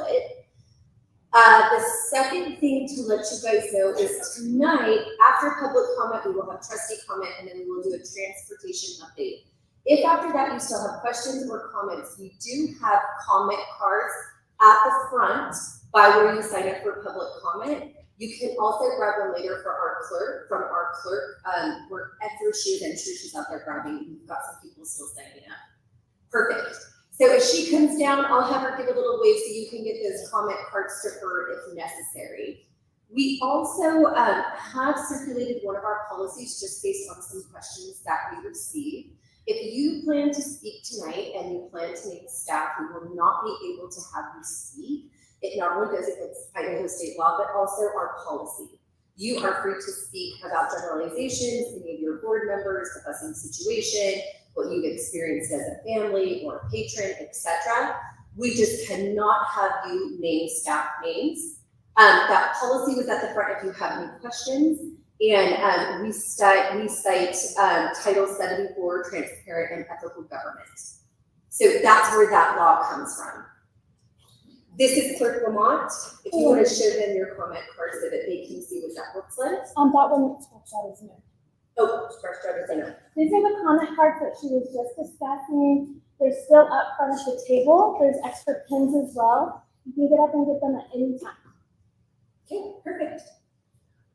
it. The second thing to let you guys know is tonight, after public comment, we will have trustee comment, and then we will do a transportation update. If after that you still have questions or comments, we do have comment cards at the front by where you sign up for public comment. You can also grab them later from our clerk. After she was she's out there grabbing. We've got some people still signing up. Perfect. So as she comes down, I'll have her give a little wave so you can get those comment cards to her if necessary. We also have circulated one of our policies just based on some questions that we received. If you plan to speak tonight and you plan to make staff, we will not be able to have you speak. It not only goes against Idaho state law, but also our policy. You are free to speak about generalizations, any of your board members, the busing situation, what you've experienced as a family or a patron, etc. We just cannot have you name staff names. That policy was at the front if you have any questions. And we cite Title 74, Transparent and Ethical Government. So that's where that law comes from. This is Clerk Lamont. If you want to show them your comment card so that they can see what that looks like. That one that's scratched out is new. Oh, scratched out is in. These are the comment cards that she was just discussing. They're still up front of the table. There's extra pins as well. You can get up and get them at any time. Okay, perfect.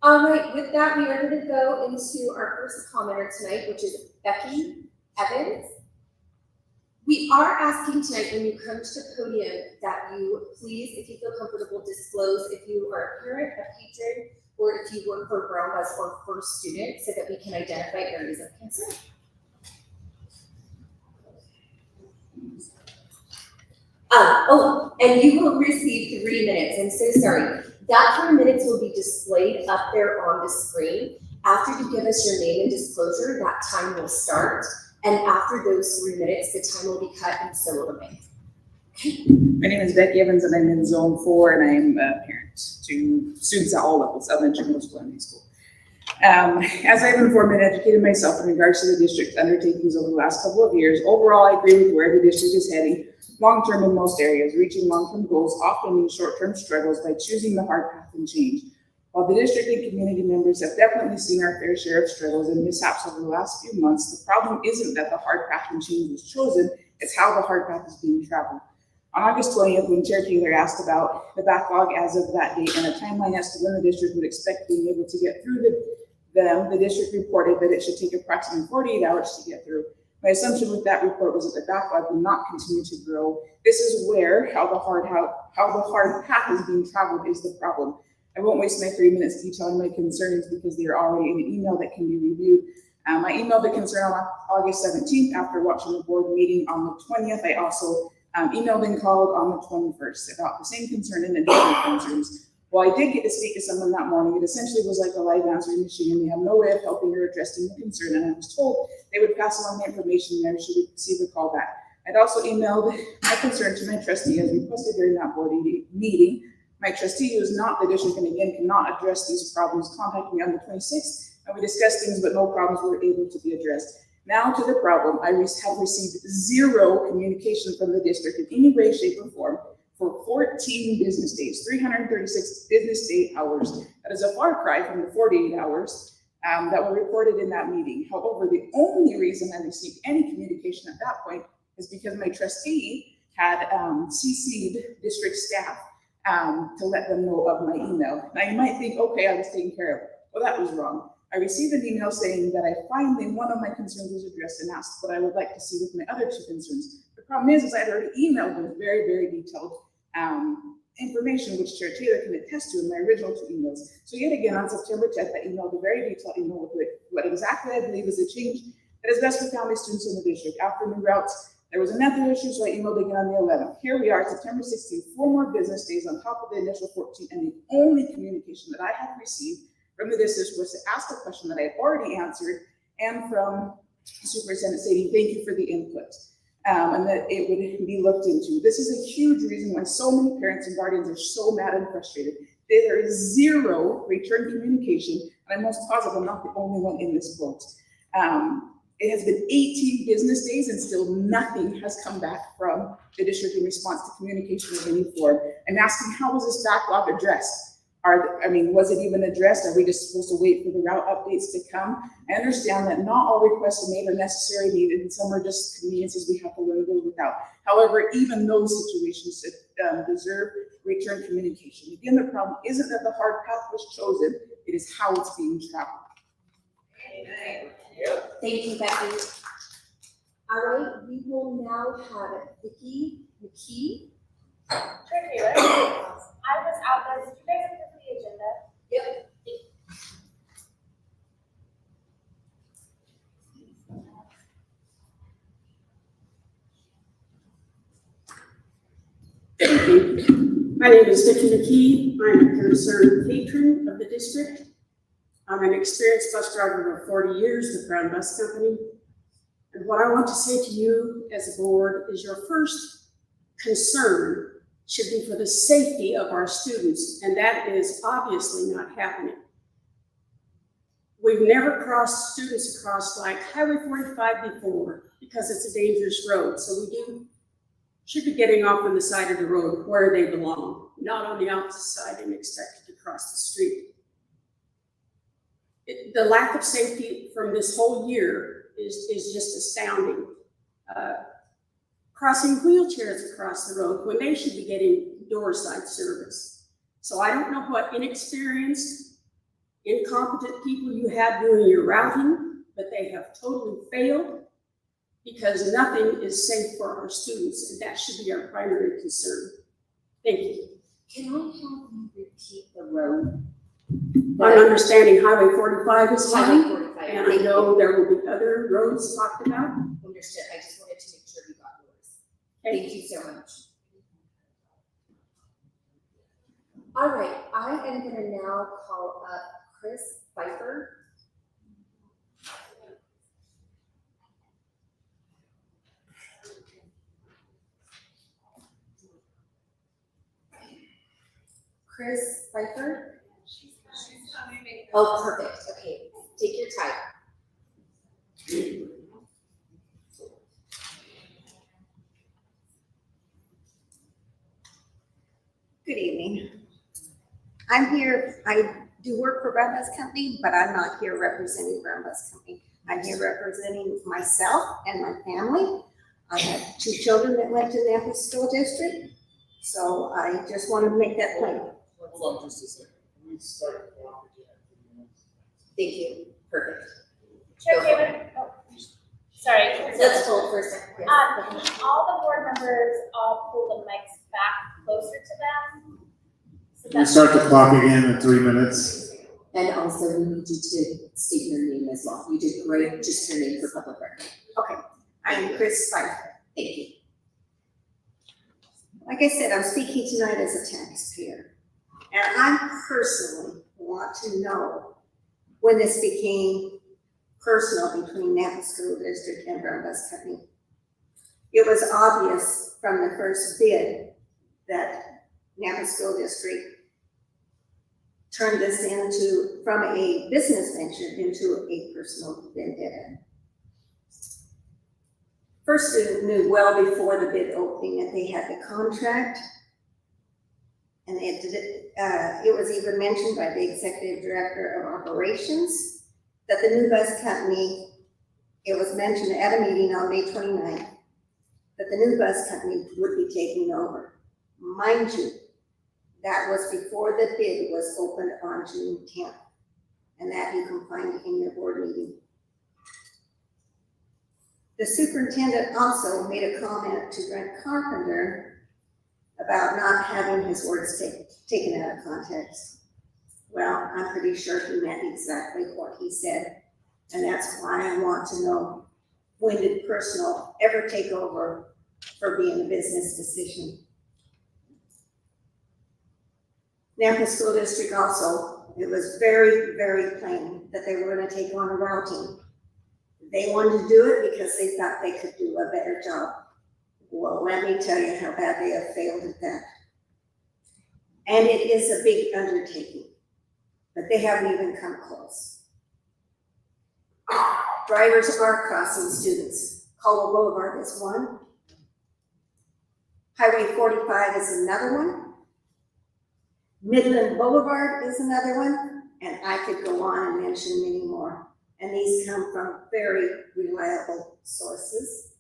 All right, with that, we are going to go into our first commenter tonight, which is Becky Evans. We are asking tonight when you come to the podium that you please, if you feel comfortable, disclose if you are a parent, a patron, or if you work for Brown Bus or First Student so that we can identify areas of concern. And you will receive 3 minutes. I'm so sorry. That 3 minutes will be displayed up there on the screen. After you give us your name and disclosure, that time will start. And after those 3 minutes, the time will be cut and so will the bank. My name is Becky Evans and I'm in Zone 4 and I'm a parent to students at all levels, elementary, middle school, and high school. As I've informed and educated myself in regards to the district's undertakings over the last couple of years, overall I agree with where the district is heading. Long-term in most areas, reaching long-term goals often means short-term struggles by choosing the hard path and change. While the district and community members have definitely seen our fair share of struggles and mishaps over the last few months, the problem isn't that the hard path and change was chosen, it's how the hard path is being traveled. On August 20th, when Chair Taylor asked about the backlog as of that date and a timeline as to when the district would expect being able to get through the district reported that it should take approximately 48 hours to get through. My assumption with that report was that the backlog would not continue to grow. This is where how the hard path is being traveled is the problem. I won't waste my 3 minutes detailing my concerns because they are already in an email that can be reviewed. I emailed the concern on August 17th after watching the board meeting on the 20th. I also emailed and called on the 21st about the same concern and additional concerns. While I did get to speak to someone that morning, it essentially was like a live answering machine, and they have no way of helping or addressing the concern, and I was told they would pass along the information there should we receive a call back. I'd also emailed my concern to my trustee as requested during that board meeting. My trustee, who is not the district and again cannot address these problems, contacted me on the 26th, and we discussed things, but no problems were able to be addressed. Now to the problem. I have received zero communication from the district in any way, shape, or form for 14 business days, 336 business day hours. That is a far cry from the 48 hours that were reported in that meeting. However, the only reason I received any communication at that point is because my trustee had CC'd district staff to let them know of my email. Now you might think, okay, I was taken care of. Well, that was wrong. I received an email saying that one of my concerns was addressed and asked what I would like to see with my other two concerns. The problem is I had already emailed with very, very detailed information, which Chair Taylor can attest to in my original two emails. So yet again, on September 10th, I emailed a very detailed email with what exactly I believe is a change that is best for family students in the district. Afternoon routes, there was another issue, so I emailed again on the 11th. Here we are, September 16th, 4 more business days on top of the initial 14, and the only communication that I have received from the district was to ask a question that I had already answered, and from the superintendent stating thank you for the input, and that it would be looked into. This is a huge reason why so many parents and guardians are so mad and frustrated. There is zero return communication, and I'm most positive I'm not the only one in this boat. It has been 18 business days and still nothing has come back from the district in response to communication of any form. I'm asking, how was this backlog addressed? Was it even addressed? Are we just supposed to wait for the route updates to come? I understand that not all requests are made or necessary needed, and some are just conveniences we have to learn to live without. However, even those situations deserve return communication. Again, the problem isn't that the hard path was chosen, it is how it's being traveled. Thank you, Becky. All right, we will now have Vicki McKee. Tricky, right? I was out there. Did you guys look at the agenda? Yep. Thank you. My name is Vicki McKee. I'm a concerned patron of the district. I'm an experienced bus driver for 40 years with Brown Bus Company. And what I want to say to you as a board is your first concern should be for the safety of our students, and that is obviously not happening. We've never crossed students across like Highway 45 before because it's a dangerous road. So we should be getting off on the side of the road where they belong, not on the opposite side and expected to cross the street. The lack of safety from this whole year is just astounding. Crossing wheelchairs across the road when they should be getting door-side service. So I don't know what inexperienced, incompetent people you had doing your routing, but they have totally failed because nothing is safe for our students, and that should be our primary concern. Thank you. Can I have you repeat the road? I'm understanding Highway 45 is Highway coming, 45. and I know there will be other roads talked about. Understood. I just wanted to make sure you got yours. Okay. Thank you so much. All right, I am going to now call up Chris Pfeiffer. Chris Pfeiffer? Oh, perfect. Okay, take your time. Good evening. I'm here, I do work for Brown Bus Company, but I'm not here representing Brown Bus Company. I'm here representing myself and my family. I have 2 children that went to Nampa School District, so I just wanted to make that plain. Hold on just a second. Can we start the clock again? Thank you. Perfect. Chair David, sorry. Let's hold for a second. All the board members all pull the mics back closer to them. So Can we start the clock again in 3 minutes? And also, we need you to state your name as well. You did great. Just your name for public record. Okay, I'm Chris Pfeiffer. Thank you. Like I said, I'm speaking tonight as a taxpayer. And I personally want to know when this became personal between Nampa School District and Brown Bus Company. It was obvious from the first bid that Nampa School District turned this from a business venture into a personal vendetta. First, we knew well before the bid opening that they had the contract. And it was even mentioned by the executive director of operations that the new bus company, it was mentioned at a meeting on May 29th, that the new bus company would be taking over. Mind you, that was before the bid was opened on June 10th, and that you can find in your board meeting. The superintendent also made a comment to Brent Carpenter about not having his words taken out of context. Well, I'm pretty sure he meant exactly what he said, and that's why I want to know, when did personal ever take over for being a business decision? Nampa School District also, it was very, very plain that they were going to take on a routing. They wanted to do it because they thought they could do a better job. Well, let me tell you how bad they have failed at that. And it is a big undertaking, but they haven't even come close. Drivers are crossing students. Caldwell Boulevard is one. Highway 45 is another one. Midland Boulevard is another one, and I could go on and mention many more. And these come from very reliable sources.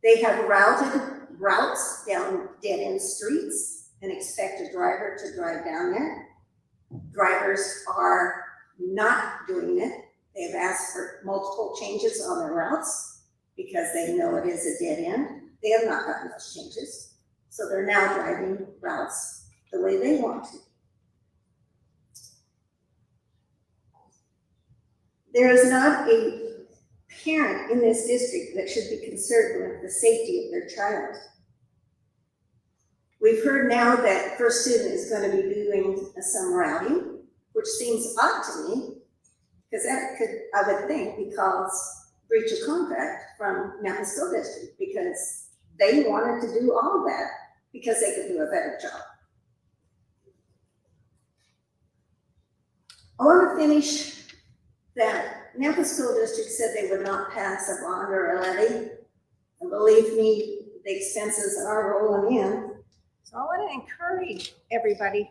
They have routed routes down dead-end streets and expect a driver to drive down there. Drivers are not doing it. They've asked for multiple changes on their routes because they know it is a dead end. They have not gotten those changes. So they're now driving routes the way they want to. There is not a parent in this district that should be concerned with the safety of their child. We've heard now that First Student is going to be doing some routing, which seems odd to me, because that could, I would think, be cause breach of contract from Nampa School District, because they wanted to do all of that because they could do a better job. I want to finish that Nampa School District said they would not pass a bond or a levy. And believe me, the expenses are rolling in. So I want to encourage everybody.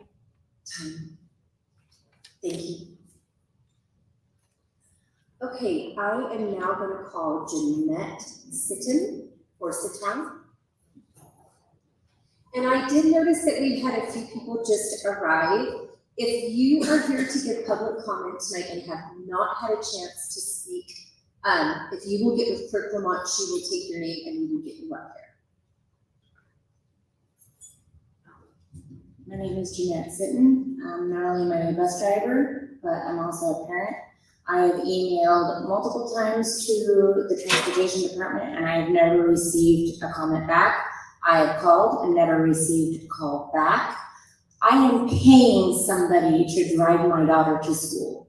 Thank you. Okay, I am now going to call Jeanette Sitton, or Sitton. And I did notice that we had a few people just arrive. If you are here to give public comment tonight and have not had a chance to speak, if you will get with Clerk Vermont, she will take your name and we will get you up there. My name is Jeanette Sitton. I'm not only my bus driver, but I'm also a parent. I have emailed multiple times to the transportation department and I have never received a comment back. I have called and never received a call back. I am paying somebody to drive my daughter to school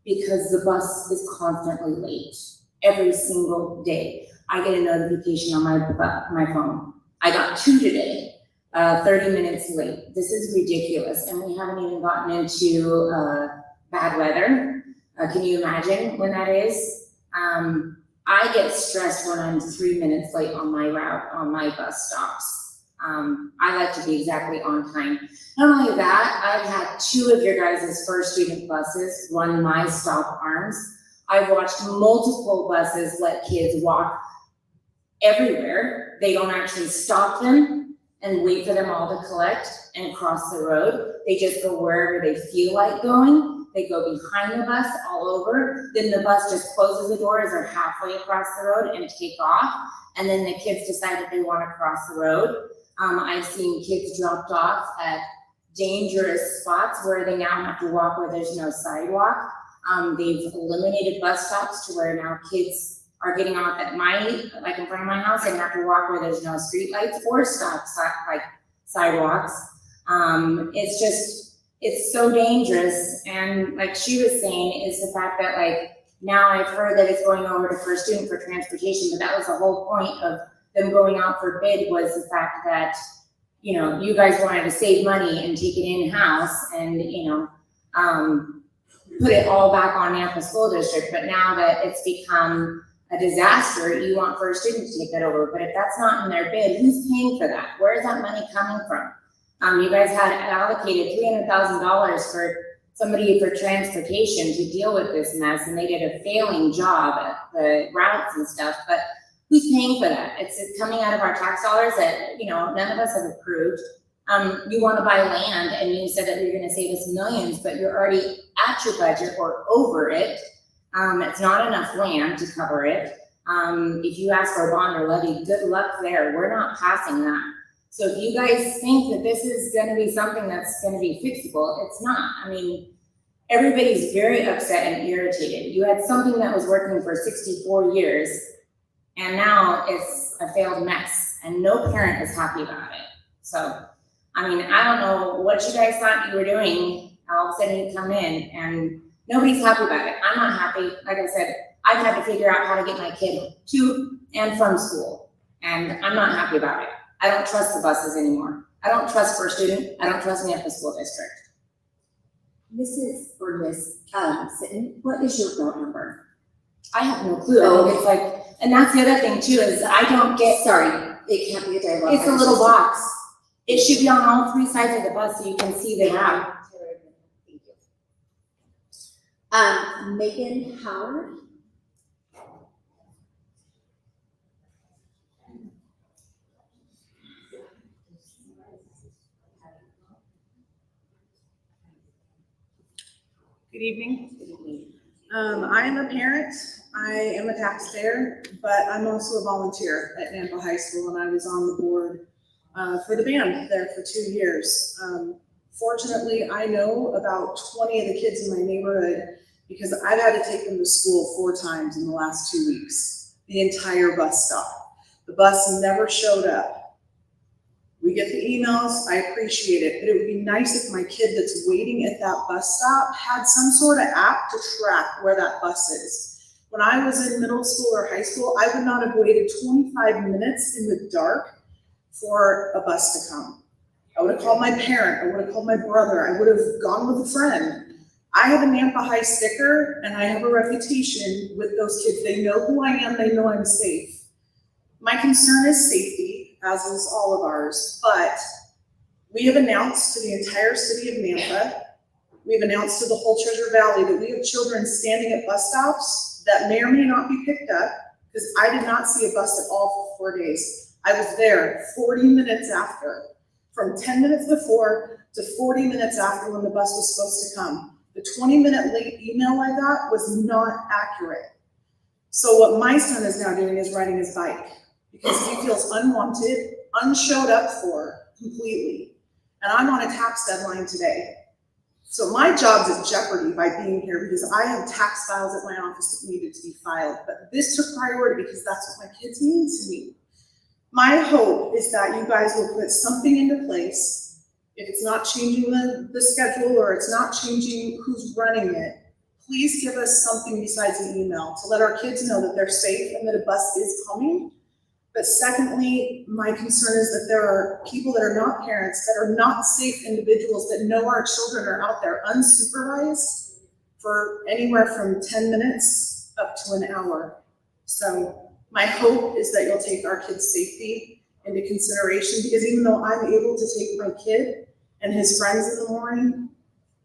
because the bus is constantly late every single day. I get a notification on my phone. I got 2 today, 30 minutes late. This is ridiculous. And we haven't even gotten into bad weather. Can you imagine when that is? I get stressed when I'm 3 minutes late on my route, on my bus stops. I like to be exactly on time. Not only that, I've had 2 of your guys' First Student buses run my stop arms. I've watched multiple buses let kids walk everywhere. They don't actually stop them and wait for them all to collect and cross the road. They just go wherever they feel like going. They go behind the bus all over. Then the bus just closes the door as they're halfway across the road and take off. And then the kids decide that they want to cross the road. I've seen kids dropped off at dangerous spots where they now have to walk where there's no sidewalk. They've eliminated bus stops to where now kids are getting off at like in front of my house, and have to walk where there's no street lights or like sidewalks. It's so dangerous. And like she was saying, is the fact that like now I've heard that it's going over to First Student for transportation, but that was the whole point of them going out for bid, was the fact that, you know, you guys wanted to save money and take it in-house and, you know, put it all back on Nampa School District. But now that it's become a disaster, you want First Student to take that over. But if that's not in their bid, who's paying for that? Where is that money coming from? You guys had allocated $300,000 for somebody for transportation to deal with this mess, and they did a failing job at the routes and stuff. But who's paying for that? It's coming out of our tax dollars that, you know, none of us have approved. You want to buy land, and you said that you're going to save us millions, but you're already at your budget or over it. It's not enough land to cover it. If you ask for a bond or levy, good luck there. We're not passing that. So if you guys think that this is going to be something that's going to be fixable, it's not. I mean, everybody's very upset and irritated. You had something that was working for 64 years, and now it's a failed mess, and no parent is happy about it. So, I mean, I don't know what you guys thought you were doing. All of a sudden you come in and nobody's happy about it. I'm not happy. Like I said, I've had to figure out how to get my kid to and from school, and I'm not happy about it. I don't trust the buses anymore. I don't trust First Student. I don't trust Nampa School District. Mrs. or Miss Sitton, what is your route number? I have no clue. I think it's like, and that's the other thing too, is I don't get, Sorry, it can't be a dialogue. it's a little box. It should be on all three sides of the bus so you can see the map. Thank you. Megan Howard. Good evening. I am a parent, I am a taxpayer, but I'm also a volunteer at Nampa High School, and I was on the board for the band there for 2 years. Fortunately, I know about 20 of the kids in my neighborhood because I've had to take them to school 4 times in the last 2 weeks, the entire bus stop. The bus never showed up. We get the emails, I appreciate it, but it would be nice if my kid that's waiting at that bus stop had some sort of app to track where that bus is. When I was in middle school or high school, I would not have waited 25 minutes in the dark for a bus to come. I would have called my parent, I would have called my brother, I would have gone with a friend. I have a Nampa High sticker and I have a reputation with those kids. They know who I am, they know I'm safe. My concern is safety, as is all of ours, but we have announced to the entire city of Nampa, we've announced to the whole Treasure Valley that we have children standing at bus stops that may or may not be picked up, because I did not see a bus at all for 4 days. I was there 40 minutes after, from 10 minutes before to 40 minutes after when the bus was supposed to come. The 20-minute late email I got was not accurate. So what my son is now doing is riding his bike, because he feels unwanted, unshowed up for completely. And I'm on a tax deadline today. So my job's at jeopardy by being here because I have tax files at my office that needed to be filed. But this took priority because that's what my kids mean to me. My hope is that you guys will put something into place. If it's not changing the schedule or it's not changing who's running it, please give us something besides an email to let our kids know that they're safe and that a bus is coming. But secondly, my concern is that there are people that are not parents, that are not safe individuals, that know our children are out there unsupervised for anywhere from 10 minutes up to an hour. So my hope is that you'll take our kids' safety into consideration, because even though I'm able to take my kid and his friends in the morning,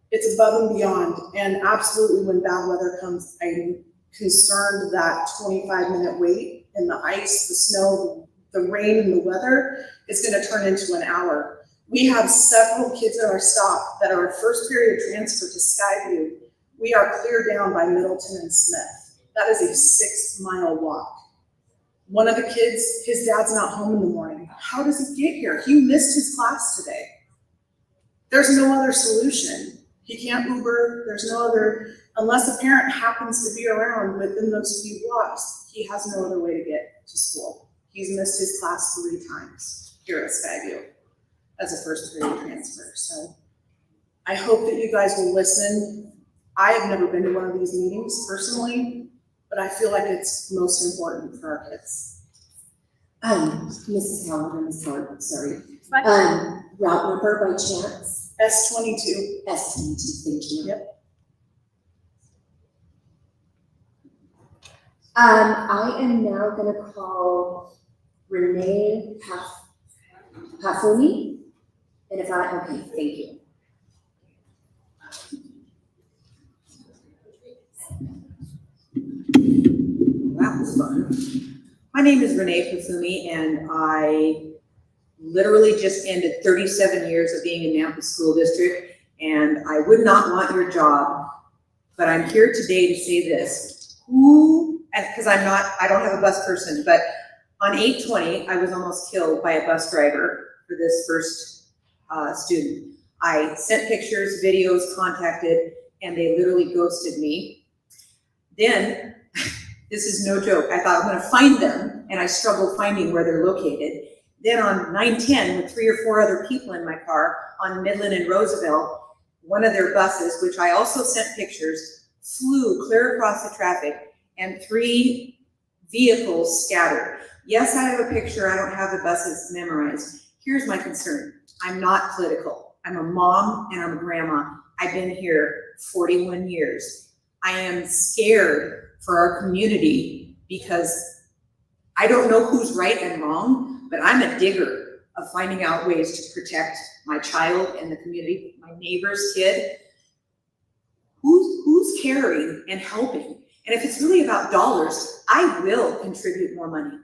it's above and beyond. And absolutely when bad weather comes, I'm concerned that 25-minute wait and the ice, the snow, the rain, and the weather is going to turn into an hour. We have several kids at our stop that are a first period transfer to Skyview. We are clear down by Middleton and Smith. That is a 6-mile walk. One of the kids, his dad's not home in the morning. How does he get here? He missed his class today. There's no other solution. He can't Uber. There's no other, unless a parent happens to be around within those few blocks, he has no other way to get to school. He's missed his class 3 times here at Skyview as a first period transfer. So I hope that you guys will listen. I have never been to one of these meetings personally, but I feel like it's most important for our kids. Mrs. Howard, I'm sorry. Route number by chance? S22. S22, thank you. Yep. I am now gonna call Renee Pafuni. And if okay, thank you. That was fun. My name is Renee Pafumi, and I literally just ended 37 years of being in Nampa School District, and I would not want your job, but I'm here today to say this. Because I don't have a bus person, but on 8/20, I was almost killed by a bus driver for this first student. I sent pictures, videos, contacted, and they literally ghosted me. Then, this is no joke, I thought I'm gonna find them, and I struggled finding where they're located. Then on 9/10, with 3 or 4 other people in my car, on Midland and Roosevelt, one of their buses, which I also sent pictures, flew clear across the traffic, and 3 vehicles scattered. Yes, I have a picture, I don't have the buses memorized. Here's my concern. I'm not political. I'm a mom and I'm a grandma. I've been here 41 years. I am scared for our community, because I don't know who's right and wrong, but I'm a digger of finding out ways to protect my child and the community, my neighbor's kid. Who's caring and helping? And if it's really about dollars, I will contribute more money.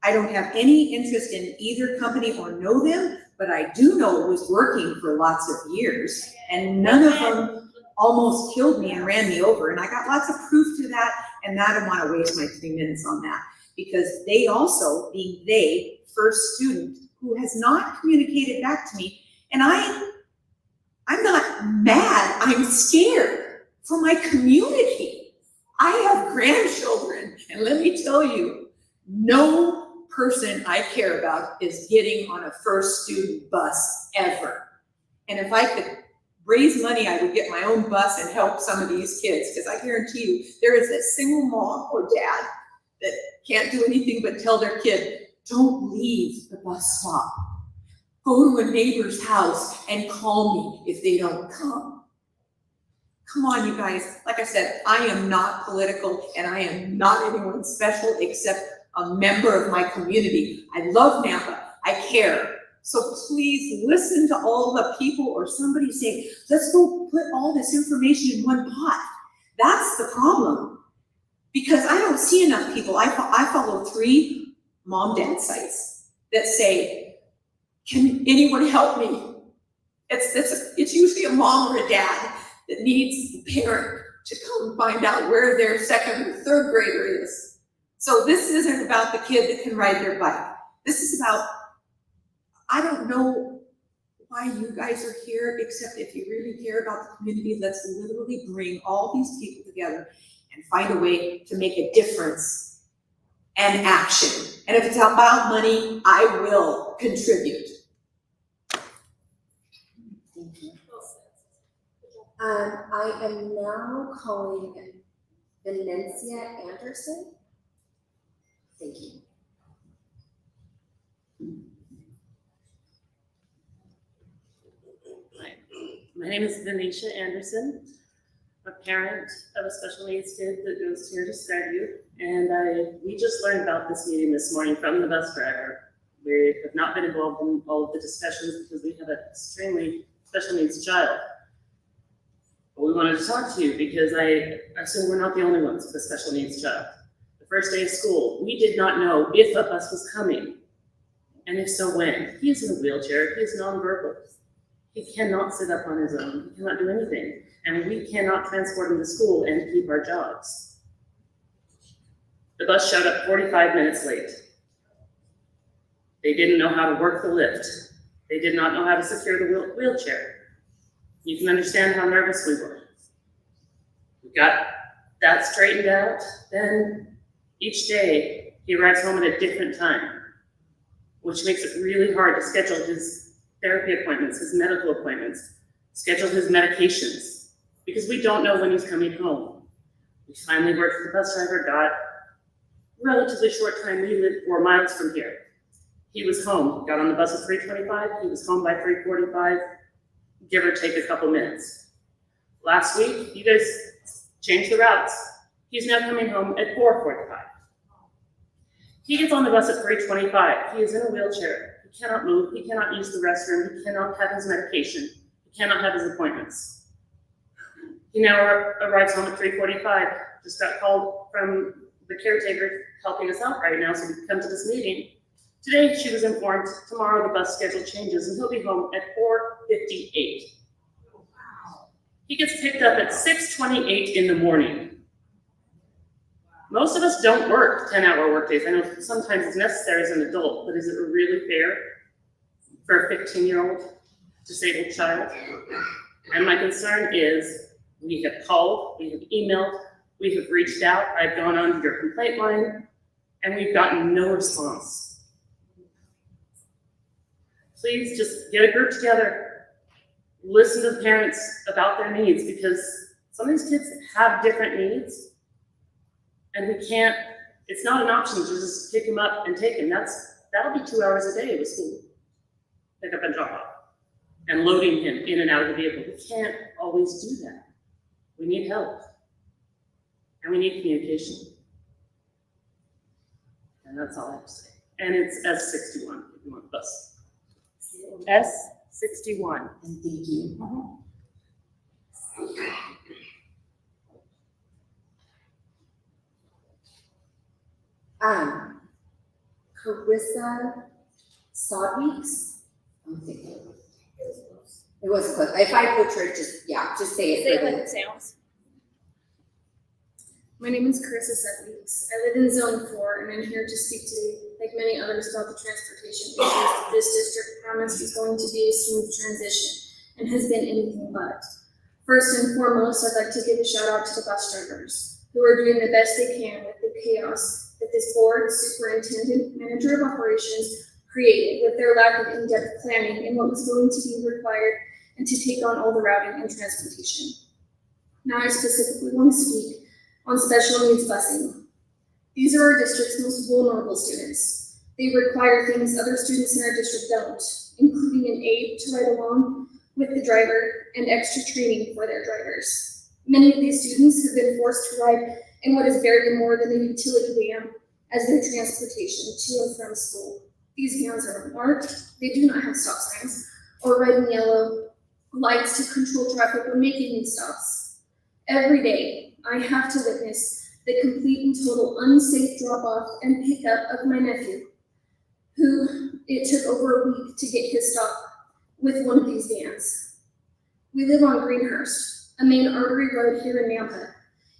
I don't have any interest in either company or know them, but I do know it was working for lots of years, and none of them almost killed me and ran me over. And I got lots of proof to that, and I don't want to waste my 3 minutes on that, because they also, being they, first student, who has not communicated back to me, and I'm not mad, I'm scared for my community. I have grandchildren, and let me tell you, no person I care about is getting on a first student bus ever. And if I could raise money, I would get my own bus and help some of these kids, because I guarantee you, there is a single mom or dad that can't do anything but tell their kid, don't leave the bus stop. Go to a neighbor's house and call me if they don't come. Come on, you guys. Like I said, I am not political, and I am not anyone special except a member of my community. I love Nampa. I care. So please listen to all the people or somebody saying, let's go put all this information in one pot. That's the problem. Because I don't see enough people. I follow 3 mom-dad sites that say, can anyone help me? It's usually a mom or a dad that needs the parent to come find out where their 2nd or 3rd grader is. So this isn't about the kid that can ride their bike. This is about, I don't know why you guys are here, except if you really care about the community, let's literally bring all these people together and find a way to make a difference and action. And if it's about money, I will contribute. I am now calling Venencia Anderson. Thank you. My name is Venetia Anderson. I'm a parent of a special needs kid that goes here to Skyview, and we just learned about this meeting this morning from the bus driver. We have not been involved in all of the discussions because we have an extremely special needs child. But we wanted to talk to you because I assume we're not the only ones with a special needs child. The first day of school, we did not know if a bus was coming, and if so, when. He is in a wheelchair, he is nonverbal. He cannot sit up on his own, he cannot do anything, and we cannot transport him to school and keep our jobs. The bus showed up 45 minutes late. They didn't know how to work the lift. They did not know how to secure the wheelchair. You can understand how nervous we were. We got that straightened out, then each day he arrives home at a different time, which makes it really hard to schedule his therapy appointments, his medical appointments, schedule his medications, because we don't know when he's coming home. We finally worked with the bus driver, got relatively short time. We live 4 miles from here. He was home, got on the bus at 3:25, he was home by 3:45, give or take a couple minutes. Last week, you guys changed the routes. He's now coming home at 4:45. He gets on the bus at 3:25. He is in a wheelchair. He cannot move. He cannot use the restroom. He cannot have his medication. He cannot have his appointments. He now arrives home at 3:45. Just got called from the caretaker helping us out right now so we can come to this meeting. Today, she was informed tomorrow the bus schedule changes and he'll be home at 4:58. He gets picked up at 6:28 in the morning. Most of us don't work 10-hour workdays. I know sometimes it's necessary as an adult, but is it really fair for a 15-year-old disabled child? And my concern is we have called, we have emailed, we have reached out. I've gone on your complaint line, and we've gotten no response. Please just get a group together, listen to the parents about their needs, because some of these kids have different needs. And we can't, it's not an option to just pick him up and take him. That'll be 2 hours a day with school. Pick up and drop off. And loading him in and out of the vehicle. We can't always do that. We need help. And we need communication. And that's all I have to say. And it's S61 if you want bus. S61. And thank you. Carissa Sodweeks. I'm thinking. It was close. If I butchered, just say it. Say it like it sounds. My name is Carissa Sedweeks. I live in Zone 4, and I'm here to speak to, like many others, about the transportation issues that this district promised was going to be a smooth transition, and has been anything but. First and foremost, I'd like to give a shout out to the bus drivers, who are doing the best they can with the chaos that this board, superintendent, manager of operations created with their lack of in-depth planning and what was going to be required and to take on all the routing and transportation. Now I specifically want to speak on special needs busing. These are our district's most vulnerable students. They require things other students in our district don't, including an aid to ride along with the driver and extra training for their drivers. Many of these students have been forced to ride in what is barely more than a utility van as their transportation to and from school. These vans are unmarked, they do not have stop signs, or red and yellow lights to control traffic when making these stops. Every day, I have to witness the complete and total unsafe drop-off and pickup of my nephew, who it took over a week to get his stop with one of these vans. We live on Greenhurst, a main artery road here in Nampa.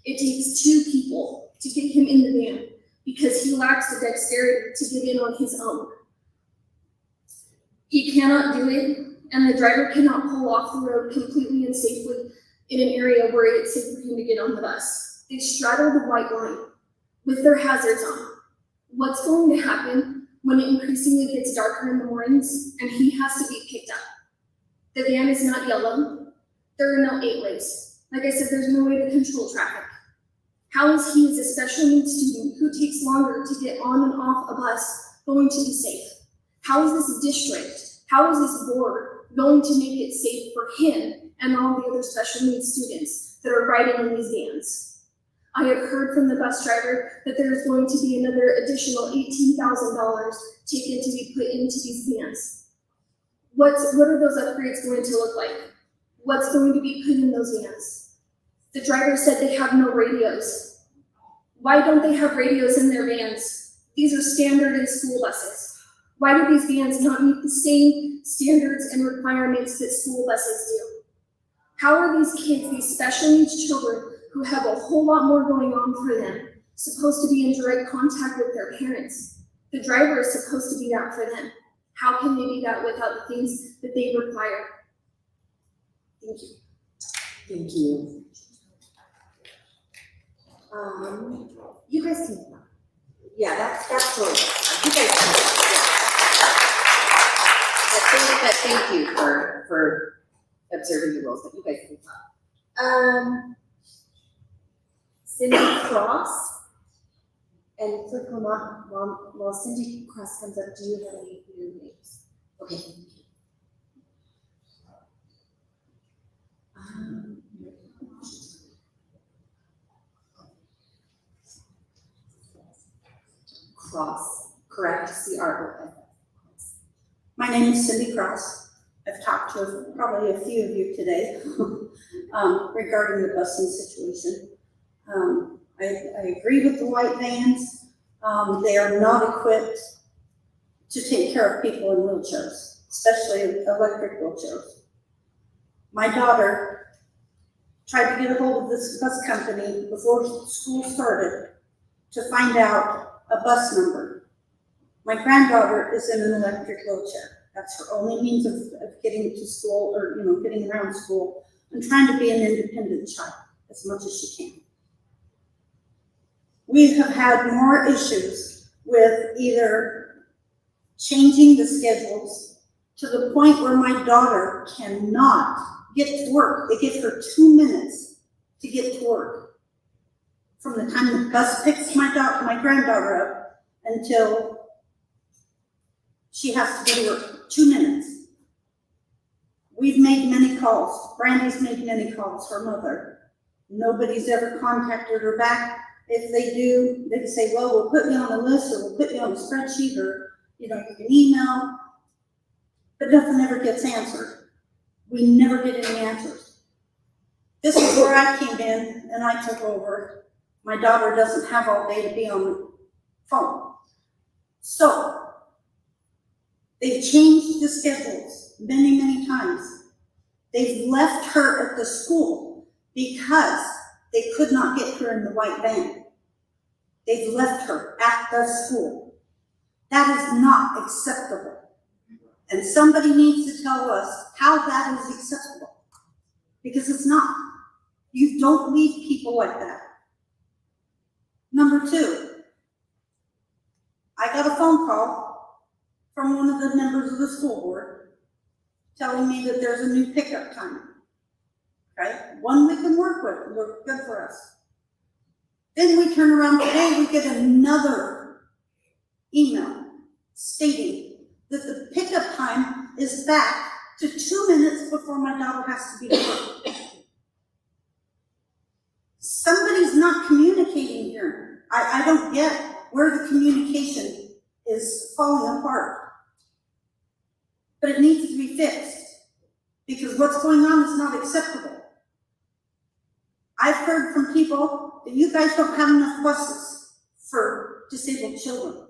It takes 2 people to get him in the van because he lacks the dexterity to get in on his own. He cannot do it, and the driver cannot pull off the road completely and safely in an area where it's safe for him to get on the bus. They straddle the white line with their hazards on. What's going to happen when it increasingly gets darker in the mornings and he has to be picked up? The van is not yellow. There are no 8-ways. Like I said, there's no way to control traffic. How is he, as a special needs student who takes longer to get on and off a bus, going to be safe? How is this district, how is this board going to make it safe for him and all the other special needs students that are riding in these vans? I have heard from the bus driver that there is going to be another additional $18,000 taken to be put into these vans. What are those upgrades going to look like? What's going to be put in those vans? The driver said they have no radios. Why don't they have radios in their vans? These are standard in school buses. Why do these vans not meet the same standards and requirements that school buses do? How are these kids, these special needs children who have a whole lot more going on for them, supposed to be in direct contact with their parents? The driver is supposed to be that for them. How can they be that without the things that they require? Thank you. Thank you. You guys can, yeah, that's totally fine. You guys can, yeah. But thank you for observing the rules, but you guys can talk. Cindy Cross, and click on that while Cindy Cross comes up. Do you have any new names? Okay. Cross, correct? C-R-O-S. My name is Cindy Cross. I've talked to probably a few of you today regarding the busing situation. I agree with the white vans. They are not equipped to take care of people in wheelchairs, especially electric wheelchairs. My daughter tried to get a hold of this bus company before school started to find out a bus number. My granddaughter is in an electric wheelchair. That's her only means of getting to school, or getting around school, and trying to be an independent child as much as she can. We have had more issues with either changing the schedules to the point where my daughter cannot get to work. They give her 2 minutes to get to work. From the time the bus picks my granddaughter up until she has to go to work, 2 minutes. We've made many calls. Brandy's made many calls, her mother. Nobody's ever contacted her back. If they do, they say, well, we'll put you on the list, or we'll put you on a spreadsheet, or, you know, you can email. But nothing ever gets answered. We never get any answers. This is where I came in and I took over. My daughter doesn't have all day to be on the phone. So, they've changed the schedules many, many times. They've left her at the school because they could not get her in the white van. They've left her at the school. That is not acceptable. And somebody needs to tell us how that is acceptable. Because it's not. You don't leave people like that. Number two, I got a phone call from one of the members of the school board telling me that there's a new pickup time. Okay, one we can work with, work good for us. Then we turn around today, we get another email stating that the pickup time is back to 2 minutes before my daughter has to be to work. Somebody's not communicating here. I don't get where the communication is falling apart. But it needs to be fixed, because what's going on is not acceptable. I've heard from people that you guys don't have enough buses for disabled children.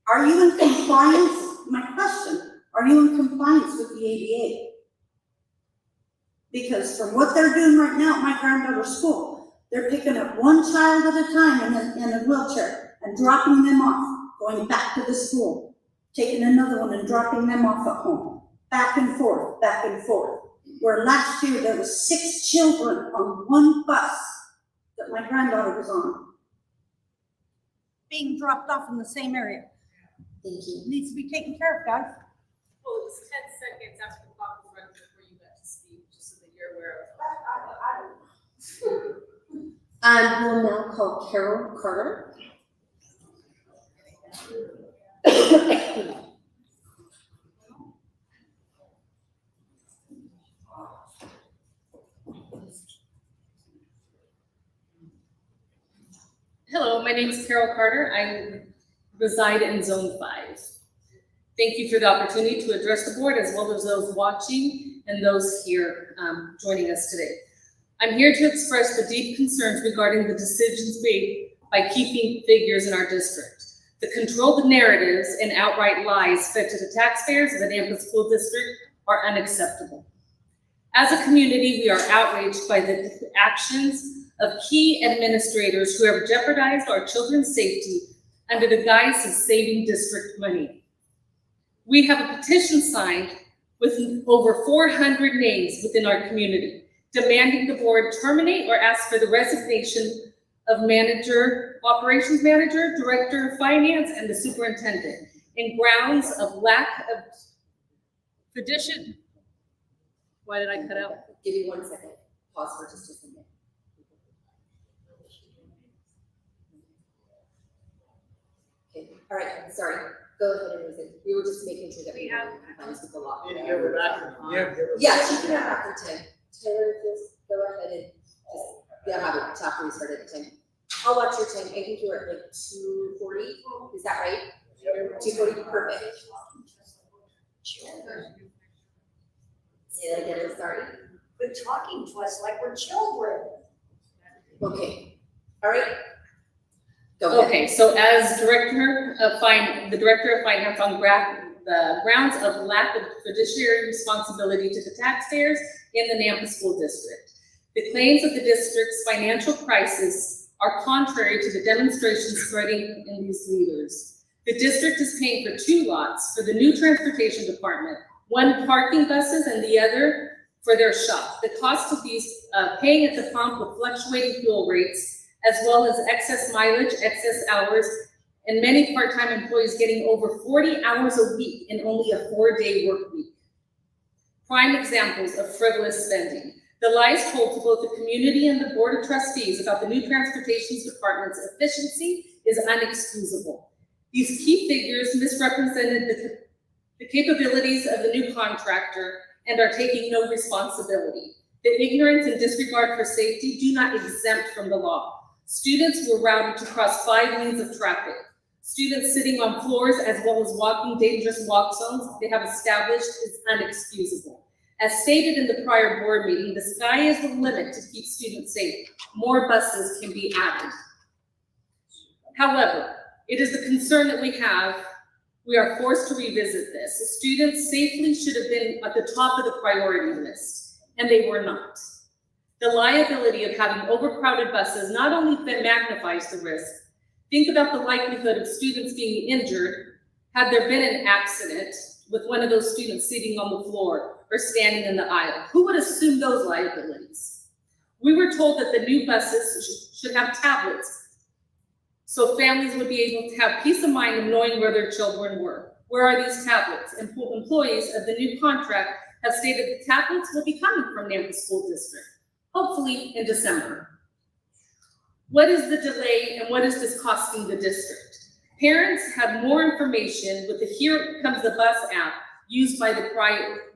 Are you in compliance? My question, are you in compliance with the ADA? Because from what they're doing right now at my granddaughter's school, they're picking up one child at a time in a wheelchair and dropping them off, going back to the school, taking another one and dropping them off at home, back and forth, back and forth. Where last year there was 6 children on one bus that my granddaughter was on, being dropped off in the same area. Thank you. Needs to be taken care of, guys. Well, it was 10 seconds after the clock was running before you got to speak, just so that you're aware of it. We'll now call Carol Carter. Hello, my name is Carol Carter. I reside in Zone 5. Thank you for the opportunity to address the board, as well as those watching and those here joining us today. I'm here to express the deep concerns regarding the decisions made by keeping figures in our district. The controlled narratives and outright lies fed to the taxpayers of the Nampa School District are unacceptable. As a community, we are outraged by the actions of key administrators who have jeopardized our children's safety under the guise of saving district money. We have a petition signed with over 400 names within our community, demanding the board terminate or ask for the resignation of operations manager, director of finance, and the superintendent in grounds of lack of fiduciary. Why did I cut out? Give me 1 second. Pause for just a second. Okay, all right, sorry. Go ahead and listen. We were just making sure that we have compliance with the law. Yeah, we're back. Yeah, she can have after 10. Taylor, just go ahead and have it chapter we started at 10. I'll watch your 10. I think you were at like 2:40. Is that right? 2:40, perfect. Say that again, I'm sorry. Quit talking to us like we're children. Okay, all right. Go ahead. Okay, so as the director of finance on the grounds of lack of fiduciary responsibility to the taxpayers in the Nampa School District. The claims of the district's financial crisis are contrary to the demonstrations spreading in these leaders. The district is paying for 2 lots for the new transportation department, one parking buses and the other for their shop. The cost of these paying at the pump with fluctuating fuel rates, as well as excess mileage, excess hours, and many part-time employees getting over 40 hours a week in only a 4-day work week. Prime examples of frivolous spending. The lies told to both the community and the Board of Trustees about the new transportation department's efficiency is unexcusable. These key figures misrepresented the capabilities of the new contractor and are taking no responsibility. The ignorance and disregard for safety do not exempt from the law. Students were routed to cross 5 lanes of traffic. Students sitting on floors as well as walking dangerous walk zones they have established is unexcusable. As stated in the prior board meeting, the sky is the limit to keep students safe. More buses can be added. However, it is the concern that we are forced to revisit this. The students safely should have been at the top of the priority list, and they were not. The liability of having overcrowded buses not only magnifies the risk. Think about the likelihood of students being injured had there been an accident with one of those students sitting on the floor or standing in the aisle. Who would assume those liabilities? We were told that the new buses should have tablets so families would be able to have peace of mind of knowing where their children were. Where are these tablets? Employees of the new contract have stated the tablets will be coming from Nampa School District, hopefully in December. What is the delay and what is this costing the district? Parents have more information with the Here Comes the Bus app used by the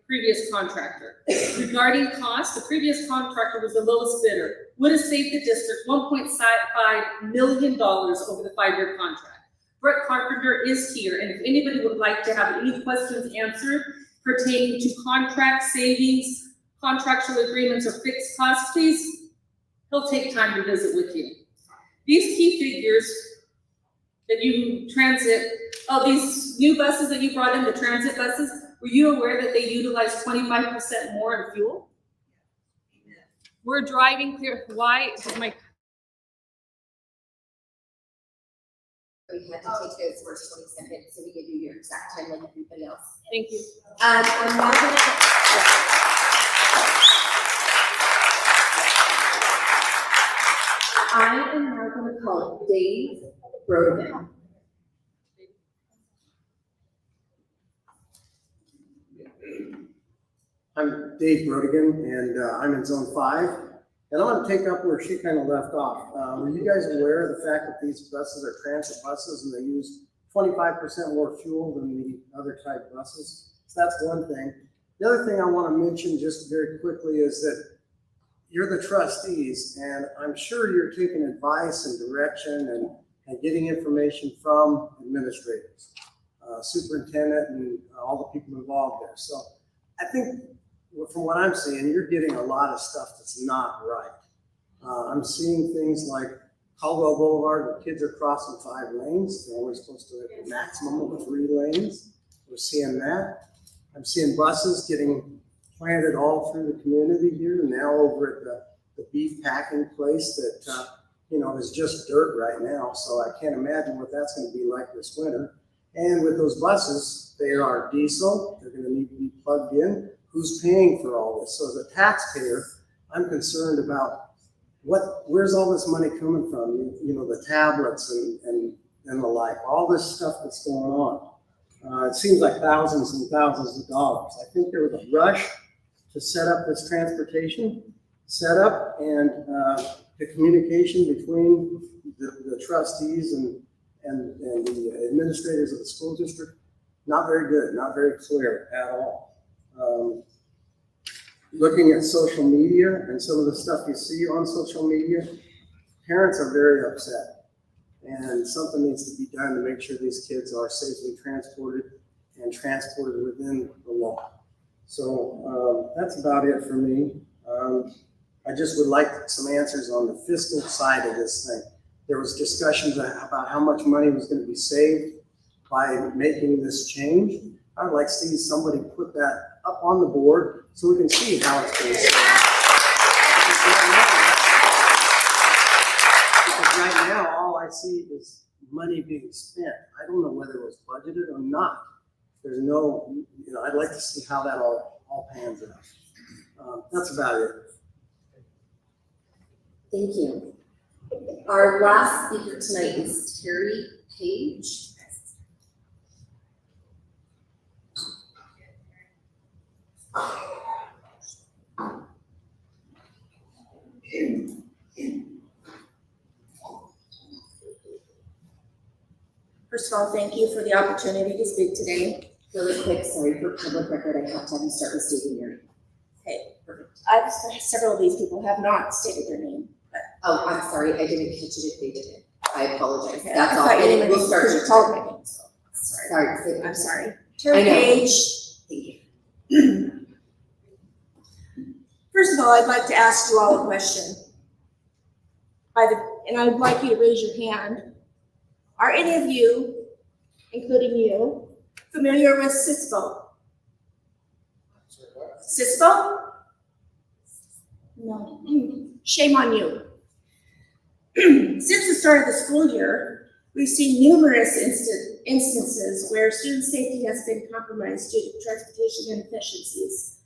previous contractor. Regarding cost, the previous contractor was the lowest bidder, would have saved the district $1.5 million over the 5-year contract. Brett Carpenter is here, and if anybody would like to have any questions answered pertaining to contract savings, contractual agreements, or fixed costs, please, he'll take time to visit with you. These key figures that you these new buses that you brought in, the transit buses, were you aware that they utilize 25% more in fuel? We're driving clear, why is my... We had to take those first 20 seconds, so we give you your exact time like everybody else. Thank you. I'm now going to call Dave Brodeman. I'm Dave Brodigan, and I'm in Zone 5. And I want to take up where she kind of left off. Were you guys aware of the fact that these buses are transit buses and they use 25% more fuel than the other type buses? So that's one thing. The other thing I want to mention just very quickly is that you're the trustees, and I'm sure you're taking advice and direction and getting information from administrators, superintendent, and all the people involved there. So I think from what I'm seeing, you're getting a lot of stuff that's not right. I'm seeing things like Caldwell Boulevard, where kids are crossing 5 lanes. They're only supposed to have a maximum of 3 lanes. We're seeing that. I'm seeing buses getting planted all through the community here, now over at the beef packing place that, is just dirt right now. So I can't imagine what that's going to be like this winter. And with those buses, they are diesel. They're going to need to be plugged in. Who's paying for all this? So as a taxpayer, I'm concerned about where's all this money coming from? The tablets and the like, all this stuff that's going on. It seems like thousands and thousands of dollars. I think there was a rush to set up this transportation setup, and the communication between the trustees and the administrators of the school district, not very good, not very clear at all. Looking at social media and some of the stuff you see on social media, parents are very upset, and something needs to be done to make sure these kids are safely transported and transported within the law. So that's about it for me. I just would like some answers on the fiscal side of this thing. There was discussions about how much money was going to be saved by making this change. I would like to see somebody put that up on the board so we can see how it's being spent. Because right now, all I see is money being spent. I don't know whether it was budgeted or not. There's no, I'd like to see how that all pans out. That's about it. Thank you. Our last speaker tonight is Terry Page. First of all, thank you for the opportunity to speak today. Really quick, sorry, for public record, I have to have you start with stating your name. Okay, perfect. Several of these people have not stated their name, but. Oh, I'm sorry, I didn't catch it if they didn't. I apologize. Okay, That's I all. thought you And knew we'll start. because you called my name, so. Sorry. I'm sorry. I Terry know. Page. Thank you. First of all, I'd like to ask you all a question. And I'd like you to raise your hand. Are any of you, including you, familiar with CISPO? Sorry, what? CISPO? No. Shame on you. Since the start of the school year, we've seen numerous instances where student safety has been compromised due to transportation inefficiencies.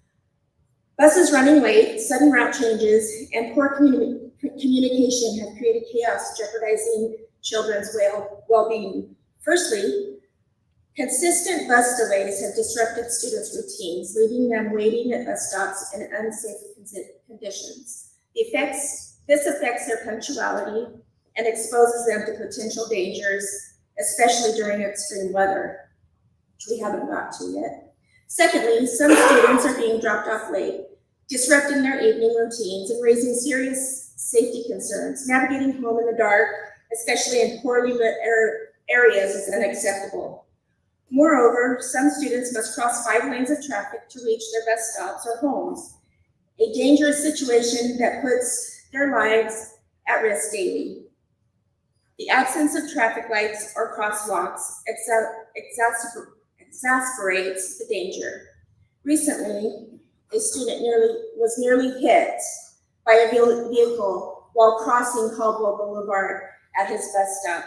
Buses running late, sudden route changes, and poor communication have created chaos, jeopardizing children's well-being. Firstly, consistent bus delays have disrupted students' routines, leaving them waiting at bus stops in unsafe conditions. This affects their punctuality and exposes them to potential dangers, especially during extreme weather, which we haven't got to yet. Secondly, some students are being dropped off late, disrupting their evening routines and raising serious safety concerns. Navigating home in the dark, especially in poorly lit areas, is unacceptable. Moreover, some students must cross 5 lanes of traffic to reach their bus stops or homes, a dangerous situation that puts their lives at risk daily. The absence of traffic lights or crosswalks exacerbates the danger. Recently, a student was nearly hit by a vehicle while crossing Caldwell Boulevard at his bus stop,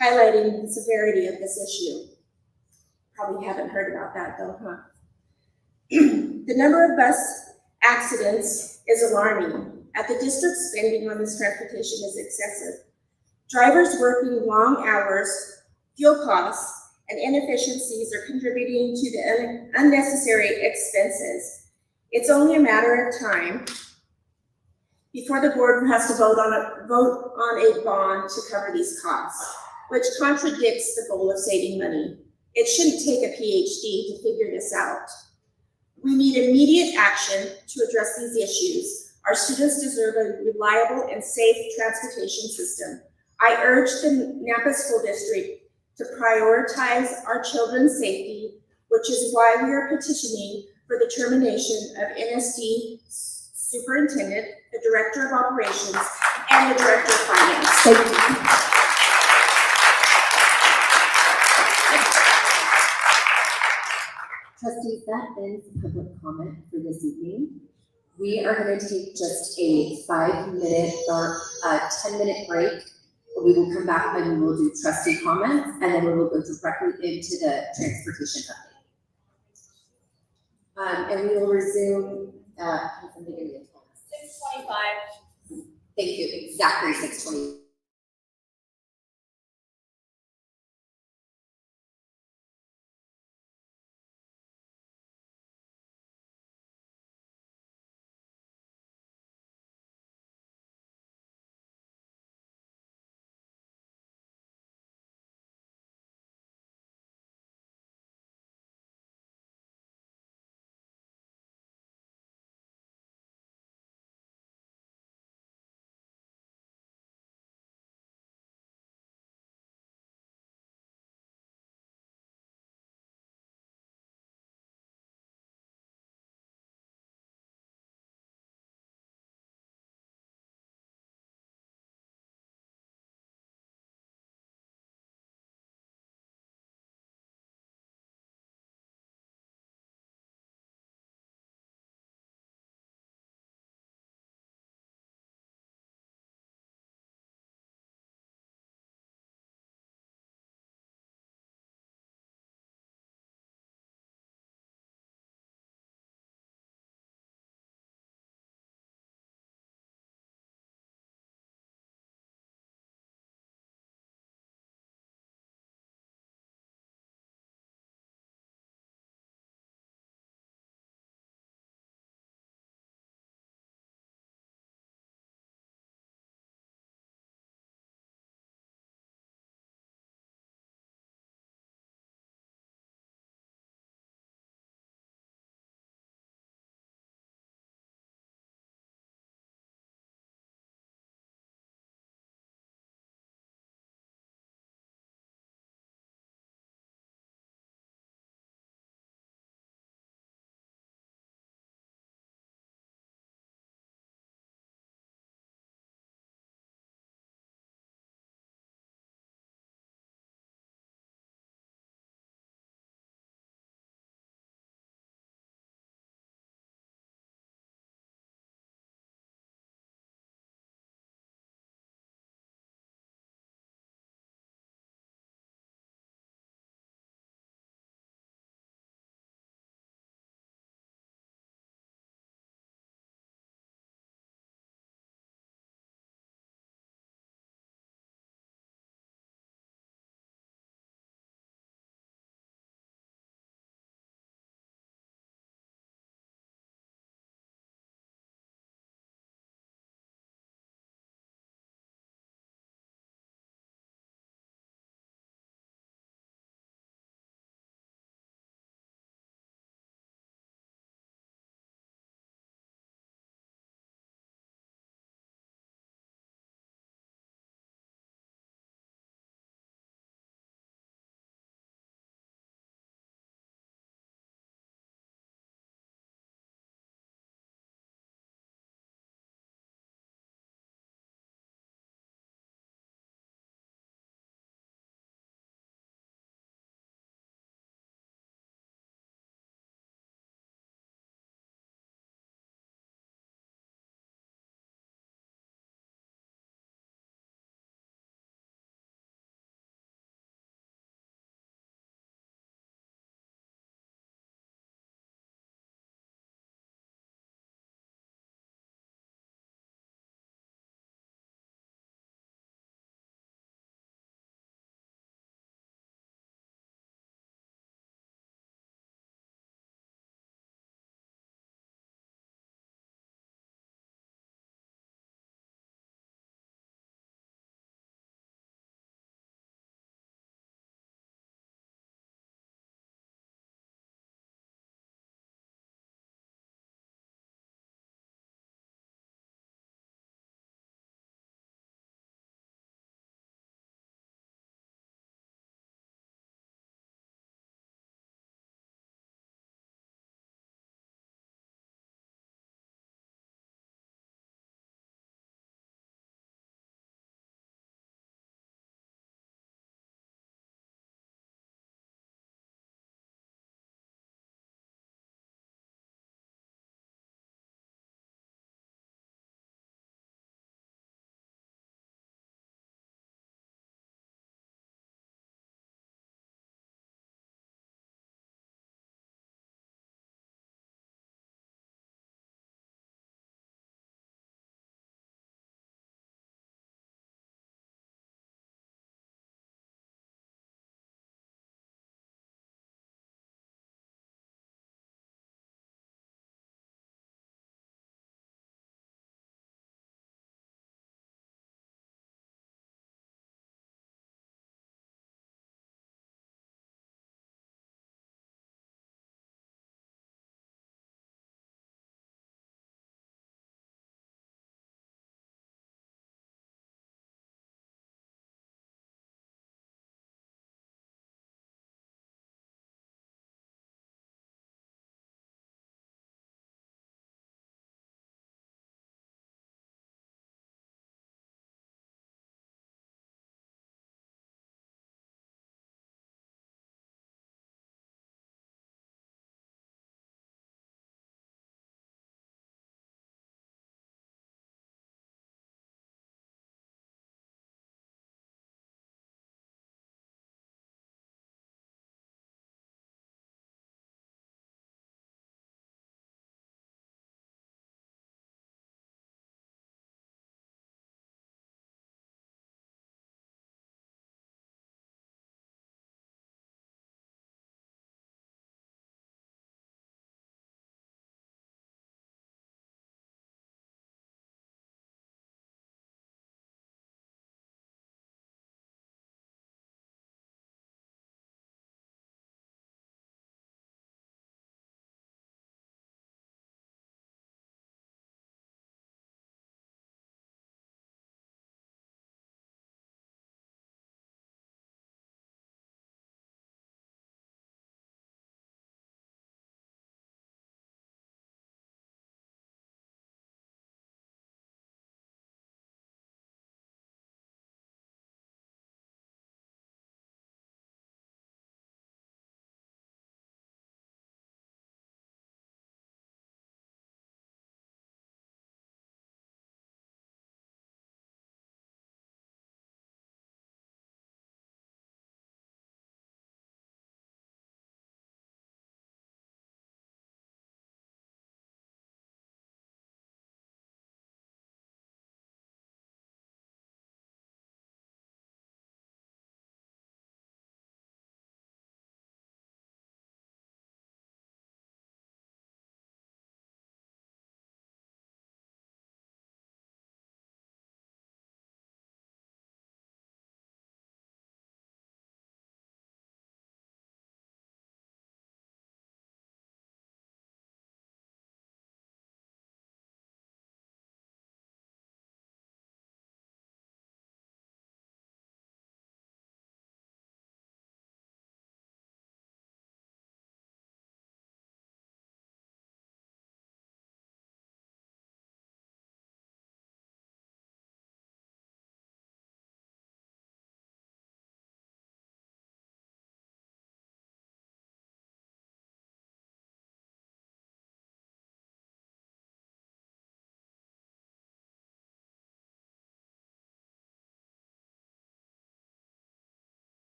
highlighting the severity of this issue. Probably haven't heard about that though, huh? The number of bus accidents is alarming. At the district, spending on this transportation is excessive. Drivers working long hours, fuel costs, and inefficiencies are contributing to the unnecessary expenses. It's only a matter of time before the board has to vote on a bond to cover these costs, which contradicts the goal of saving money. It shouldn't take a PhD to figure this out. We need immediate action to address these issues. Our students deserve a reliable and safe transportation system. I urge the Nampa School District to prioritize our children's safety, which is why we are petitioning for the termination of NSD Superintendent, the Director of Operations, and the Director of Finance. Thank you. Trustees, that ends public comment for this evening. We are going to take just a 5-minute or 10-minute break. We will come back and we will do trustee comments, and then we will go directly into the transportation update. And we will resume, 6:25. thank you, exactly 6:20.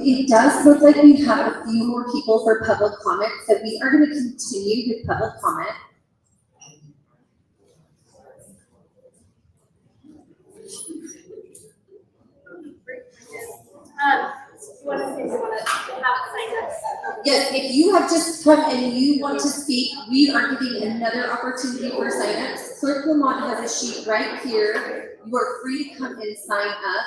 it does look like we have a few more people for public comment, so we are gonna continue with public comment. Yes, if you have just come and you want to speak, we are giving another opportunity for signups. Clerk Lamont has a sheet right here. You are free to come and sign up.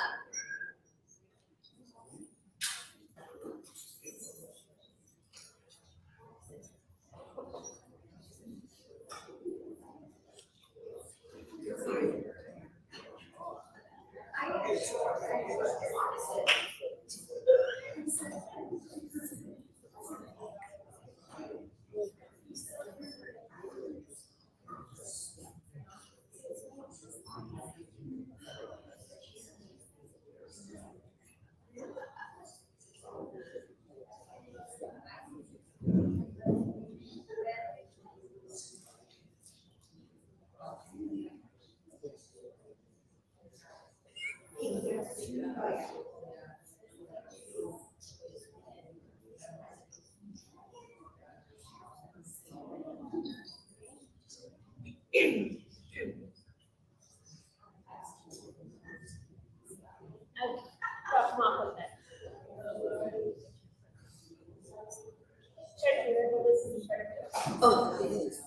Oh, it is.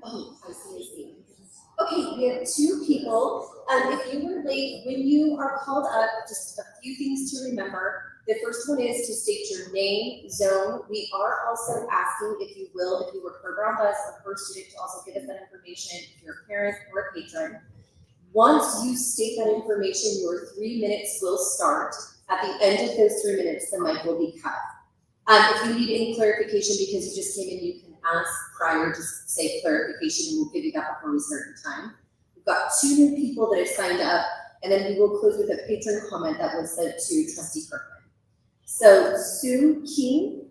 Oh, I see. Okay, we have two people. If you were late, when you are called up, just a few things to remember. The first one is to state your name, zone. We are also asking, if you will, if you work for a Brown Bus or for a student, to also give us that information if you're a parent or a patron. Once you state that information, your 3 minutes will start. At the end of those 3 minutes, the mic will be cut. If you need any clarification because you just came in, you can ask prior, just say clarification, and we'll give you that before we start the time. We've got 2 new people that have signed up, and then we will close with a patron comment that was sent to Trustee Kirkman. So, Sue King.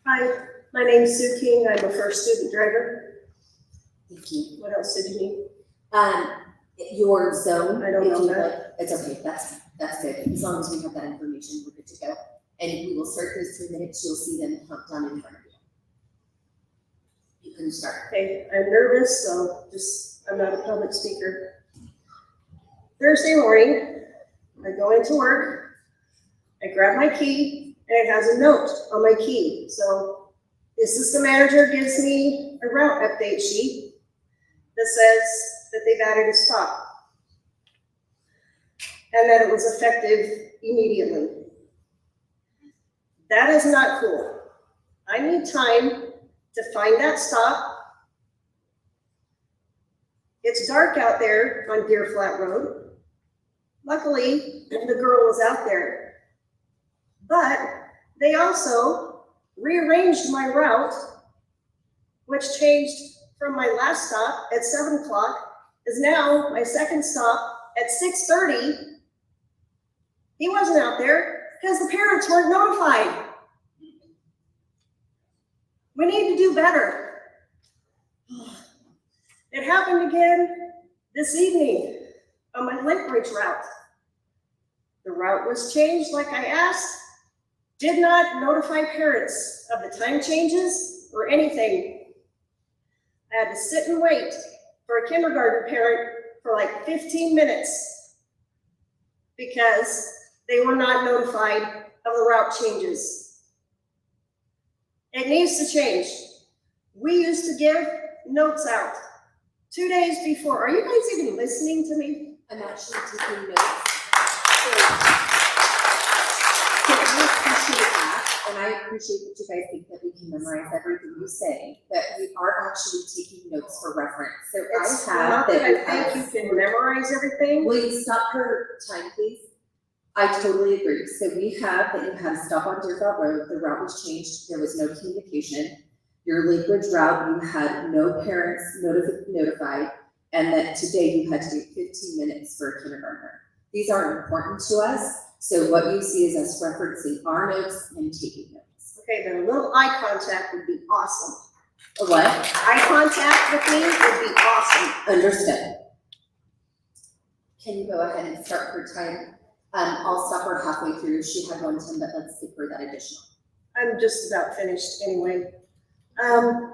Hi, my name's Sue King. I'm a first student driver. Thank you. What else did you need? Your zone. I don't if know you that. like. It's okay, that's good. As long as we have that information, we're good to go. And we will start those 3 minutes, you'll see them count down in front of you. You can start. Okay, I'm nervous, so I'm not a public speaker. Thursday morning, I go into work, I grab my key, and it has a note on my key. So the assistant manager gives me a route update sheet that says that they've added a stop and that it was effective immediately. That is not cool. I need time to find that stop. It's dark out there on Deer Flat Road. Luckily, the girl was out there. But they also rearranged my route, which changed from my last stop at 7 o'clock is now my second stop at 6:30. He wasn't out there because the parents weren't notified. We need to do better. It happened again this evening on my Lake Ridge route. The route was changed like I asked, did not notify parents of the time changes or anything. I had to sit and wait for a kindergarten parent for like 15 minutes because they were not notified of the route changes. It needs to change. We used to give notes out 2 days before. Are you guys even listening to me? I'm actually taking notes. So I appreciate that, and I appreciate that you guys think that we can memorize everything you say, but we are actually taking notes for reference. So It's I have not that that you I have. think you can memorize everything. Will you stop her time, please? I totally agree. So we have that you had to stop on Deerfield Road. The route was changed. There was no communication. Your Lake Ridge route, you had no parents notified, and that today you had to do 15 minutes for a kindergartner. These are important to us, so what you see is us referencing our notes and taking notes. Okay, then a little eye contact would be awesome. A what? Eye contact with me would be awesome. Understood. Can you go ahead and start her time? I'll stop her halfway through. She had 1:10, but let's give her that additional. I'm just about finished anyway. I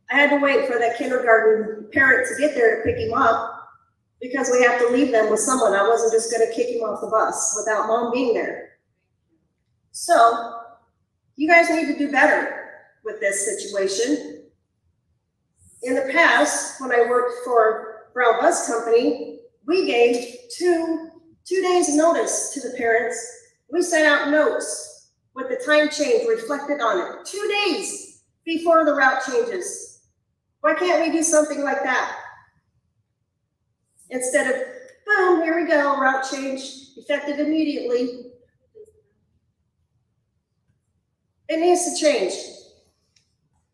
had to wait for that kindergarten parent to get there to pick him up because we have to leave them with someone. I wasn't just gonna kick him off the bus without mom being there. So, you guys need to do better with this situation. In the past, when I worked for Brown Bus Company, we gave two days notice to the parents. We sent out notes with the time change reflected on it, 2 days before the route changes. Why can't we do something like that? Instead of, boom, here we go, route change, effective immediately. It needs to change.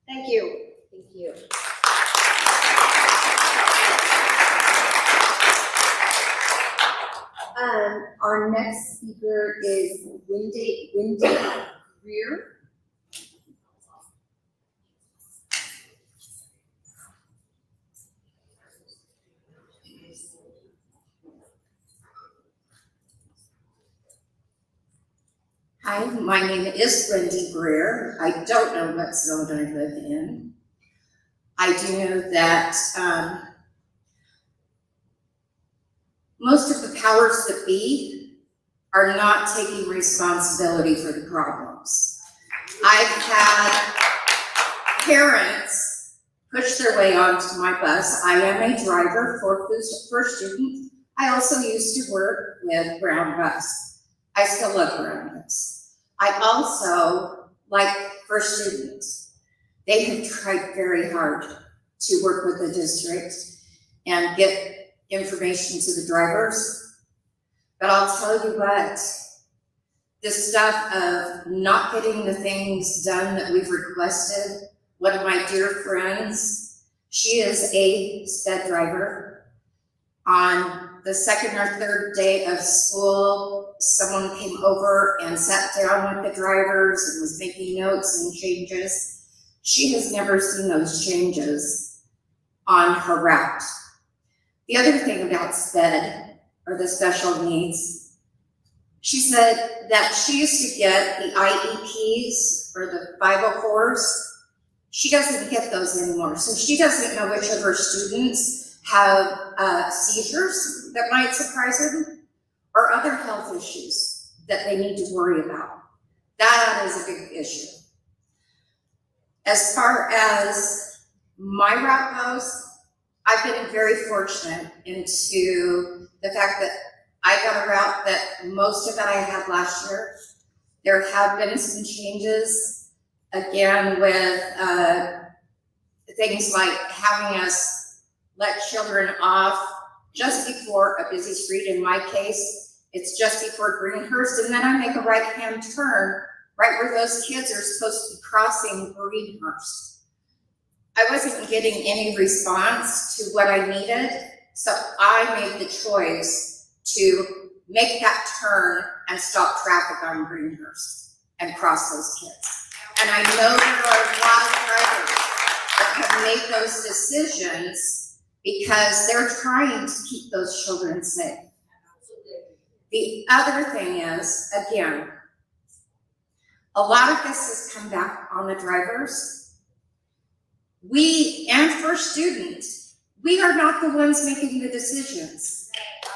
Thank you. Thank you. Our next speaker is Wendy Greer. Hi, my name is Wendy Greer. I don't know what zone I live in. I do know that most of the powers that be are not taking responsibility for the problems. I've had parents push their way onto my bus. I am a driver for students. I also used to work with Brown Bus. I still love Brown Bus. I also like for students. They have tried very hard to work with the district and get information to the drivers. But I'll tell you what, this stuff of not getting the things done that we've requested, one of my dear friends, she is a sped driver. On the second or third day of school, someone came over and sat down with the drivers and was making notes and changes. She has never seen those changes on her route. The other thing about SPED, or the special needs, she said that she used to get the IEPs or the 504s. She doesn't get those anymore. So she doesn't know which of her students have seizures that might surprise them or other health issues that they need to worry about. That is a big issue. As far as my route goes, I've been very fortunate into the fact that I got a route that most of it I had last year. There have been some changes, again, with things like having us let children off just before a busy street. In my case, it's just before Greenhurst, and then I make a right-hand turn right where those kids are supposed to be crossing Greenhurst. I wasn't getting any response to what I needed, so I made the choice to make that turn and stop traffic on Greenhurst and cross those kids. And I know there are a lot of drivers that have made those decisions because they're trying to keep those children safe. The other thing is, again, a lot of this has come back on the drivers. We, and for students, we are not the ones making the decisions.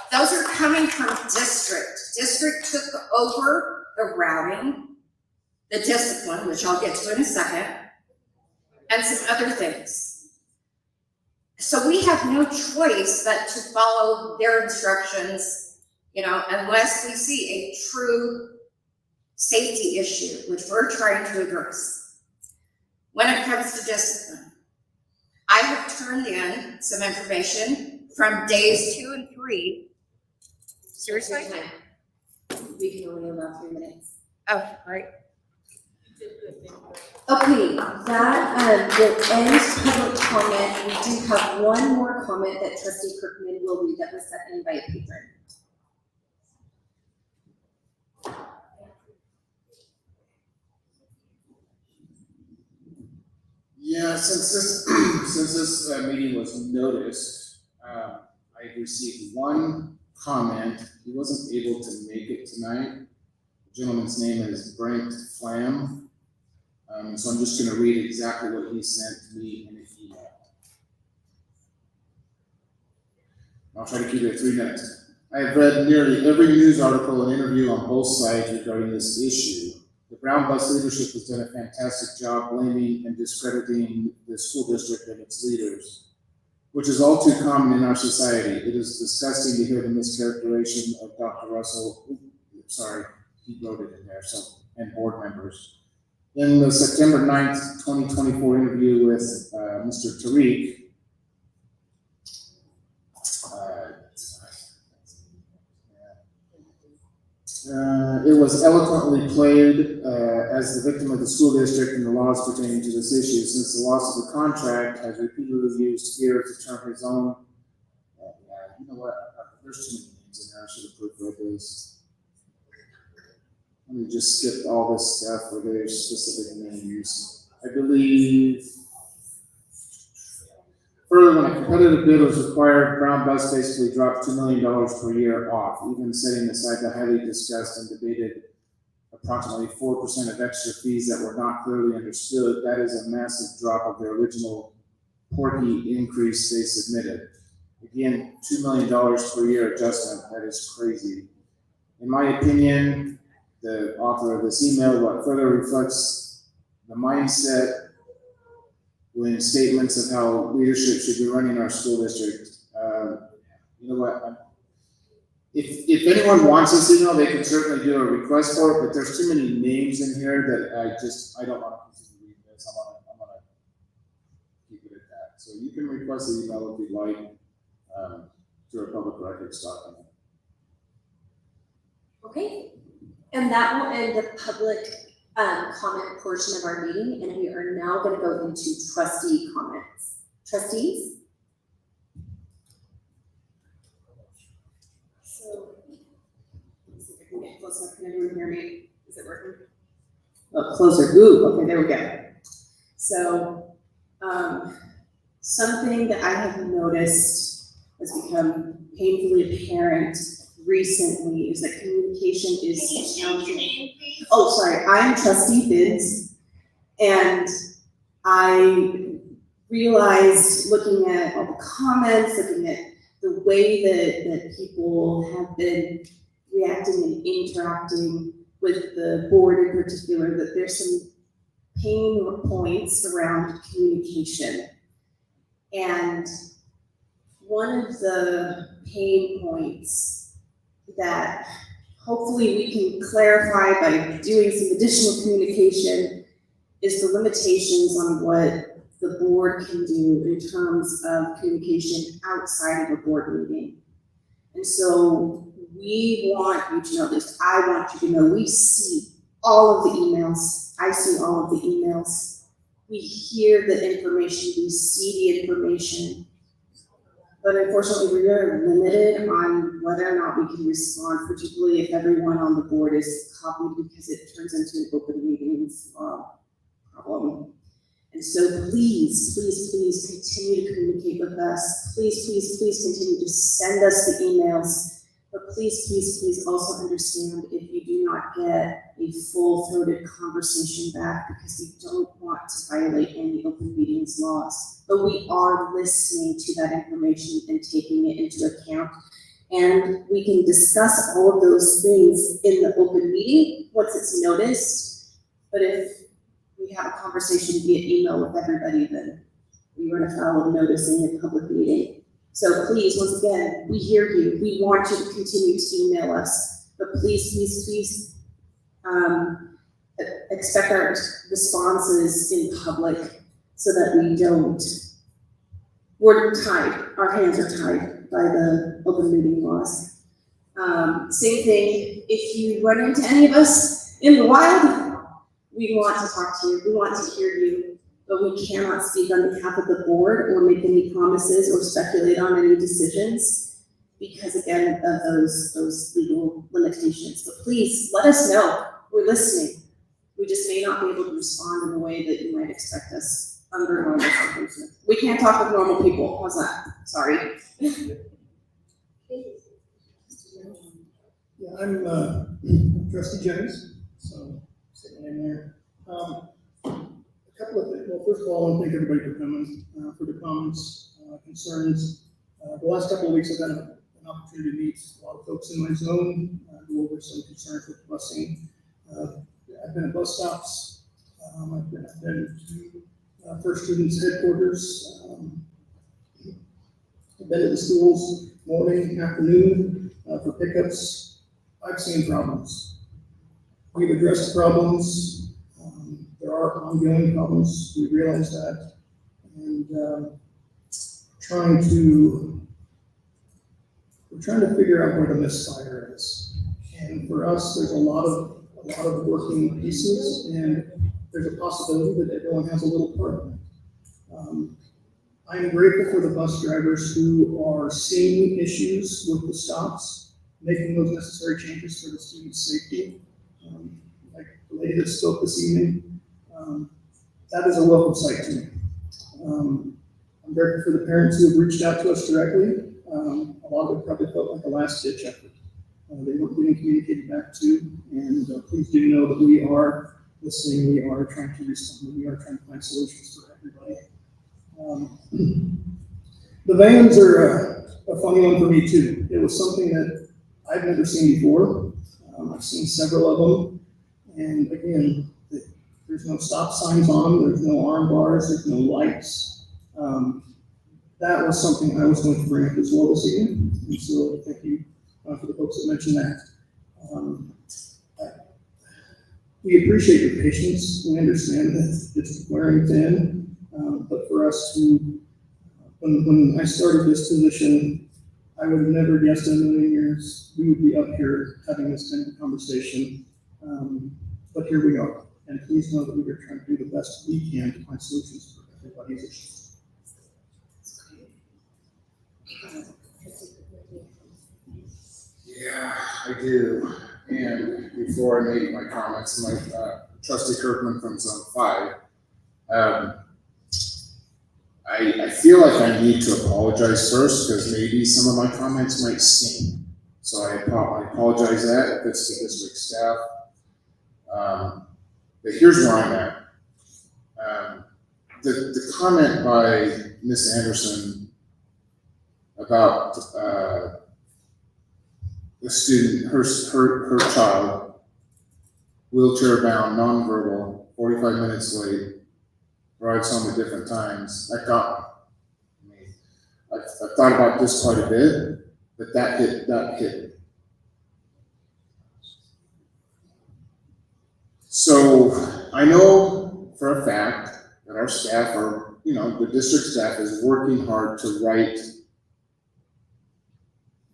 Those are coming from district. District took over the routing, the discipline, which I'll get to in a second, and some other things. So we have no choice but to follow their instructions, unless we see a true safety issue, which we're trying to address. When it comes to discipline, I have turned in some information from days 2 and 3. Seriously? We can only allow 3 minutes. Oh, right. Okay, that will end public comment. We do have one more comment that Trustee Kirkman will read that was sent in by a patron. Yeah, since this meeting was noticed, I received one comment. He wasn't able to make it tonight. The gentleman's name is Brent Flam. So I'm just gonna read exactly what he sent me in an email. I'll try to keep it at 3 minutes. I have read nearly every news article and interview on both sides regarding this issue. The Brown Bus leadership has done a fantastic job blaming and discrediting the school district and its leaders, which is all too common in our society. It is disgusting to hear the mischaracterization of Dr. Russell. Sorry, he wrote it in there, and board members. In the September 9th, 2024 interview with Mr. Tariq, it was eloquently played as the victim of the school district and the laws pertaining to this issue. Since the loss of the contract has repeatedly used fear to turn his own. You know what? There's too many names in there. I should have proofread this. Let me just skip all this stuff where there's specific names. I believe. Further, when a competitive bid was required, Brown Bus basically dropped $2 million per year off, even setting aside the highly discussed and debated approximately 4% of extra fees that were not clearly understood. That is a massive drop of the original porky increase they submitted. Again, $2 million per year adjustment, that is crazy. In my opinion, the author of this email, what further reflects the mindset when statements of how leadership should be running our school district. You know what? If anyone wants this email, they can certainly do a request for it, but there's too many names in here that I don't want to continue reading this. I'm gonna keep it at that. So you can request the email if you'd like through a public records document. Okay, and that will end the public comment portion of our meeting, and we are now going to go into trustee comments. Trustees? So, let's see if I can get close enough. Can everyone hear me? Is it working? Oh, closer. Ooh, okay, there we go. So, something that I have noticed has become painfully apparent recently is that communication is challenging. Oh, sorry, I'm Trustee Bids, and I realized looking at all the comments, looking at the way that people have been reacting and interacting with the board in particular, that there's some pain points around communication. And one of the pain points that hopefully we can clarify by doing some additional communication is the limitations on what the board can do in terms of communication outside of a board meeting. And so we want you to know, at least I want you to know, we see all of the emails. I see all of the emails. We hear the information, we see the information. But unfortunately, we are limited on whether or not we can respond, particularly if everyone on the board is copied, because it turns into an open meetings problem. And so please, please, please continue to communicate with us. Please, please, please continue to send us the emails. But please, please, please also understand if you do not get a full-throated conversation back, because we don't want to violate any open meetings laws. But we are listening to that information and taking it into account. And we can discuss all of those things in the open meeting once it's noticed. But if we have a conversation via email with everybody, then we run afoul of noticing a public meeting. So please, once again, we hear you. We want you to continue to email us, but please, please, please expect our responses in public so that we don't. We're tied. Our hands are tied by the open meeting laws. Same thing. If you run into any of us in the wild, we want to talk to you. We want to hear you. But we cannot speak on behalf of the board or make any promises or speculate on any decisions because, again, of those legal limitations. But please let us know. We're listening. We just may not be able to respond in the way that you might expect us under normal circumstances. We can't talk with normal people, how's that? Sorry. Yeah, I'm Trustee Jennings, so sitting in there. A couple of things. Well, first of all, I want to thank everybody for coming, for the comments, concerns. The last couple of weeks I've had an opportunity to meet a lot of folks in my zone, go over some concerns with busing. I've been at bus stops. I've been to First Students headquarters. I've been to the schools morning, afternoon for pickups. I've seen problems. We've addressed problems. There are ongoing problems. We realize that, and we're trying to figure out where the misfire is. And for us, there's a lot of working pieces, and there's a possibility that everyone has a little part of it. I'm grateful for the bus drivers who are seeing issues with the stops, making those necessary changes for the students' safety. Like the lady that spoke this evening, that is a welcome sight to me. I'm grateful for the parents who have reached out to us directly. A lot of it probably felt like a last-ditch effort. They weren't getting communicated back to, and please do know that we are listening, we are trying to respond, we are trying to find solutions for everybody. The vans are a funny one for me too. It was something that I've never seen before. I've seen several of them, and again, there's no stop signs on them, there's no arm bars, there's no lights. That was something I was going to bring up as well this evening, and so thank you for the folks that mentioned that. We appreciate your patience. We understand that it's wearing thin, but for us to, when I started this position, I would have never guessed in a million years we would be up here having this kind of conversation. But here we are, and please know that we are trying to do the best we can to find solutions for everybody's issues. Yeah, I do. And before I make my comments, my Trustee Kirkman from Zone 5, I feel like I need to apologize first because maybe some of my comments might sting. So I apologize that if it's the district staff. But here's where I'm at. The comment by Ms. Anderson about the student, her child, wheelchair bound, nonverbal, 45 minutes late, drives home at different times. That got me. I've thought about this quite a bit, but that hit me. So I know for a fact that our staff are, the district staff is working hard to right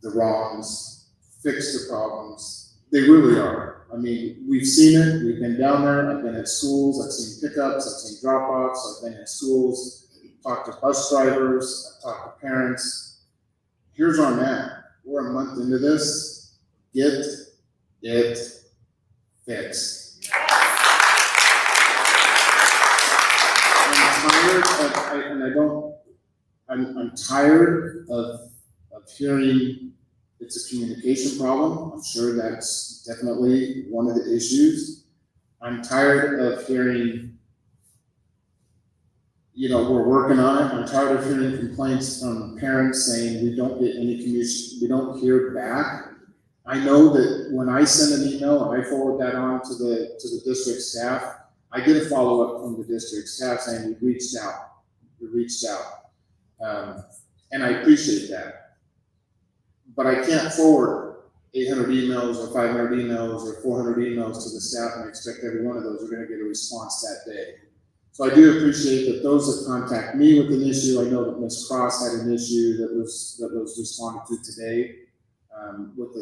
the wrongs, fix the problems. They really are. I mean, we've seen it. We've been down there. I've been at schools. I've seen pickups. I've seen drop-offs. I've been at schools, talked to bus drivers. I've talked to parents. Here's where I'm at. We're a month into this. Get it fixed. I'm tired of hearing it's a communication problem. I'm sure that's definitely one of the issues. I'm tired of hearing, we're working on it. I'm tired of hearing complaints from parents saying we don't get any communication, we don't hear back. I know that when I send an email and I forward that on to the district staff, I get a follow-up from the district staff saying we reached out. And I appreciate that. But I can't forward 800 emails or 500 emails or 400 emails to the staff and expect every one of those are going to get a response that day. So I do appreciate that those that contact me with an issue. I know that Ms. Cross had an issue that was responded to today with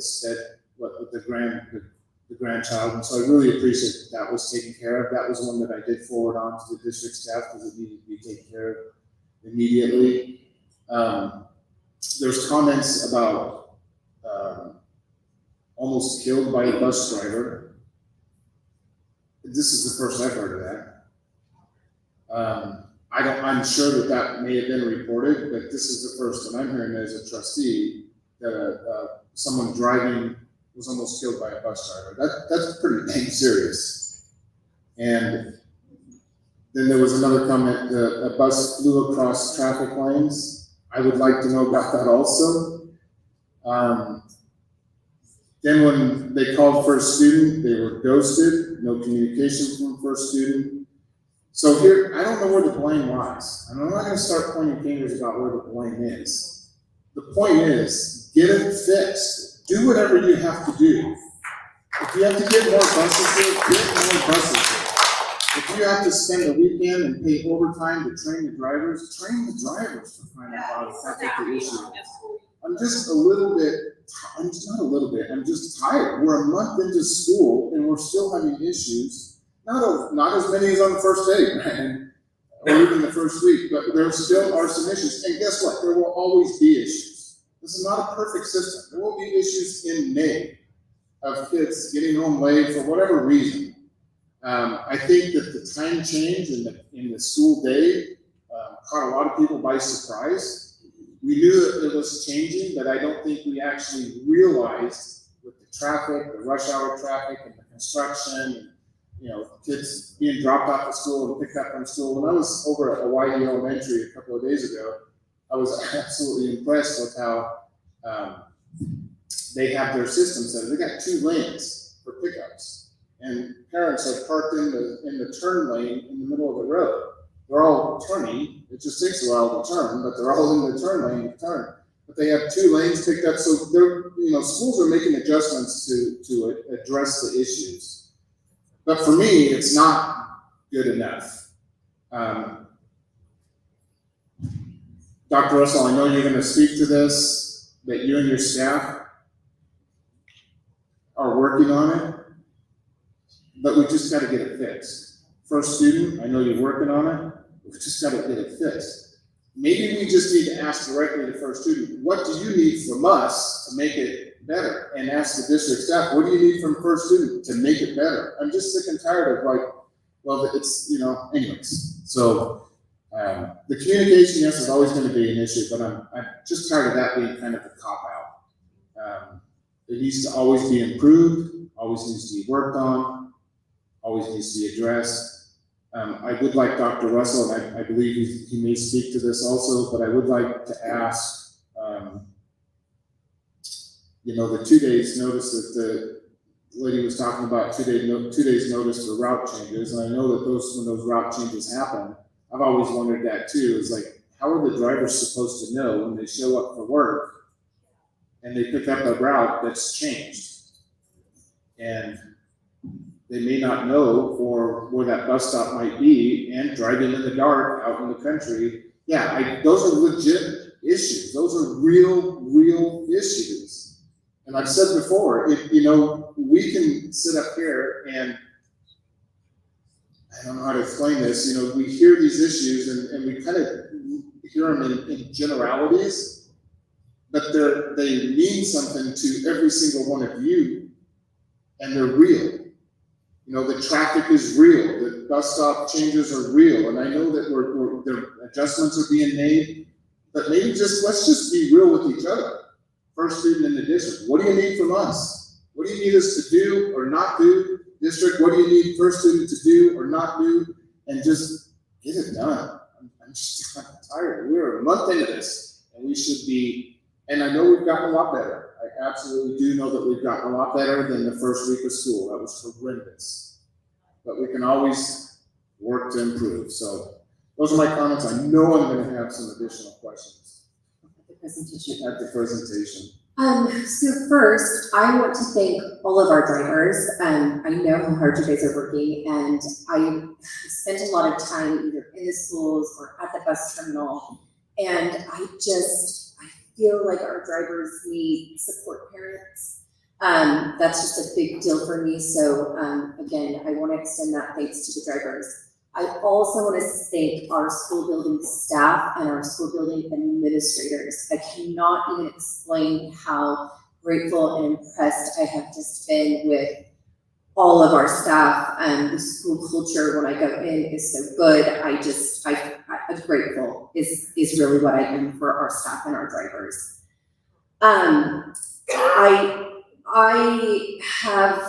the grandchild, and so I really appreciate that was taken care of. That was one that I did forward on to the district staff because it needed to be taken care of immediately. There's comments about almost killed by a bus driver. This is the first I've heard of that. I'm sure that may have been reported, but this is the first time I'm hearing as a trustee that someone driving was almost killed by a bus driver. That's pretty dang serious. And then there was another comment, a bus flew across traffic lanes. I would like to know about that also. Then when they called for a student, they were ghosted, no communication from first student. So here, I don't know where the blame lies. And I'm not gonna start pointing fingers about where the blame is. The point is, get it fixed. Do whatever you have to do. If you have to get more buses here, get more buses here. If you have to spend a weekend and pay overtime to train the drivers, train the drivers to find out what the issue is. I'm just a little bit, I'm just not a little bit, I'm just tired. We're a month into school and we're still having issues. Not as many as on the first day, man, or even the first week, but there still are some issues. And guess what? There will always be issues. This is not a perfect system. There will be issues in May of kids getting home late for whatever reason. I think that the time change in the school day caught a lot of people by surprise. We knew that it was changing, but I don't think we actually realized with the traffic, the rush hour traffic, and the construction, and kids being dropped off at school and picked up from school. When I was over at Hawaii Elementary a couple of days ago, I was absolutely impressed with how they have their system set. They got 2 lanes for pickups, and parents are parked in the turn lane in the middle of the road. They're all turning. It just takes a while to turn, but they're all in the turn lane to turn. But they have 2 lanes picked up, so they're schools are making adjustments to address the issues. But for me, it's not good enough. Dr. Russell, I know you're going to speak to this, that you and your staff are working on it, but we just got to get it fixed. First student, I know you're working on it, we just got to get it fixed. Maybe we just need to ask directly to first student, what do you need from us to make it better? And ask the district staff, what do you need from first student to make it better? I'm just sick and tired of it's, anyways. So the communication, yes, is always going to be an issue, but I'm just tired of that being kind of a cop-out. It needs to always be improved, always needs to be worked on, always needs to be addressed. I would like Dr. Russell, and I believe he may speak to this also, but I would like to ask, the 2 days notice that the lady was talking about, 2 days notice for route changes, and I know that when those route changes happen, I've always wondered that too, is like, how are the drivers supposed to know when they show up for work and they pick up a route that's changed? And they may not know where that bus stop might be, and driving in the dark out in the country. Yeah, those are legit issues. Those are real issues. And I've said before, we can sit up here and I don't know how to explain this. We hear these issues and we kind of hear them in generalities, but they mean something to every single one of you, and they're real. The traffic is real. The bus stop changes are real, and I know that the adjustments are being made. But maybe let's just be real with each other. First student in the district, what do you need from us? What do you need us to do or not do? District, what do you need first student to do or not do? And just get it done. I'm just tired. We're a month into this, and we should be. And I know we've gotten a lot better. I absolutely do know that we've gotten a lot better than the first week of school. That was horrendous. But we can always work to improve. So those are my comments. I know I'm going to have some additional questions at the presentation. So first, I want to thank all of our drivers. I know how hard you guys are working, and I spent a lot of time either in the schools or at the bus terminal, and I feel like our drivers need support parents. That's just a big deal for me. So again, I want to extend that thanks to the drivers. I also want to thank our school building staff and our school building administrators. I cannot even explain how grateful and impressed I have just been with all of our staff. The school culture when I go in is so good. grateful is really what I am for our staff and our drivers. I have,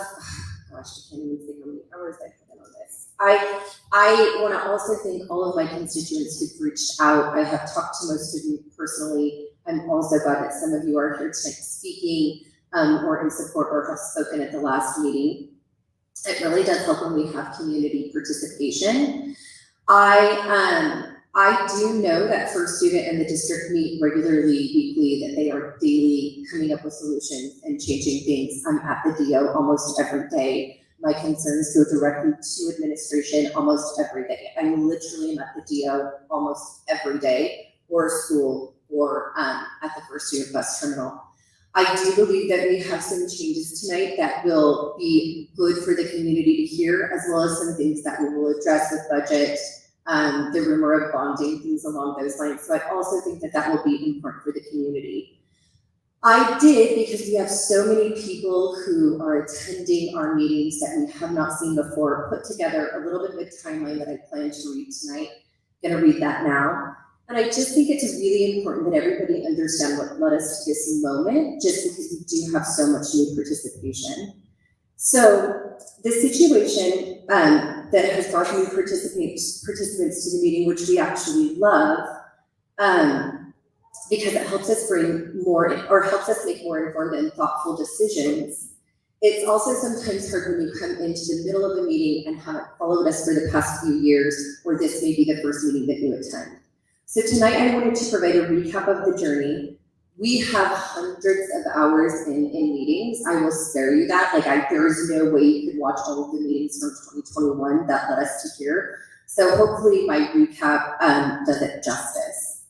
gosh, I can't even think how many hours I put in on this. I want to also thank all of my constituents who've reached out. I have talked to most of you personally. I'm also glad that some of you are here tonight speaking or in support or have spoken at the last meeting. It really does help when we have community participation. I do know that First Student and the district meet regularly, weekly, that they are daily coming up with solutions and changing things. I'm at the DO almost every day. My concerns go directly to administration almost every day. I literally am at the DO almost every day, or school, or at the First Student bus terminal. I do believe that we have some changes tonight that will be good for the community to hear, as well as some things that we will address with budget, the rumor of bonding, things along those lines. So I also think that that will be important for the community. I did, because we have so many people who are attending our meetings that we have not seen before, put together a little bit of a timeline that I plan to read tonight. I'm gonna read that now. And I just think it's really important that everybody understand what led us to this moment, just because we do have so much new participation. So the situation that has brought new participants to the meeting, which we actually love, because it helps us bring more, or helps us make more informed and thoughtful decisions. It's also sometimes hard when you come into the middle of a meeting and haven't followed us for the past few years, or this may be the first meeting that you attend. So tonight I wanted to provide a recap of the journey. We have hundreds of hours in meetings. I will spare you that. There is no way you could watch all of the meetings from 2021 that led us to here. So hopefully my recap does it justice.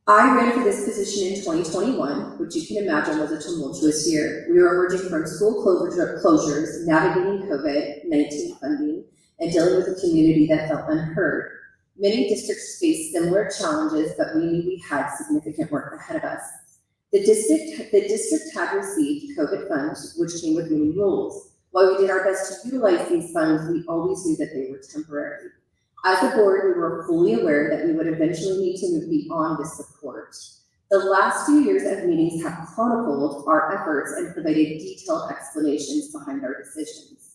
I ran for this position in 2021, which you can imagine was a tumultuous year. We were emerging from school closures, navigating COVID-19 funding, and dealing with a community that felt unheard. Many districts faced similar challenges, but we knew we had significant work ahead of us. The district had received COVID funds, which came with many rules. While we did our best to utilize these funds, we always knew that they were temporary. As a board, we were fully aware that we would eventually need to move beyond this support. The last few years of meetings have chronicled our efforts and provided detailed explanations behind our decisions.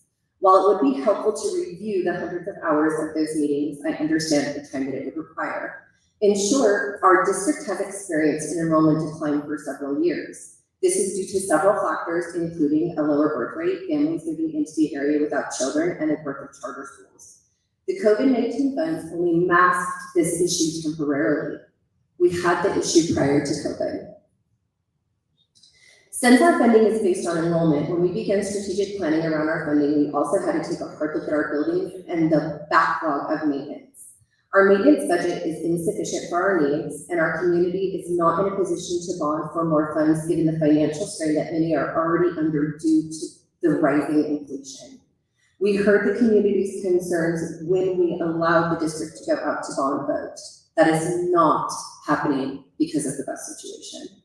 While it would be helpful to review the hundreds of hours of those meetings, I understand the time that it would require. In short, our district has experienced an enrollment decline for several years. This is due to several factors, including a lower birth rate, families moving into the area without children, and the growth of charter schools. The COVID-19 funds only masked this issue temporarily. We had the issue prior to COVID. Since our funding is based on enrollment, when we began strategic planning around our funding, we also had to take a hard look at our buildings and the backlog of maintenance. Our maintenance budget is insufficient for our needs, and our community is not in a position to bond for more funds given the financial strain that many are already under due to the rising inflation. We heard the community's concerns when we allowed the district to go out to bond vote. That is not happening because of the bus situation.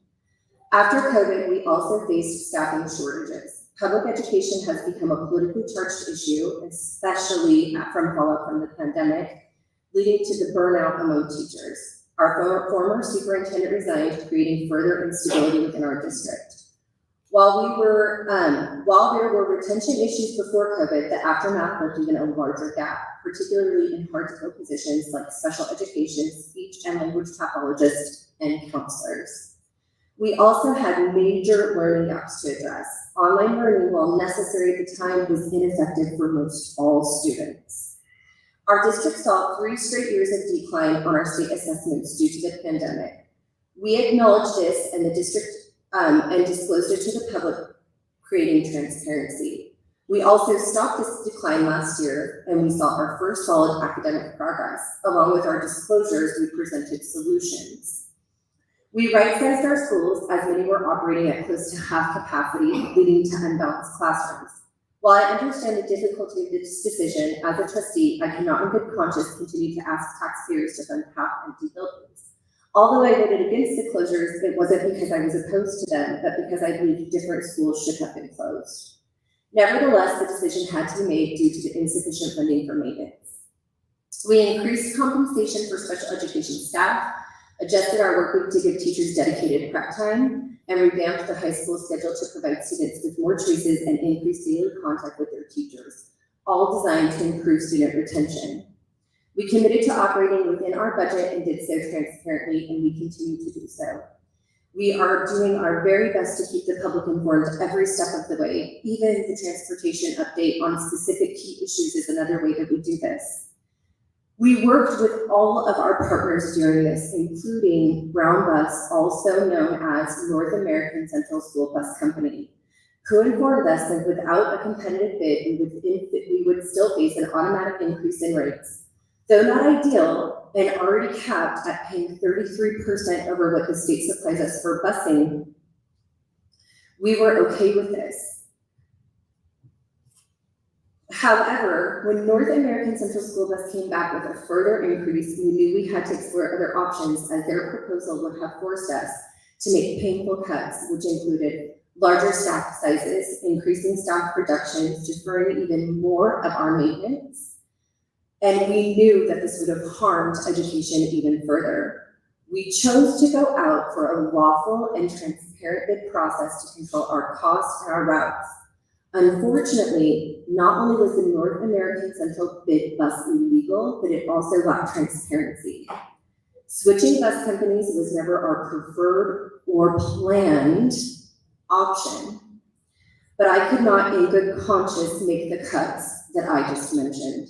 After COVID, we also faced staffing shortages. Public education has become a politically charged issue, especially from fallout from the pandemic, leading to the burnout among teachers. Our former superintendent resigned, creating further instability within our district. While there were retention issues before COVID, the aftermath left even a larger gap, particularly in hard-to-fill positions like special education, speech and language pathologists, and counselors. We also had major learning gaps to address. Online learning, while necessary at the time, was ineffective for most all students. Our district saw 3 straight years of decline on our state assessments due to the pandemic. We acknowledged this and the district and disclosed it to the public, creating transparency. We also stopped this decline last year, and we saw our first solid academic progress. Along with our disclosures, we presented solutions. We right-sized our schools as many were operating at close to half capacity, leading to unbalanced classrooms. While I understand the difficulty of this decision, as a trustee, I cannot in good conscience continue to ask taxpayers to fund half-empty buildings. Although I voted against the closures, it wasn't because I was opposed to them, but because I believe different schools should have been closed. Nevertheless, the decision had to be made due to the insufficient funding for maintenance. We increased compensation for special education staff, adjusted our work week to give teachers dedicated prep time, and revamped the high school schedule to provide students with more choices and increased daily contact with their teachers, all designed to improve student retention. We committed to operating within our budget and did so transparently, and we continue to do so. We are doing our very best to keep the public informed every step of the way. Even the transportation update on specific key issues is another way that we do this. We worked with all of our partners during this, including Brown Bus, also known as North American Central School Bus Company, who informed us that without a competitive bid, we would still face an automatic increase in rates. Though not ideal and already capped at paying 33% over what the state supplies us for busing, we were okay with this. However, when North American Central School Bus came back with a further increase, we knew we had to explore other options, as their proposal would have forced us to make painful cuts, which included larger staff sizes, increasing staff reductions, deferring even more of our maintenance. And we knew that this would have harmed education even further. We chose to go out for a lawful and transparent bid process to control our costs and our routes. Unfortunately, not only was the North American Central bid bus illegal, but it also lacked transparency. Switching bus companies was never our preferred or planned option, but I could not in good conscience make the cuts that I just mentioned.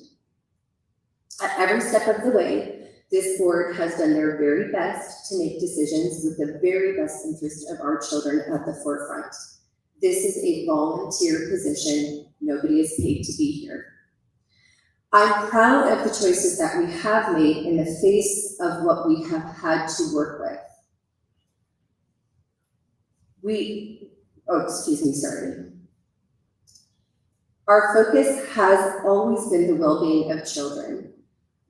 At every step of the way, this board has done their very best to make decisions with the very best interest of our children at the forefront. This is a volunteer position. Nobody is paid to be here. I'm proud of the choices that we have made in the face of what we have had to work with. Our focus has always been the well-being of children.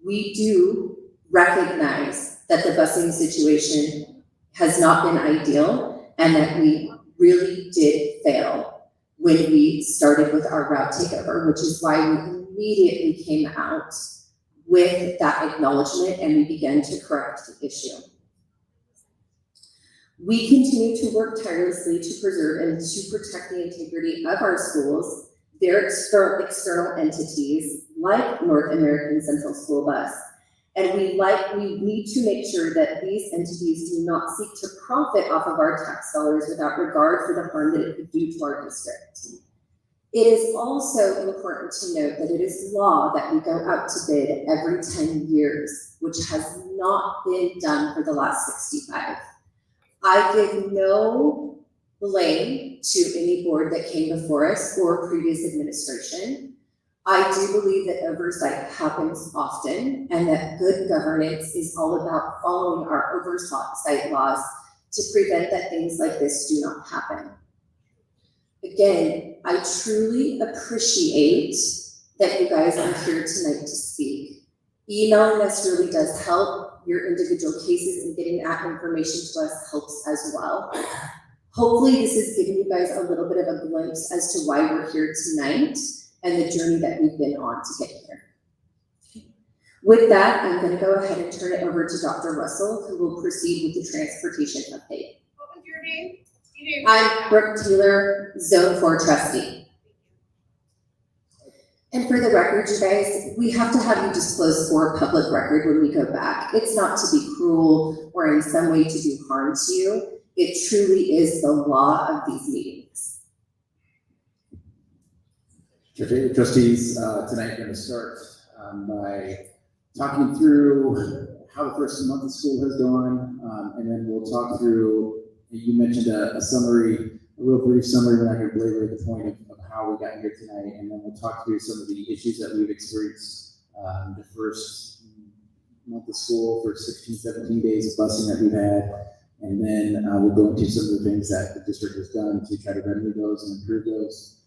We do recognize that the busing situation has not been ideal and that we really did fail when we started with our route takeover, which is why we immediately came out with that acknowledgement and we began to correct the issue. We continue to work tirelessly to preserve and to protect the integrity of our schools, their external entities like North American Central School Bus. And we need to make sure that these entities do not seek to profit off of our tax dollars without regard for the harm that it could do to our district. It is also important to note that it is law that we go out to bid every 10 years, which has not been done for the last 65. I give no blame to any board that came before us or previous administration. I do believe that oversight happens often and that good governance is all about following our oversight laws to prevent that things like this do not happen. Again, I truly appreciate that you guys are here tonight to speak. Emailing us really does help. Your individual cases and getting that information to us helps as well. Hopefully this has given you guys a little bit of a glimpse as to why we're here tonight and the journey that we've been on to get here. With that, I'm going to go ahead and turn it over to Dr. Russell, who will proceed with the transportation update. What was your name? I'm Brooke Taylor, Zone 4 trustee. And for the record, you guys, we have to have you disclose for public record when we go back. It's not to be cruel or in some way to do harm to you. It truly is the law of these meetings. Trustees, tonight we're going to start by talking through how the first month of school has gone, and then we'll talk through, you mentioned a summary, a real brief summary. We're not going to belabor the point of how we got here tonight, and then we'll talk through some of the issues that we've experienced the first month of school, for 16, 17 days of busing that we've had, and then we'll go into some of the things that the district has done to try to remedy those and improve those.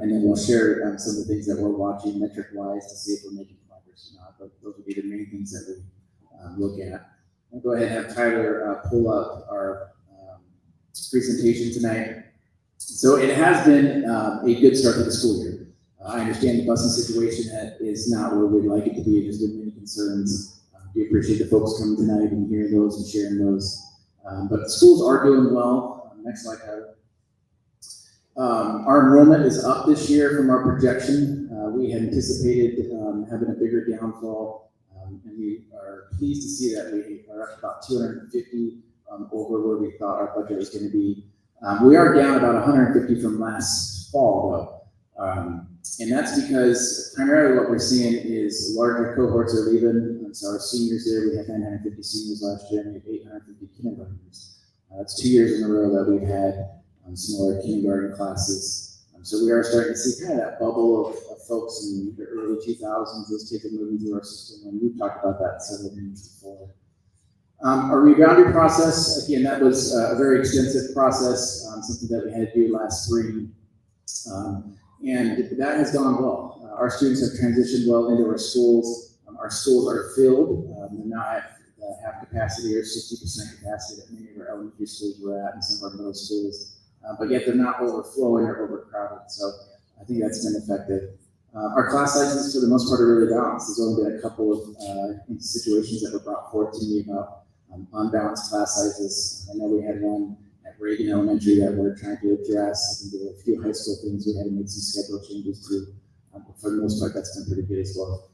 And then we'll share some of the things that we're watching metric-wise to see if we're making progress or not. But those will be the main things that we look at. I'll go ahead and have Tyler pull up our presentation tonight. So it has been a good start to the school year. I understand the busing situation is not where we'd like it to be. There's been many concerns. We appreciate the folks coming tonight and hearing those and sharing those. But the schools are doing well. Next slide, Tyler. Our enrollment is up this year from our projection. We had anticipated having a bigger downfall, and we are pleased to see that we are up about 250 over where we thought our budget was going to be. We are down about 150 from last fall, though. And that's because primarily what we're seeing is larger cohorts are leaving. So our seniors there, we had 950 seniors last year, and we have 850 kindergartners. That's 2 years in a row that we've had smaller kindergarten classes. So we are starting to see kind of that bubble of folks in the early 2000s, those kids are moving through our system, and we've talked about that several times before. Our rebounding process, again, that was a very extensive process, something that we had to do last spring. And that has gone well. Our students have transitioned well into our schools. Our schools are filled. They're not at half capacity or 60% capacity that many of our elementary schools were at and some of our middle schools. But yet they're not overflowing or overcrowded. So I think that's been effective. Our class sizes, for the most part, are really balanced. There's only been a couple of situations that were brought forth to me about unbalanced class sizes. I know we had one at Reagan Elementary that we're trying to address. I think there were a few high school things we had to make some schedule changes to. But for the most part, that's been pretty good as well.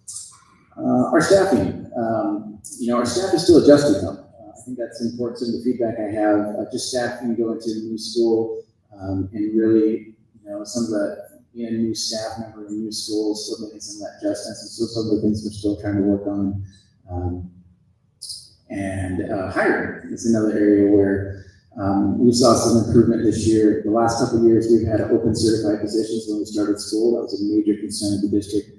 Our staffing, our staff is still adjusting though. I think that's important. Some of the feedback I have, just staffing going to a new school, and really, some of the being a new staff member in new schools, still making some of that adjustments, and so some of the things we're still trying to work on. Hiring is another area where we saw some improvement this year. The last couple of years, we've had open certified positions when we started school. That was a major concern of the district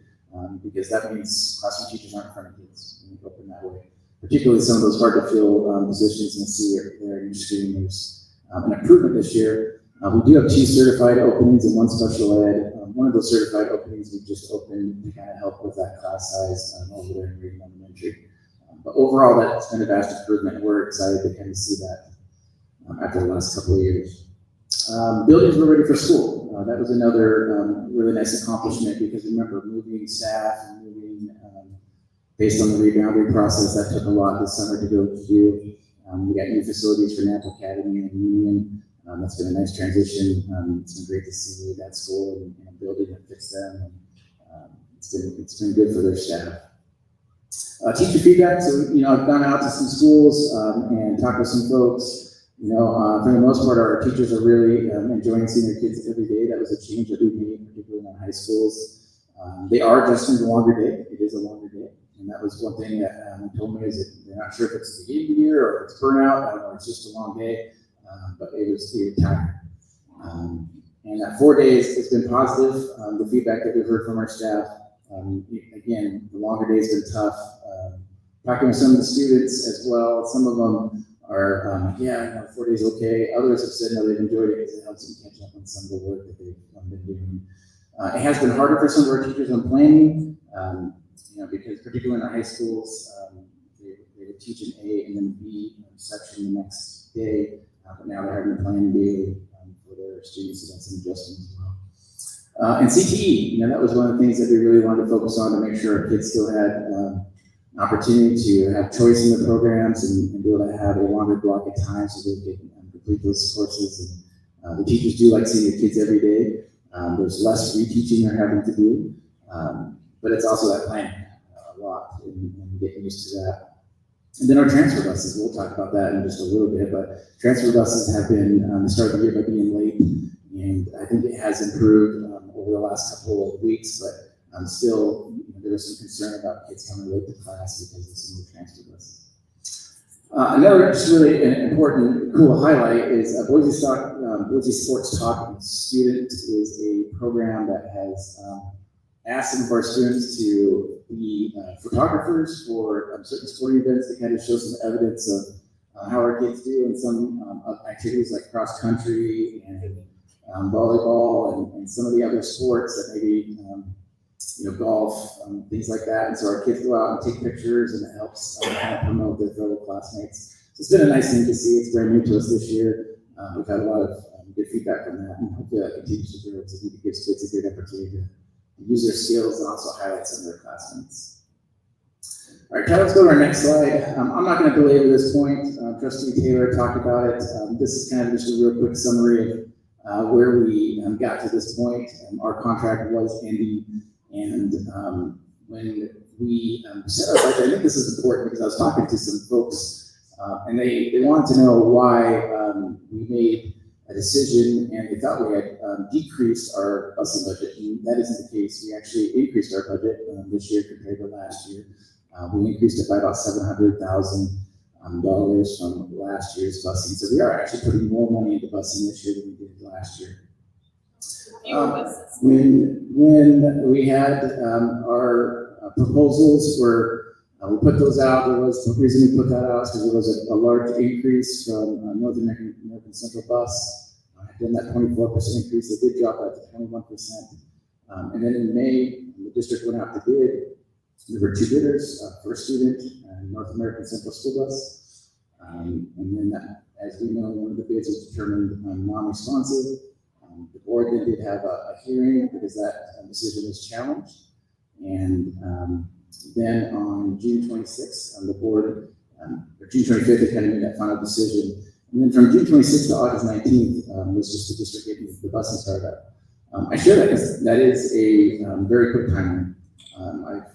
because that means classroom teachers aren't in front of kids when we open that way. Particularly some of those hard to fill positions in C there in your screen. There's an improvement this year. We do have 2 certified openings and 1 special ed. One of those certified openings we just opened to kind of help with that class size over there in Reagan Elementary. But overall, that's been a vast improvement. We're excited to kind of see that after the last couple of years. Buildings were ready for school. That was another really nice accomplishment because remember, moving staff and moving based on the rebounding process, that took a lot this summer to go through. We got new facilities for Nampa Academy and Union. That's been a nice transition. It's been great to see that school and a building that fits them. It's been good for their staff. Teacher feedback. So, I've gone out to some schools and talked with some folks. For the most part, our teachers are really enjoying seeing their kids every day. That was a change that we made, particularly in high schools. They are adjusting to a longer day. It is a longer day. And that was one thing that told me is that they're not sure if it's the beginning of the year or if it's burnout or it's just a long day. But it was tired. And that 4 days has been positive. The feedback that we've heard from our staff, again, the longer days have been tough. Talking with some of the students as well, some of them are, 4 days okay. Others have said, no, they've enjoyed it because it helps them catch up on some of the work that they've been doing. It has been harder for some of our teachers on planning, because particularly in our high schools, they would teach an A and then B section the next day, but now they're having to plan daily for their students, so that's an adjustment as well. And CTE, that was one of the things that we really wanted to focus on to make sure our kids still had an opportunity to have choice in the programs and be able to have a longer block of time so they can complete those courses. And the teachers do like seeing the kids every day. There's less reteaching they're having to do, but it's also that planning a lot and getting used to that. And then our transfer buses, we'll talk about that in just a little bit, but transfer buses have been started the year by being late, and I think it has improved over the last couple of weeks, but still there was some concern about kids coming late to class because of some of the transfer buses. Another just really important, cool highlight is Boise Sports Talk Student is a program that has asked some of our students to be photographers for certain sporting events to kind of show some evidence of how our kids do in some activities like cross country and volleyball and some of the other sports that maybe golf, things like that. And so our kids go out and take pictures, and it helps kind of promote their fellow classmates. So it's been a nice thing to see. It's brand new to us this year. We've had a lot of good feedback from that, and hopefully that continues to grow. So I think it gives kids a great opportunity use their skills and also highlight some of their classmates. All right, let's go to our next slide. I'm not going to belabor this point. Trustee Taylor talked about it. This is kind of just a real quick summary of where we got to this point. Our contract was ending, and when we set our budget, I think this is important because I was talking to some folks, and they wanted to know why we made a decision, and they thought we had decreased our busing budget, and that isn't the case. We actually increased our budget this year compared to last year. We increased it by about $700,000 from last year's busing. So we are actually putting more money into busing this year than we did last year. When we had our proposals were, we put those out. There was the reason we put that out because there was a large increase from North American Central Bus. Had done that 24% increase. They did drop that to 21%. And then in May, the district went out to bid. There were two bidders, First Student and North American Central School Bus. And then, as we know, one of the bids was determined non-responsive. The board then did have a hearing because that decision was challenged. And then on June 26th, the board, or June 25th, they kind of made that final decision. And then from June 26th to August 19th was just the district getting the busing started up. I share that because that is a very quick timeline. I've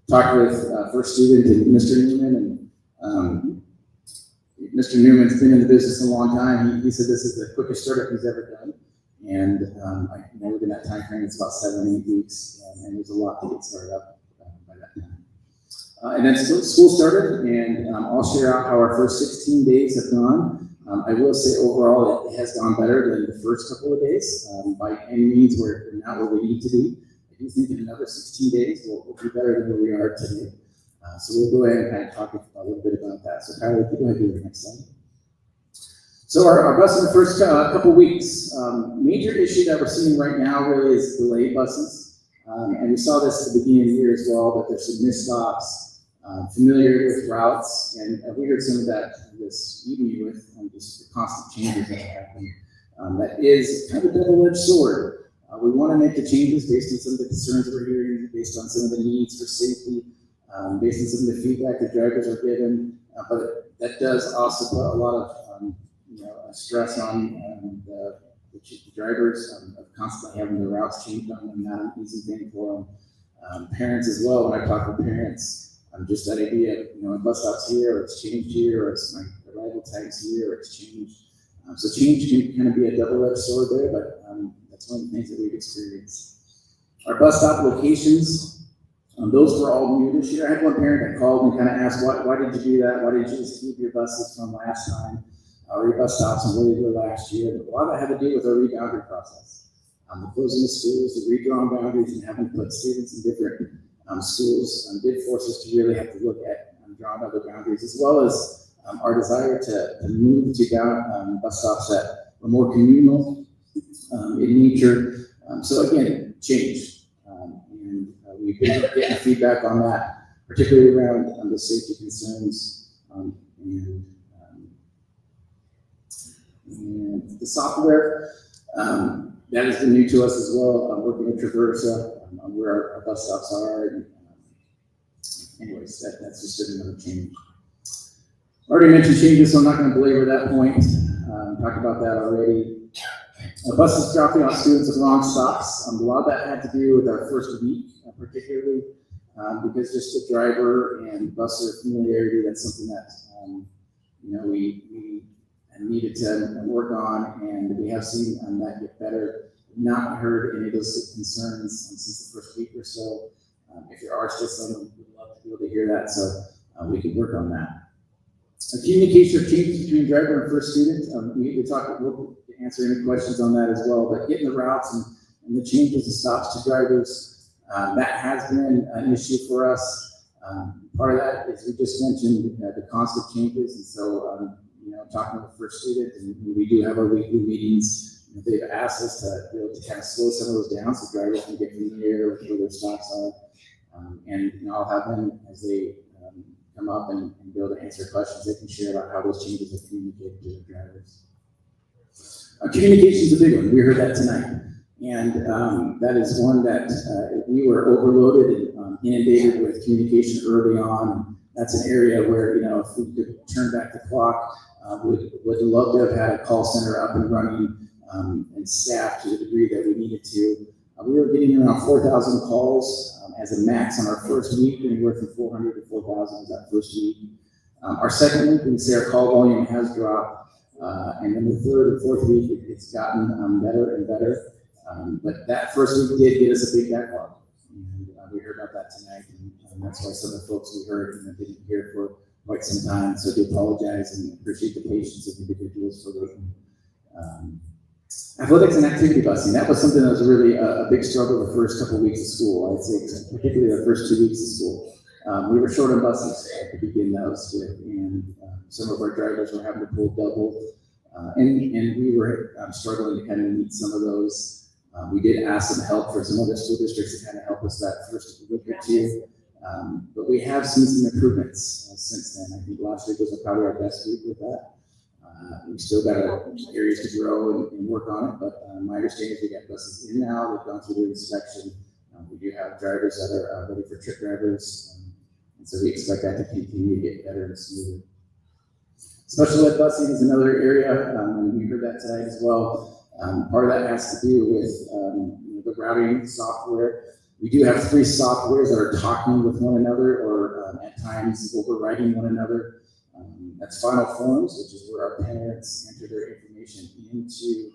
talked with First Student and Mr. Newman, and Mr. Newman's been in the business a long time. He said this is the quickest startup he's ever done. And within that time frame, it's about 7 8 weeks, and there's a lot to get started up by that time. And then school started, and I'll share out how our first 16 days have gone. I will say overall it has gone better than the first couple of days. By any means, we're not where we need to be. I do think in another 16 days we'll be better than where we are today. So we'll go ahead and kind of talk a little bit about that. So Tyler, if you go ahead and do the next slide. So our bus in the first couple weeks, major issue that we're seeing right now really is delayed buses. And we saw this at the beginning of the year as well, that there's some missed stops. Familiar with routes, and we heard some of that this evening with just the constant changes that happen. That is kind of a double-edged sword. We want to make the changes based on some of the concerns that we're hearing, based on some of the needs for safety, based on some of the feedback that drivers are given, but that does also put a lot of stress on the drivers of constantly having the routes changed on them, not an easy thing for them. Parents as well, when I talk with parents, just that idea of, a bus stop's here, or it's changed here, or it's my arrival time's here, or it's changed. So change can kind of be a double-edged sword there, but that's one of the things that we've experienced. Our bus stop locations, those were all new this year. I had one parent that called and kind of asked, why did you do that? Why did you just keep your buses from last time, or your bus stops and where they were last year? But a lot of that had to do with our reboundary process. The closing the schools, the redrawn boundaries, and having to put students in different schools did force us to really have to look at drawing other boundaries, as well as our desire to move to bus stops that were more communal in nature. So again, change. And we've been getting feedback on that, particularly around the safety concerns and the software. That has been new to us as well. I'm working with Traversa, where our bus stops are. And, anyways, that's just another change. Already mentioned changes, so I'm not going to belabor that point. Talked about that already. Buses dropping off students at wrong stops. A lot of that had to do with our first week, particularly because just the driver and busser familiarity. That's something that we needed to work on, and we have seen that get better. Not heard any of those concerns since the first week or so. If there are still some, we'd love to be able to hear that, so we can work on that. Communication of changes between driver and first student. We'll answer any questions on that as well, but getting the routes and the changes and stops to drivers, that has been an issue for us. Part of that is we just mentioned the constant changes, and so talking with the first student, and we do have our weekly meetings. They've asked us to be able to kind of slow some of those down so drivers can get familiar with where their stops are. And I'll have them, as they come up and be able to answer questions, they can share about how those changes have communicated to the drivers. Communication is a big one. We heard that tonight. And that is one that we were overloaded and inundated with communication early on. That's an area where, you know, if we could turn back the clock, would love to have had a call center up and running and staffed to the degree that we needed to. We were getting around 4,000 calls as a max on our first week, anywhere from 400 to 4,000 that first week. Our second week, we can say our call volume has dropped, and then the third and fourth week, it's gotten better and better. But that first week did get us a big backlog, and we heard about that tonight, and that's why some of the folks we heard didn't hear for quite some time. So I do apologize and appreciate the patience of individuals for waiting. Athletics and activity busing, that was something that was really a big struggle the first couple of weeks of school. I'd say particularly the first 2 weeks of school. We were short on buses to begin those with, and some of our drivers were having to pull double, and we were struggling to kind of meet some of those. We did ask some help for some other school districts to kind of help us that first week or two, but we have seen some improvements since then. I think last week was probably our best week with that. We still got areas to grow and work on it, but my understanding is we got buses in now. They've gone through the inspection. We do have drivers that are ready for trip drivers, and so we expect that to continue to get better and smoother. Special ed busing is another area, and we heard that tonight as well. Part of that has to do with the routing software. We do have 3 softwares that are talking with one another, or at times overriding one another. That's Final Forms, which is where our parents enter their information into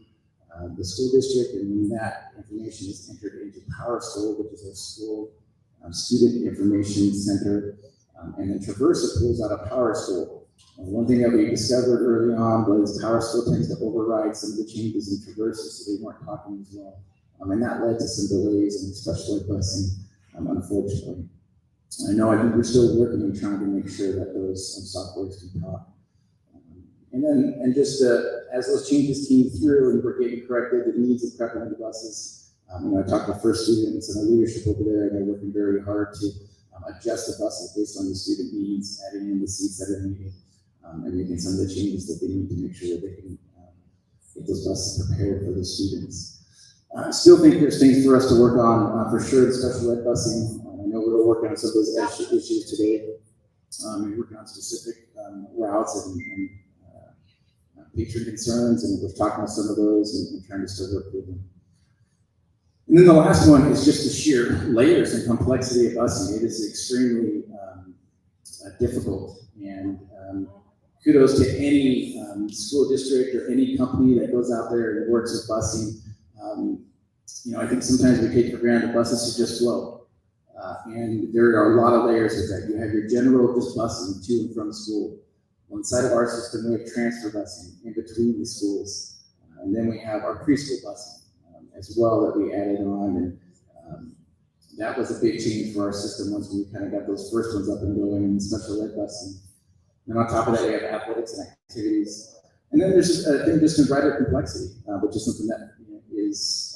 the school district, and when that information is entered into PowerSchool, which is our school student information center, and then Traversa pulls out of PowerSchool. One thing that we discovered early on was PowerSchool tends to override some of the changes in Traversa, so they weren't talking as well, and that led to some delays in special ed busing, unfortunately. I think we're still working and trying to make sure that those softwares can talk. And just as those changes came through and were getting corrected, the needs of prepping the buses, I talked to first students and the leadership over there, and they're working very hard to adjust the buses based on the student needs, adding in the seats that are needed, and making some of the changes that they need to make sure that they can get those buses prepared for the students. I still think there's things for us to work on, for sure, in special ed busing. I know we're working on some of those issues today. We're working on specific routes and patron concerns, and we're talking about some of those and trying to still work with them. And then the last one is just the sheer layers and complexity of busing. It is extremely difficult, and kudos to any school district or any company that goes out there and works with busing. I think sometimes we take for granted the buses should just flow. And there are a lot of layers with that. You have your general just busing to and from school. On the side of our system, we have transfer busing in between the schools. And then we have our preschool busing as well that we added on. And that was a big change for our system once we kind of got those first ones up and going in special ed busing. And on top of that, we have athletics and activities. And then there's just rider complexity, which is something that is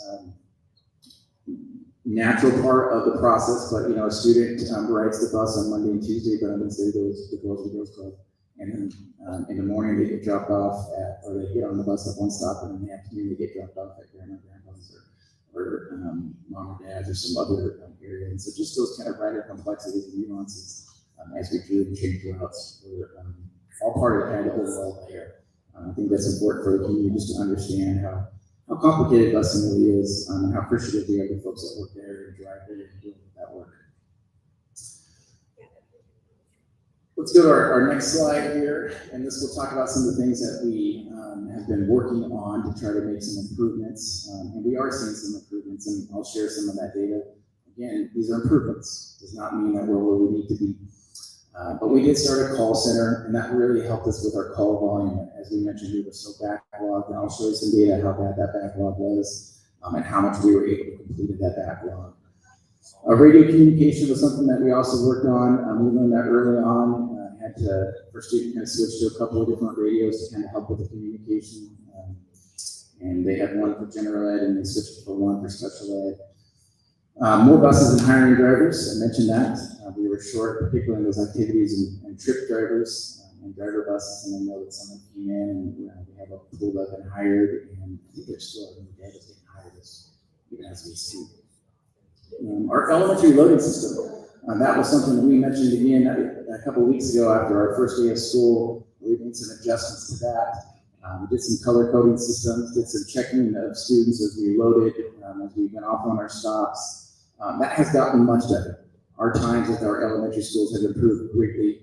natural part of the process. But a student rides the bus on Monday and Tuesday, but on Wednesday goes to the Girls Club. And then in the morning they get dropped off or they get on the bus at one stop, and in the afternoon they get dropped off at grandma, grandpa's, or mom or dad's, or some other area. And so just those kind of rider complexities and nuances as we drew and changed routes were all part of the overall layer. I think that's important for the community just to understand how complicated busing really is, and how appreciative we are the folks that work there and drive there and do that work. Let's go to our next slide here, and this will talk about some of the things that we have been working on to try to make some improvements, and we are seeing some improvements, and I'll share some of that data. Again, these are improvements. Does not mean that we're where we need to be. But we did start a call center, and that really helped us with our call volume. As we mentioned, we were so backlogged, and I'll show you some data how bad that backlog was, and how much we were able to complete that backlog. Radio communication was something that we also worked on. We learned that early on. Had to, first student kind of switch to a couple of different radios to kind of help with the communication. And they had one for general ed, and they switched for one for special ed. More buses and hiring drivers, I mentioned that. We were short, particularly in those activities and trip drivers and driver buses, and I know that someone came in and we have a pulled up and hired, and I think they're still, I think the dad is getting hired even as we speak. Our elementary loading system, that was something that we mentioned again a couple of weeks ago after our first day of school. We made some adjustments to that. We did some color coding systems, did some checking of students as we loaded, as we went off on our stops. That has gotten much better. Our times at our elementary schools have improved greatly.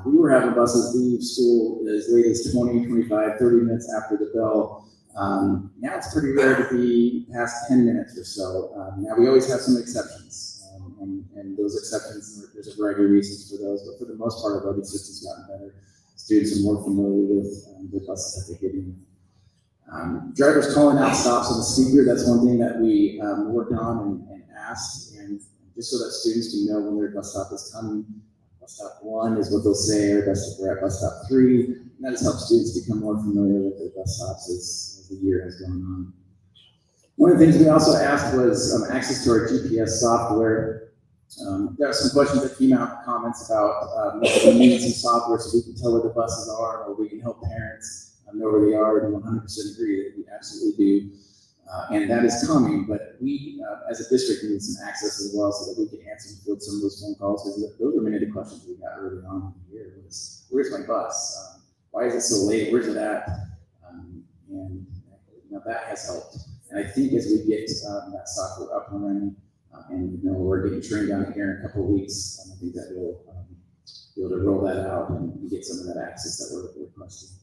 We were having buses leave school as late as 20, 25, 30 minutes after the bell. Now it's pretty rare to be past 10 minutes or so. Now we always have some exceptions, and those exceptions, there's a variety of reasons for those, but for the most part, our loading system's gotten better. Students are more familiar with the buses that they get in. Drivers calling out stops on the speaker, that's one thing that we worked on and asked, and just so that students can know when their bus stop is coming. Bus stop 1 is what they'll say, or we're at bus stop 3, and that has helped students become more familiar with their bus stops as the year has gone on. One of the things we also asked was access to our GPS software. There are some questions that came out in comments about we need some software so we can tell where the buses are, or we can help parents know where they are, and 100% agree that we absolutely do. And that is coming, but we, as a district, need some access as well so that we can answer and field some of those phone calls, because those are many of the questions we got early on in the year was, where's my bus? Why is it so late? Where's it at? And that has helped. And I think as we get that software up and running, and we're getting trained down here in a couple of weeks, I think that we'll be able to roll that out and get some of that access that we're requesting.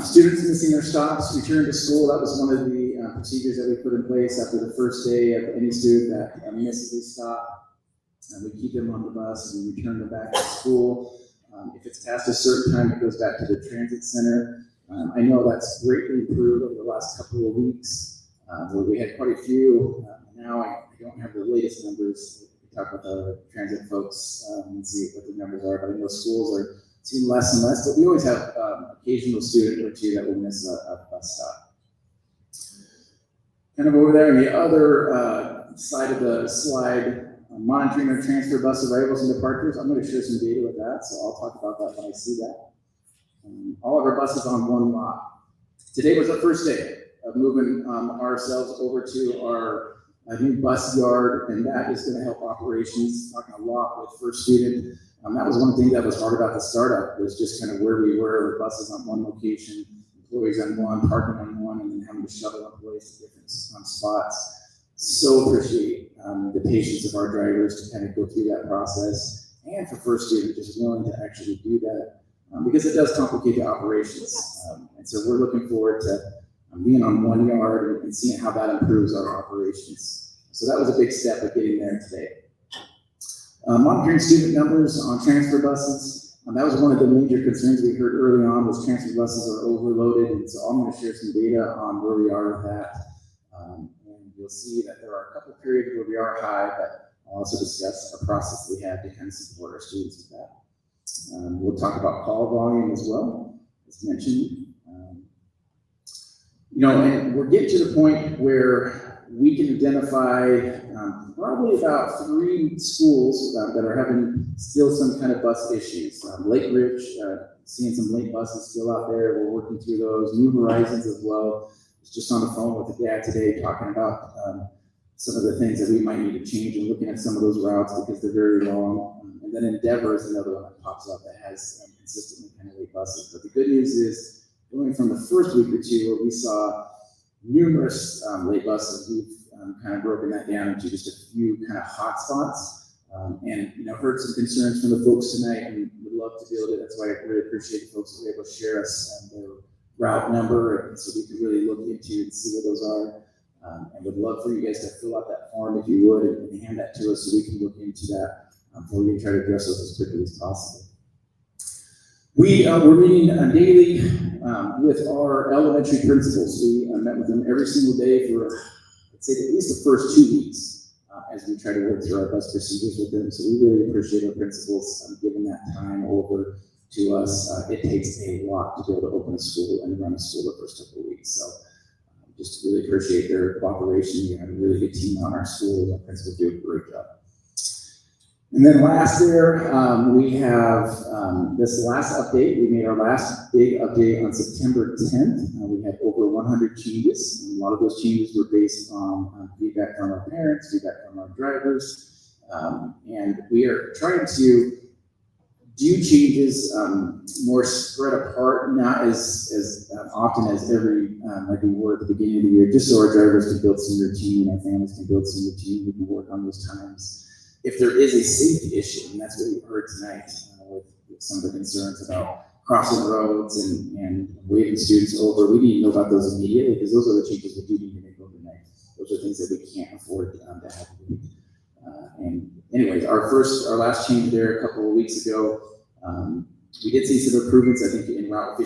Students missing their stops, return to school. That was one of the procedures that we put in place after the first day of any student that misses a stop. We keep them on the bus and we return them back to school. If it's past a certain time, it goes back to the transit center. I know that's greatly improved over the last couple of weeks, where we had quite a few. Now I don't have the latest numbers. We talk with the transit folks and see what the numbers are, but I know schools are seeing less and less, but we always have occasional student or two that will miss a bus stop. Kind of over there on the other side of the slide, monitoring our transfer bus arrivals and departures. I'm going to share some data with that, so I'll talk about that when I see that. All of our buses on one lot. Today was the first day of moving ourselves over to our new bus yard, and that is going to help operations. Talking a lot with First Student. That was one thing that was hard about the startup, was just kind of where we were with buses on one location, employees on one, parking on one, and then having to shuttle employees to different spots. So appreciate the patience of our drivers to kind of go through that process, and for First Student just willing to actually do that, because it does complicate the operations. And so we're looking forward to being on one yard and seeing how that improves our operations. So that was a big step of getting there today. Monitoring student numbers on transfer buses. That was one of the major concerns we heard early on, was transfer buses are overloaded. And so I'm going to share some data on where we are with that. And you'll see that there are a couple of periods where we are high, but I'll also discuss a process we have to kind of support our students with that. We'll talk about call volume as well, as mentioned. And we're getting to the point where we can identify probably about 3 schools that are having still some kind of bus issues. Lake Ridge, seeing some late buses still out there. We're working through those. New Horizons as well. I was just on the phone with the dad today talking about some of the things that we might need to change and looking at some of those routes because they're very long. And then Endeavor is another one that pops up that has consistently kind of late buses. But the good news is, going from the first week or two where we saw numerous late buses, we've kind of broken that down into just a few kind of hot spots, and heard some concerns from the folks tonight, and would love to be able to. That's why I really appreciate the folks who were able to share us their route number, and so we can really look into and see where those are. And would love for you guys to fill out that form if you would, and hand that to us so we can look into that before we can try to address those as quickly as possible. We're meeting daily with our elementary principals. We met with them every single day for, I'd say, at least the first 2 weeks as we try to work through our best procedures with them. So we really appreciate our principals giving that time over to us. It takes a lot to be able to open a school and run a school the first couple of weeks. So just really appreciate their cooperation. We have a really good team on our school. Our principals do a great job. And then last there, we have this last update. We made our last big update on September 10th. We had over 100 changes. And a lot of those changes were based on feedback from our parents, feedback from our drivers. And we are trying to do changes more spread apart, not as often as like we were at the beginning of the year, just so our drivers can build some routine, our families can build some routine, we can work on those times. If there is a safety issue, and that's what we heard tonight with some of the concerns about crossing roads and waving students over, we need to know about those immediately, because those are the changes we do need to make overnight. Those are things that we can't afford to have to do. And anyways, our last change there a couple of weeks ago, we did see some improvements, I think, in route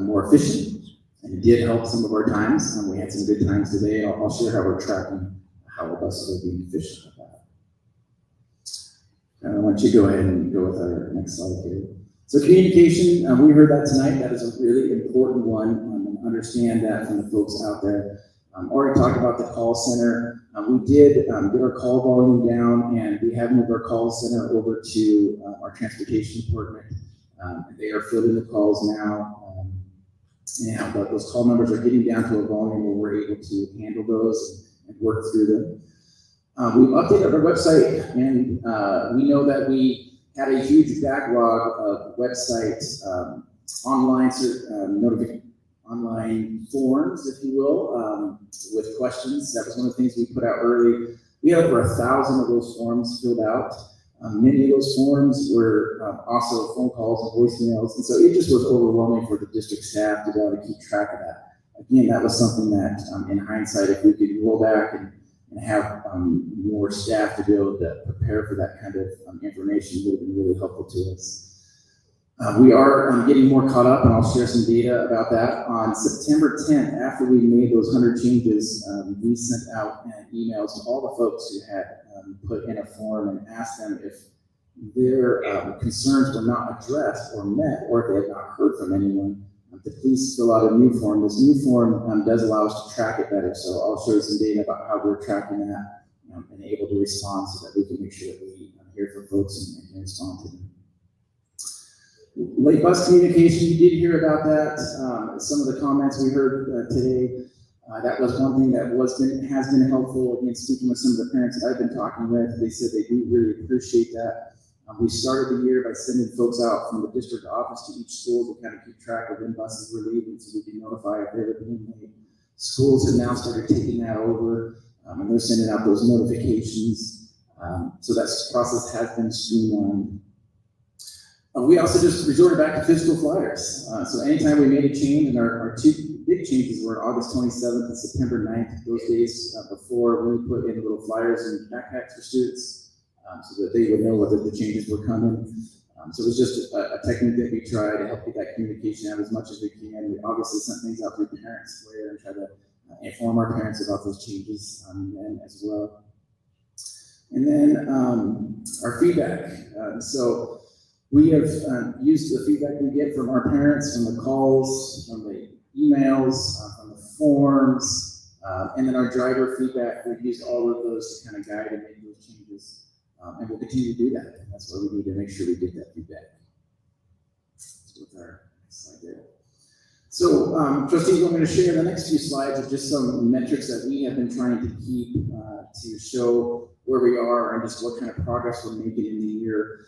more efficient, and it did help some of our times. We had some good times today. I'll share how we're tracking how the buses are being efficient with that. I want you to go ahead and go with our next slide here. So communication, we heard that tonight. That is a really important one, and understand that from the folks out there. Already talked about the call center. We did get our call volume down, and we have moved our call center over to our transportation department. They are fielding the calls now. But those call numbers are getting down to a volume where we're able to handle those and work through them. We've updated our website, and we know that we had a huge backlog of website online forms, if you will, with questions. That was one of the things we put out early. We had over 1,000 of those forms filled out. Many of those forms were also phone calls and voicemails, and so it just was overwhelming for the district staff to be able to keep track of that. Again, that was something that, in hindsight, if we could roll back and have more staff to be able to prepare for that kind of information, would have been really helpful to us. We are getting more caught up, and I'll share some data about that. On September 10th, after we made those 100 changes, we sent out emails to all the folks who had put in a form and asked them if their concerns were not addressed or met, or if they had not heard from anyone, to please fill out a new form. This new form does allow us to track it better, so I'll show you some data about how we're tracking that and able to respond so that we can make sure that we hear from folks and can respond to them. Late bus communication, you did hear about that. Some of the comments we heard today, that was one thing that has been helpful. Again, speaking with some of the parents that I've been talking with, they said they do really appreciate that. We started the year by sending folks out from the district office to each school to kind of keep track of when buses were leaving so we can notify if they were being late. Schools have now started taking that over, and they're sending out those notifications. So that process has been streamlined. We also just resorted back to physical flyers. So anytime we made a change, and our two big changes were August 27th and September 9th, those days before, we put in little flyers and backpacks for students so that they would know whether the changes were coming. So it was just a technique that we tried to help get that communication out as much as we can. We obviously sent things out to the parents later and try to inform our parents about those changes as well. And then our feedback. So we have used the feedback we get from our parents, from the calls, from the emails, from the forms, and then our driver feedback. We've used all of those to kind of guide and make those changes. And we'll continue to do that. And that's why we need to make sure we get that feedback. So with our next slide there. So trustees, I'm going to share the next few slides of just some metrics that we have been trying to keep to show where we are and just what kind of progress we're making in the year.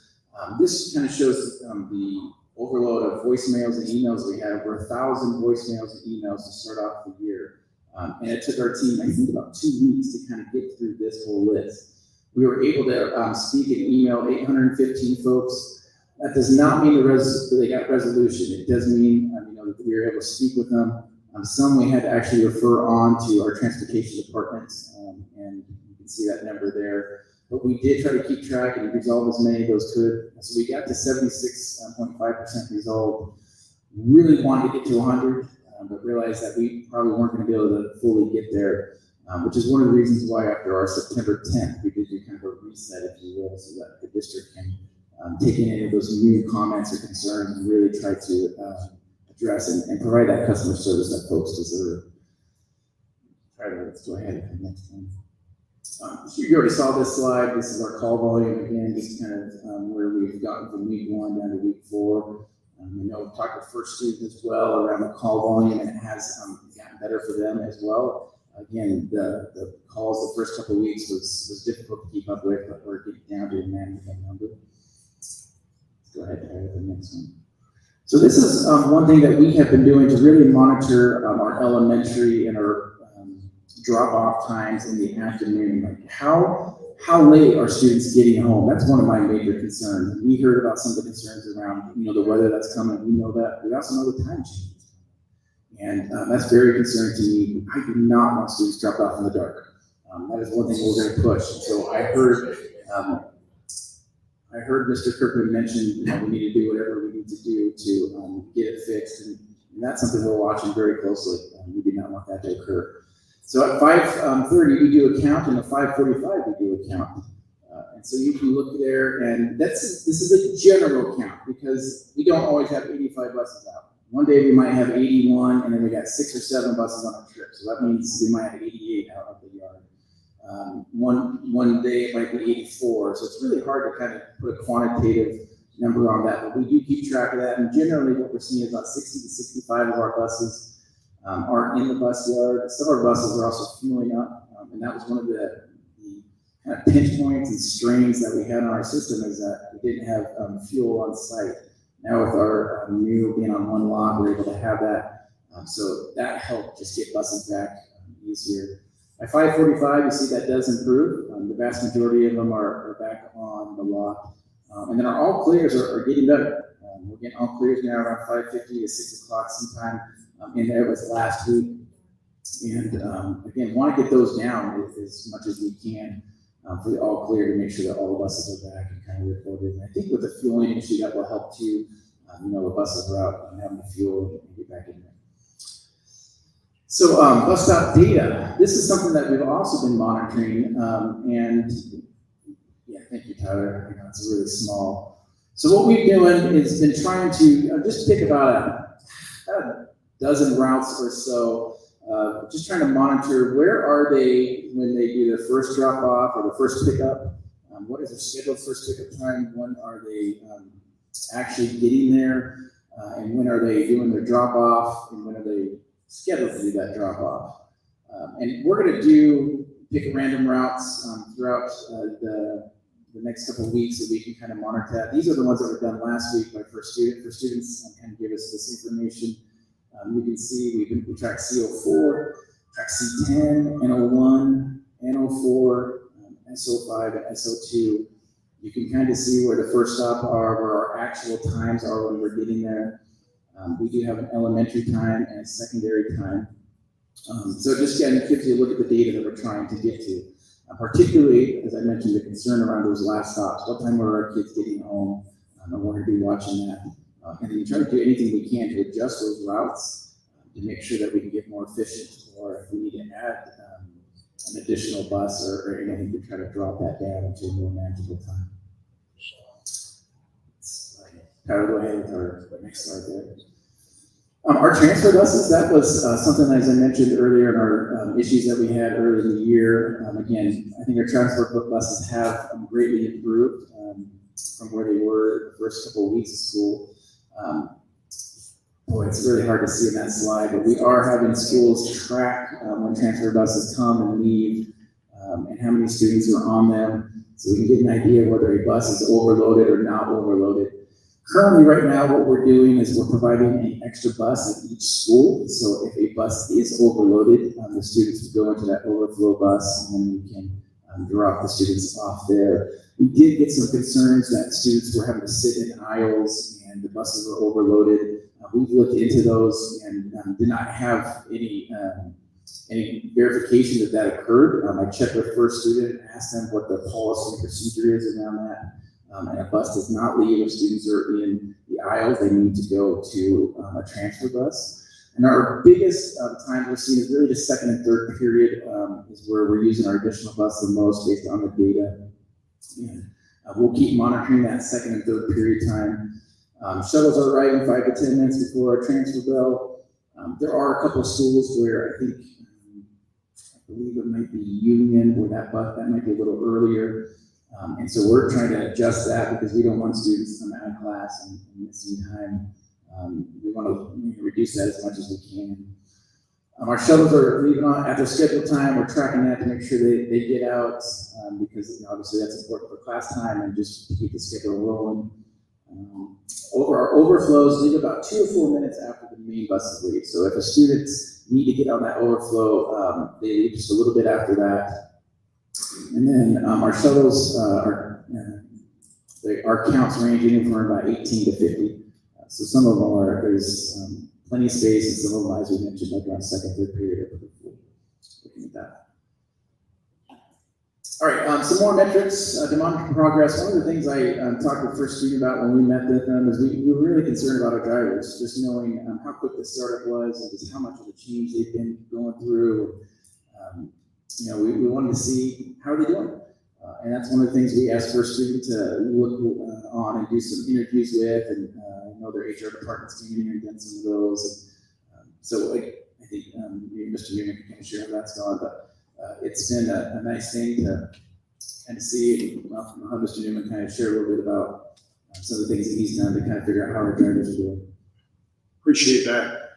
This kind of shows the overload of voicemails and emails. We had over 1,000 voicemails and emails to start off the year. And it took our team, I think, about 2 weeks to kind of get through this whole list. We were able to speak and email 815 folks. That does not mean they got resolution. It does mean that we were able to speak with them. Some we had to actually refer on to our transportation department, and you can see that number there. But we did try to keep track and resolve as many of those could. So we got to 76.5% resolved. Really wanted to get to 100, but realized that we probably weren't going to be able to fully get there. Which is one of the reasons why after our September 10th, we did do kind of a reset, if you will, so that the district can take in any of those new comments or concerns and really try to address and provide that customer service that folks deserve. All right, let's go ahead and the next one. You already saw this slide. This is our call volume again, just kind of where we've gotten from week 1 down to week 4. I know we've talked to first students as well around the call volume, and it has gotten better for them as well. Again, the calls the first couple of weeks was difficult to keep up with, but we're getting down to a manageable number. Go ahead, Tyler, the next one. So this is one thing that we have been doing to really monitor our elementary and our drop-off times in the afternoon. Like how late are students getting home? That's one of my major concerns. We heard about some of the concerns around, the weather that's coming. We know that. We also know the time changes. And that's very concerning to me. I do not want students dropped off in the dark. That is one thing we're going to push. So I heard Mr. Kirkman mention, we need to do whatever we need to do to get it fixed. And that's something we're watching very closely. We do not want that to occur. So at 5:30 we do a count, and at 5:45 we do a count. And so you can look there, and this is a general count because we don't always have 85 buses out. One day we might have 81, and then we got 6 or 7 buses on a trip. So that means we might have 88 out of the yard. One day it might be 84. So it's really hard to kind of put a quantitative number on that, but we do keep track of that. And generally what we're seeing is about 60 to 65 of our buses aren't in the bus yard. Some of our buses are also fueling up, and that was one of the kind of pinch points and strains that we had on our system, is that we didn't have fuel on site. Now with our new being on one lot, we're able to have that, so that helped just get buses back easier. By 5:45, you see that does improve. The vast majority of them are back on the lot, and then our all clears are getting better. We're getting all clears now around 5:50 to 6 o'clock sometime. In there was last week, and again, want to get those down as much as we can for the all clear to make sure that all the buses are back and kind of reported. And I think with the fueling issue that will help too. The buses are out and having the fuel and get back in there. So bus stop data. This is something that we've also been monitoring, and yeah, thank you, Tyler. I know it's really small. So what we've doing is been trying to just pick about a dozen routes or so, just trying to monitor where are they when they do their first drop off or the first pickup. What is their scheduled first pickup time? When are they actually getting there? And when are they doing their drop off? And when are they scheduled to do that drop off? And we're going to pick random routes throughout the next couple of weeks so we can kind of monitor that. These are the ones that were done last week by first student. For students, kind of give us this information. You can see we track CO4, track C10, NO1, NO4, SO5, and SO2. You can kind of see where the first stop are, where our actual times are when we're getting there. We do have an elementary time and a secondary time. So just again, it gives you a look at the data that we're trying to get to. Particularly, as I mentioned, the concern around those last stops. What time are our kids getting home? And we're going to be watching that. And we try to do anything we can to adjust those routes to make sure that we can get more efficient, or if we need to add an additional bus or anything to try to drop that down into a more manageable time. Tyler, go ahead with our next slide there. Our transfer buses, that was something, as I mentioned earlier, in our issues that we had earlier in the year. Again, I think our transfer buses have greatly improved from where they were the first couple of weeks of school. Boy, it's really hard to see in that slide, but we are having schools track when transfer buses come and leave, and how many students are on them, so we can get an idea of whether a bus is overloaded or not overloaded. Currently, right now, what we're doing is we're providing an extra bus at each school. So if a bus is overloaded, the students would go into that overflow bus, and then we can drop the students off there. We did get some concerns that students were having to sit in aisles and the buses were overloaded. We've looked into those and did not have any verification that occurred. I checked with first student and asked them what the policy and procedure is around that. And a bus does not leave if students are in the aisles. They need to go to a transfer bus. And our biggest time we're seeing is really the second and third period is where we're using our additional bus the most based on the data. And we'll keep monitoring that second and third period time. Shuttles are arriving 5 to 10 minutes before our transfer bell. There are a couple of schools where I believe it might be Union, where that might be a little earlier. And so we're trying to adjust that because we don't want students coming out of class and missing time. We want to reduce that as much as we can. Our shuttles are leaving on at their scheduled time. We're tracking that to make sure they get out because obviously that's important for class time and just to keep the schedule rolling. Our overflows leave about 2 or 4 minutes after the main buses leave. So if a student need to get on that overflow, they leave just a little bit after that. And then our shuttles our counts range anywhere from about 18 to 50. So some of them there's plenty of space, and some of them, as we mentioned, like around second, third period. Looking at that. All right, some more metrics to monitor progress. One of the things I talked with First Student about when we met with them is we were really concerned about our drivers, just knowing how quick the startup was and just how much of a change they've been going through. We wanted to see how they're doing. And that's one of the things we asked First Student to look on and do some interviews with, and I know their HR departments came in here and done some of those. And, so I think Mr. Newman can kind of share how that's gone, but it's been a nice thing to kind of see how Mr. Newman kind of shared a little bit about some of the things that he's done to kind of figure out how our drivers are doing. Appreciate that.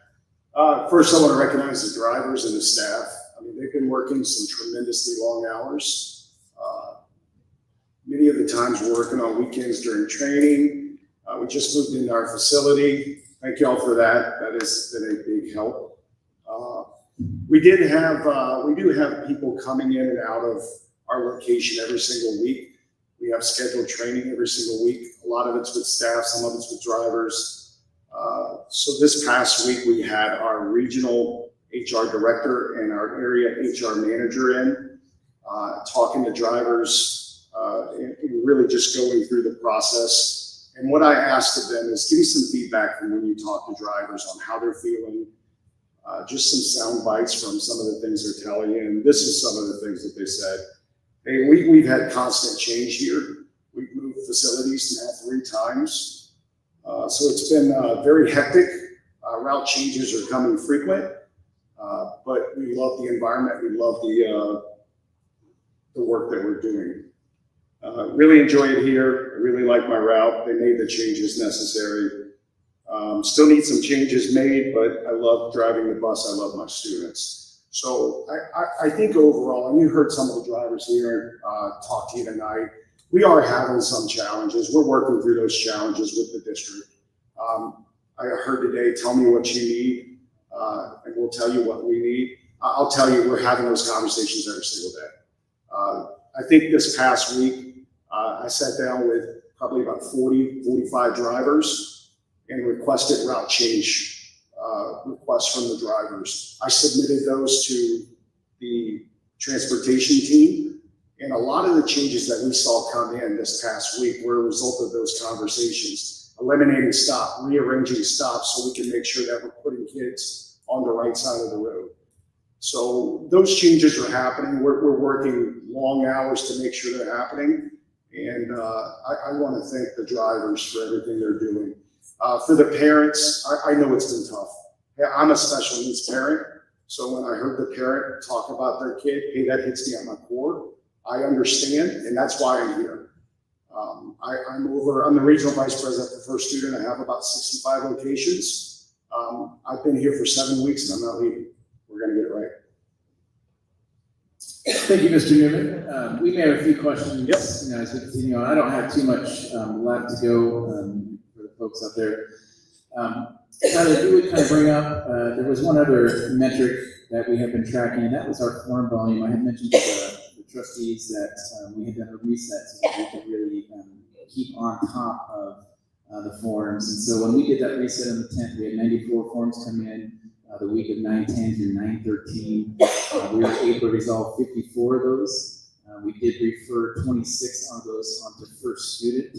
First, I want to recognize the drivers and the staff. I mean, they've been working some tremendously long hours. Many of the times we're working on weekends during training. We just moved into our facility. Thank you all for that. That has been a big help. We do have people coming in and out of our location every single week. We have scheduled training every single week. A lot of it's with staff, some of it's with drivers. So this past week we had our regional HR director and our area HR manager in, talking to drivers, and really just going through the process. And what I asked of them is give me some feedback from when you talk to drivers on how they're feeling, just some sound bites from some of the things they're telling you. And this is some of the things that they said. Hey, we've had constant change here. We've moved facilities now 3 times. So it's been very hectic. Route changes are coming frequent, but we love the environment. We love the work that we're doing. Really enjoy it here. I really like my route. They made the changes necessary. Still need some changes made, but I love driving the bus. I love my students. So I think overall, and you heard some of the drivers here talk to you tonight, we are having some challenges. We're working through those challenges with the district. I heard today, tell me what you need, and we'll tell you what we need. I'll tell you, we're having those conversations every single day. I think this past week, I sat down with probably about 40, 45 drivers and requested route change requests from the drivers. I submitted those to the transportation team, and a lot of the changes that we saw come in this past week were a result of those conversations, eliminating stops, rearranging stops so we can make sure that we're putting kids on the right side of the road. So those changes are happening. We're working long hours to make sure they're happening. And I want to thank the drivers for everything they're doing. For the parents, I know it's been tough. I'm a special needs parent. So when I heard the parent talk about their kid, hey, that hits me at my core. I understand, and that's why I'm here. I'm the regional vice president for First Student. I have about 65 locations. I've been here for 7 weeks and I'm not leaving. We're going to get it right. Thank you, Mr. Newman. We may have a few questions as we continue on. I don't have too much left to go for the folks up there. Tyler, you would kind of bring up, there was one other metric that we have been tracking, and that was our form volume. I had mentioned to the trustees that we had done a reset so that we could really keep on top of the forms. And so when we did that reset on the 10th, we had 94 forms come in. The week of 9/10 through 9/13, we were able to resolve 54 of those. We did refer 26 of those onto First Student.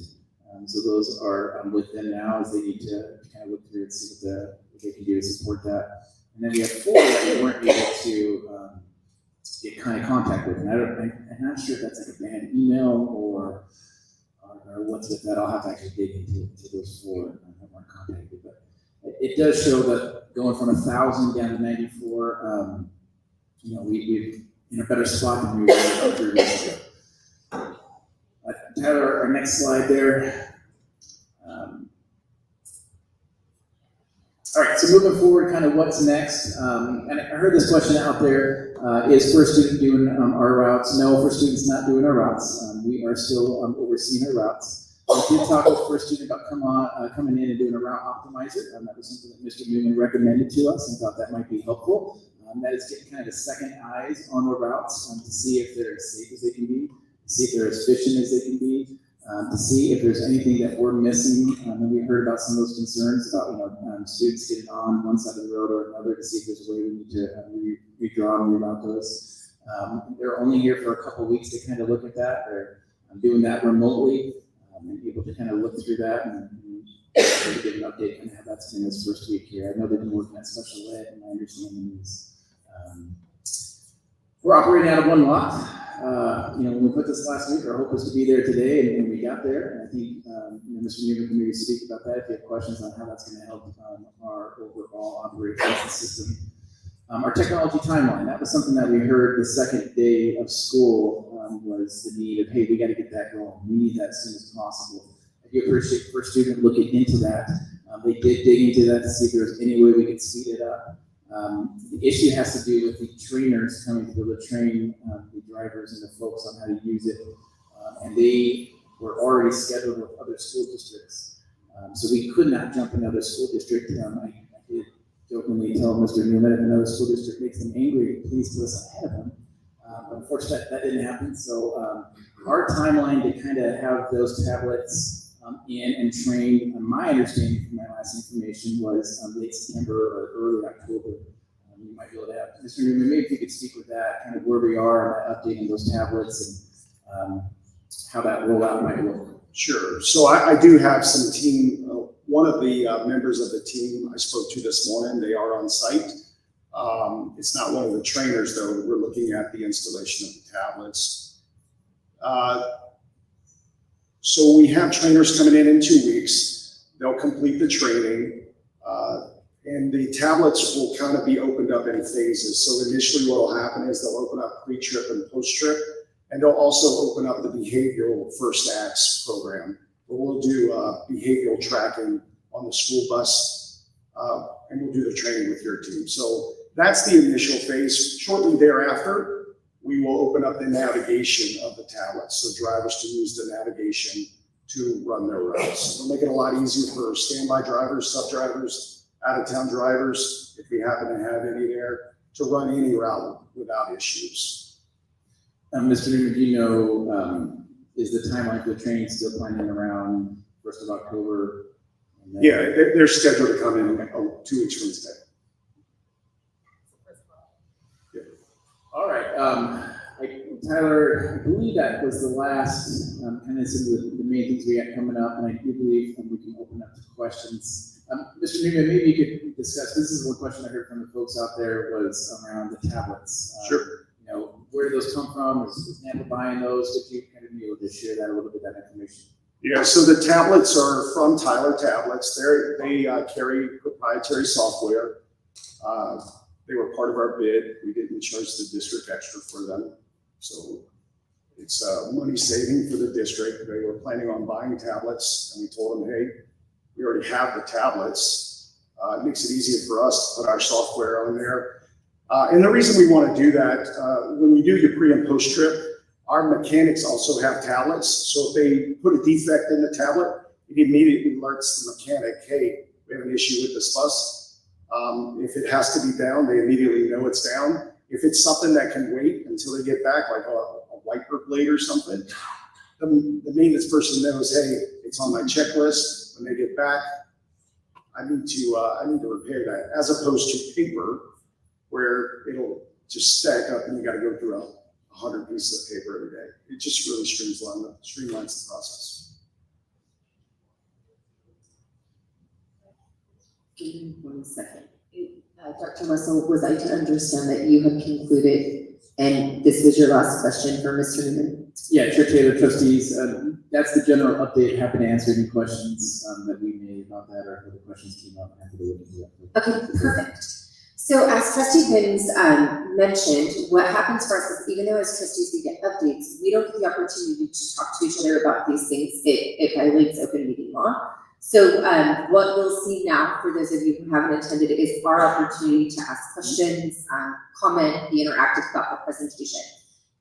So those are with them now as they need to kind of look through and see what they can do to support that. And then we have 4 that we weren't able to get kind of contact with. And I'm not sure if that's like a bad email or what's with that. I'll have to actually dig into those 4 that weren't contacted. But it does show that going from 1,000 down to 94, we've in a better spot than we were about 3 weeks ago. Tyler, our next slide there. All right, so moving forward, kind of what's next? And I heard this question out there, is First Student doing our routes? No, First Student's not doing our routes. We are still overseeing our routes. We did talk with First Student about coming in and doing a route optimizer. That was something that Mr. Newman recommended to us and thought that might be helpful. That is getting kind of a second eyes on the routes to see if they're as safe as they can be, to see if they're as efficient as they can be, to see if there's anything that we're missing. And we heard about some of those concerns about students getting on one side of the road or another, to see if there's a way we need to redraw and reroute those. They're only here for a couple of weeks to kind of look at that. They're doing that remotely and able to kind of look through that and give an update on how that's been this first week here. I know they've been working at special ed, and my understanding is we're operating out of one lot. When we put this last week, our hope was to be there today, and we got there. And I think Mr. Newman can maybe speak about that if you have questions on how that's going to help our overall operations system. Our technology timeline, that was something that we heard the second day of school was the need of, hey, we got to get that going. We need that as soon as possible. I do appreciate First Student looking into that. They did dig into that to see if there was any way we could speed it up. The issue has to do with the trainers coming to be able to train the drivers and the folks on how to use it. And they were already scheduled with other school districts. So we could not jump another school district. I did jokingly tell Mr. Newman, if another school district makes them angry, please put us ahead of them. Unfortunately, that didn't happen. So our timeline to kind of have those tablets in and trained, my understanding from my last information was late September or early October. You might be able to have Mr. Newman, maybe if you could speak with that, kind of where we are on updating those tablets and how that rollout might look. Sure. So I do have some team. One of the members of the team I spoke to this morning, they are on site. It's not one of the trainers, though. We're looking at the installation of the tablets. So we have trainers coming in 2 weeks. They'll complete the training. And the tablets will kind of be opened up in phases. So initially what will happen is they'll open up pre-trip and post-trip. And they'll also open up the behavioral first acts program, where we'll do behavioral tracking on the school bus, and we'll do the training with your team. So that's the initial phase. Shortly thereafter, we will open up the navigation of the tablets, so drivers can use the navigation to run their routes. It'll make it a lot easier for standby drivers, sub-drivers, out-of-town drivers, if we happen to have any there, to run any route without issues. Mr. Newman, do you know, is the timeline for the training still planning around 1st of October? Yeah, they're scheduled to come in 2 weeks from today. Yeah. All right. Tyler, I believe that was the last kind of some of the main things we got coming up, and I do believe we can open up to questions. Mr. Newman, maybe you could discuss, this is one question I heard from the folks out there was around the tablets. Sure. Where do those come from? Is Nampa buying those? Would you kind of be able to share that a little bit, that information? Yeah, so the tablets are from Tyler Tablets. They carry proprietary software. They were part of our bid. We didn't charge the district extra for them. So it's money saving for the district. They were planning on buying tablets, and we told them, hey, we already have the tablets. It makes it easier for us to put our software on there. And the reason we want to do that, when you do your pre and post trip, our mechanics also have tablets. So if they put a defect in the tablet, it immediately alerts the mechanic, hey, we have an issue with this bus. If it has to be down, they immediately know it's down. If it's something that can wait until they get back, like a wiper blade or something, the maintenance person knows, hey, it's on my checklist. When they get back, I need to repair that, as opposed to paper, where it'll just stack up and you got to go through 100 pieces of paper every day. It just really streamlines the process. Give me 1 second. Dr. Russell, was I to understand that you have concluded, and this was your last question for Mr. Newman? Yeah, Chair Taylor, trustees, that's the general update. Happy to answer any questions that we made about that, or if the questions came up. Happy to look into that. Okay, perfect. So as trustee Benz mentioned, what happens for us is even though as trustees we get updates, we don't get the opportunity to talk to each other about these things. It violates open meeting law. So what you'll see now for those of you who haven't attended is our opportunity to ask questions, comment, be interactive about the presentation.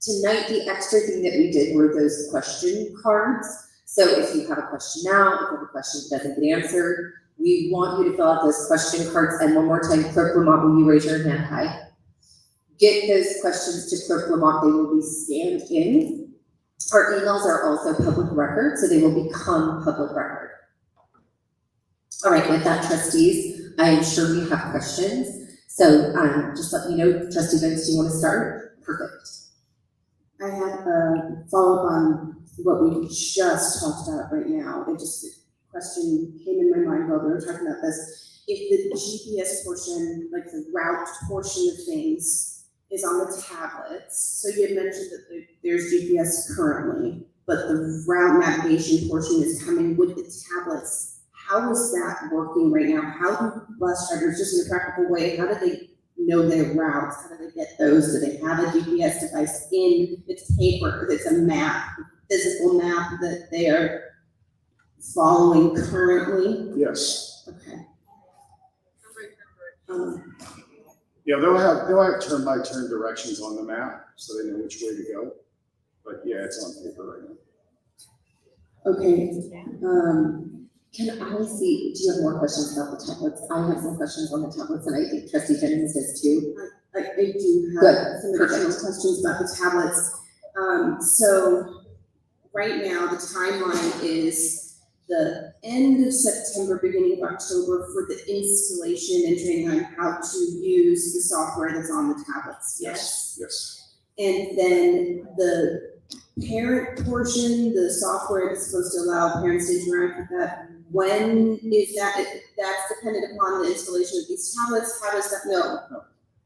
Tonight, the extra thing that we did were those question cards. So if you have a question now, if you have a question that doesn't get answered, we want you to fill out those question cards. And one more time, Clerk Lamont, will you raise your hand high? Get those questions to Clerk Lamont. They will be scanned in. Our emails are also public record, so they will become public record. All right, with that, trustees, I am sure we have questions. So just let me know, Trustee Benz, do you want to start? Perfect. I had a follow-up on what we just talked about right now. It just, a question came in my mind while we were talking about this. If the GPS portion, like the route portion of things, is on the tablets, so you had mentioned that there's GPS currently, but the route navigation portion is coming with the tablets. How is that working right now? How do bus drivers, just in a practical way, how do they know their routes? How do they get those? Do they have a GPS device in its paper? It's a map, physical map that they are following currently? Yes. Okay. Yeah, they'll have turn-by-turn directions on the map, so they know which way to go. But yeah, it's on paper right now. Okay. Can I see, do you have more questions about the tablets? I have some questions on the tablets, and I think Trustee Jennings does too. I do have some additional questions about the tablets. So right now, the timeline is the end of September, beginning of October for the installation and training on how to use the software that's on the tablets. Yes. Yes. And then the parent portion, the software is supposed to allow parents to interact with that. When is that? That's dependent upon the installation of these tablets. How does that? No.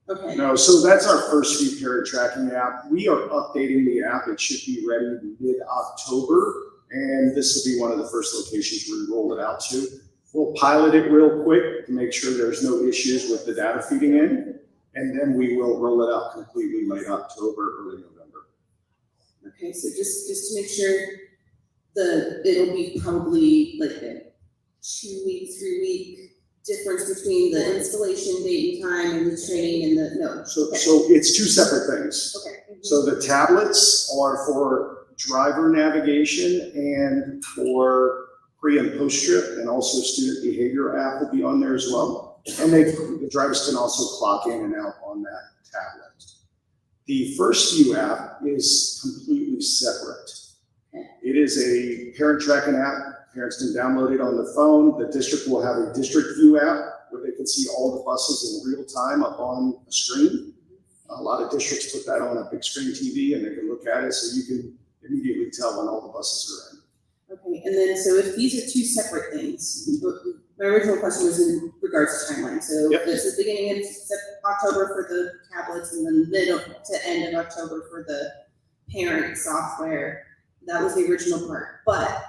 Okay. No, so that's our first view parent tracking app. We are updating the app. It should be ready mid-October, and this will be one of the first locations we roll it out to. We'll pilot it real quick to make sure there's no issues with the data feeding in, and then we will roll it out completely late October, early November. Okay, so just to make sure it'll be probably like a 2-week, 3-week difference between the installation date and time and the training and the, So it's two separate things. Okay. So the tablets are for driver navigation and for pre and post trip, and also student behavior app will be on there as well. And the drivers can also clock in and out on that tablet. The First View app is completely separate. It is a parent tracking app. Parents can download it on the phone. The district will have a district view app where they can see all the buses in real time up on a screen. A lot of districts put that on a big screen TV and they can look at it, so you can immediately tell when all the buses are in. Okay, and then so if these are two separate things, my original question was in regards to timeline. So this is beginning in October for the tablets and then middle to end of October for the parent software. That was the original part. But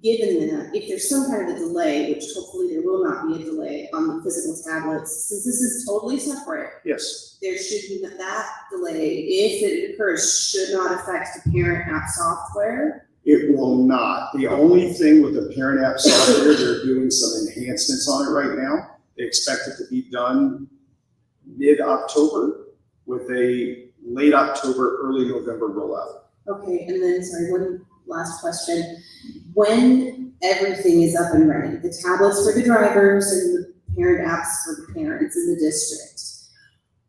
given that, if there's some kind of a delay, which hopefully there will not be a delay on the physical tablets, since this is totally separate, yes, there should be that delay, if it occurs, should not affect the parent app software. It will not. The only thing with the parent app software, they're doing some enhancements on it right now. They expect it to be done mid-October with a late October, early November rollout. Okay, and then, sorry, one last question. When everything is up and running, the tablets for the drivers and the parent apps for the parents in the district,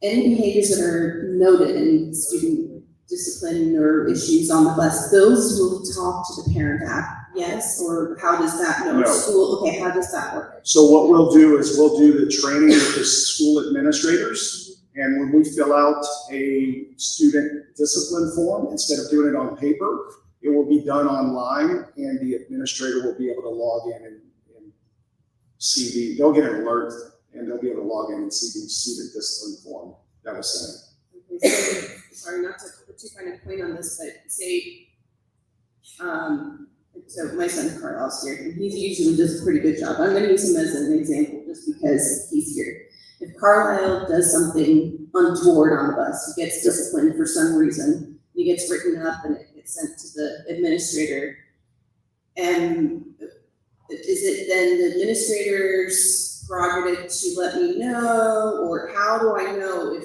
any behaviors that are noted in student discipline or issues on the bus, those will talk to the parent app, yes? Or how does that know? No. School, okay, how does that work? So what we'll do is we'll do the training with the school administrators. And when we fill out a student discipline form, instead of doing it on paper, it will be done online, and the administrator will be able to log in and see they'll get an alert, and they'll be able to log in and see the student discipline form that was sent. Okay, so, sorry, not to put too fine a point on this, but say, so my son Carlos here, and he usually does a pretty good job. I'm going to use him as an example just because he's here. if Carlisle does something untoward on the bus, he gets disciplined for some reason, he gets written up and it gets sent to the administrator, and is it then the administrator's prerogative to let me know, or how do I know if,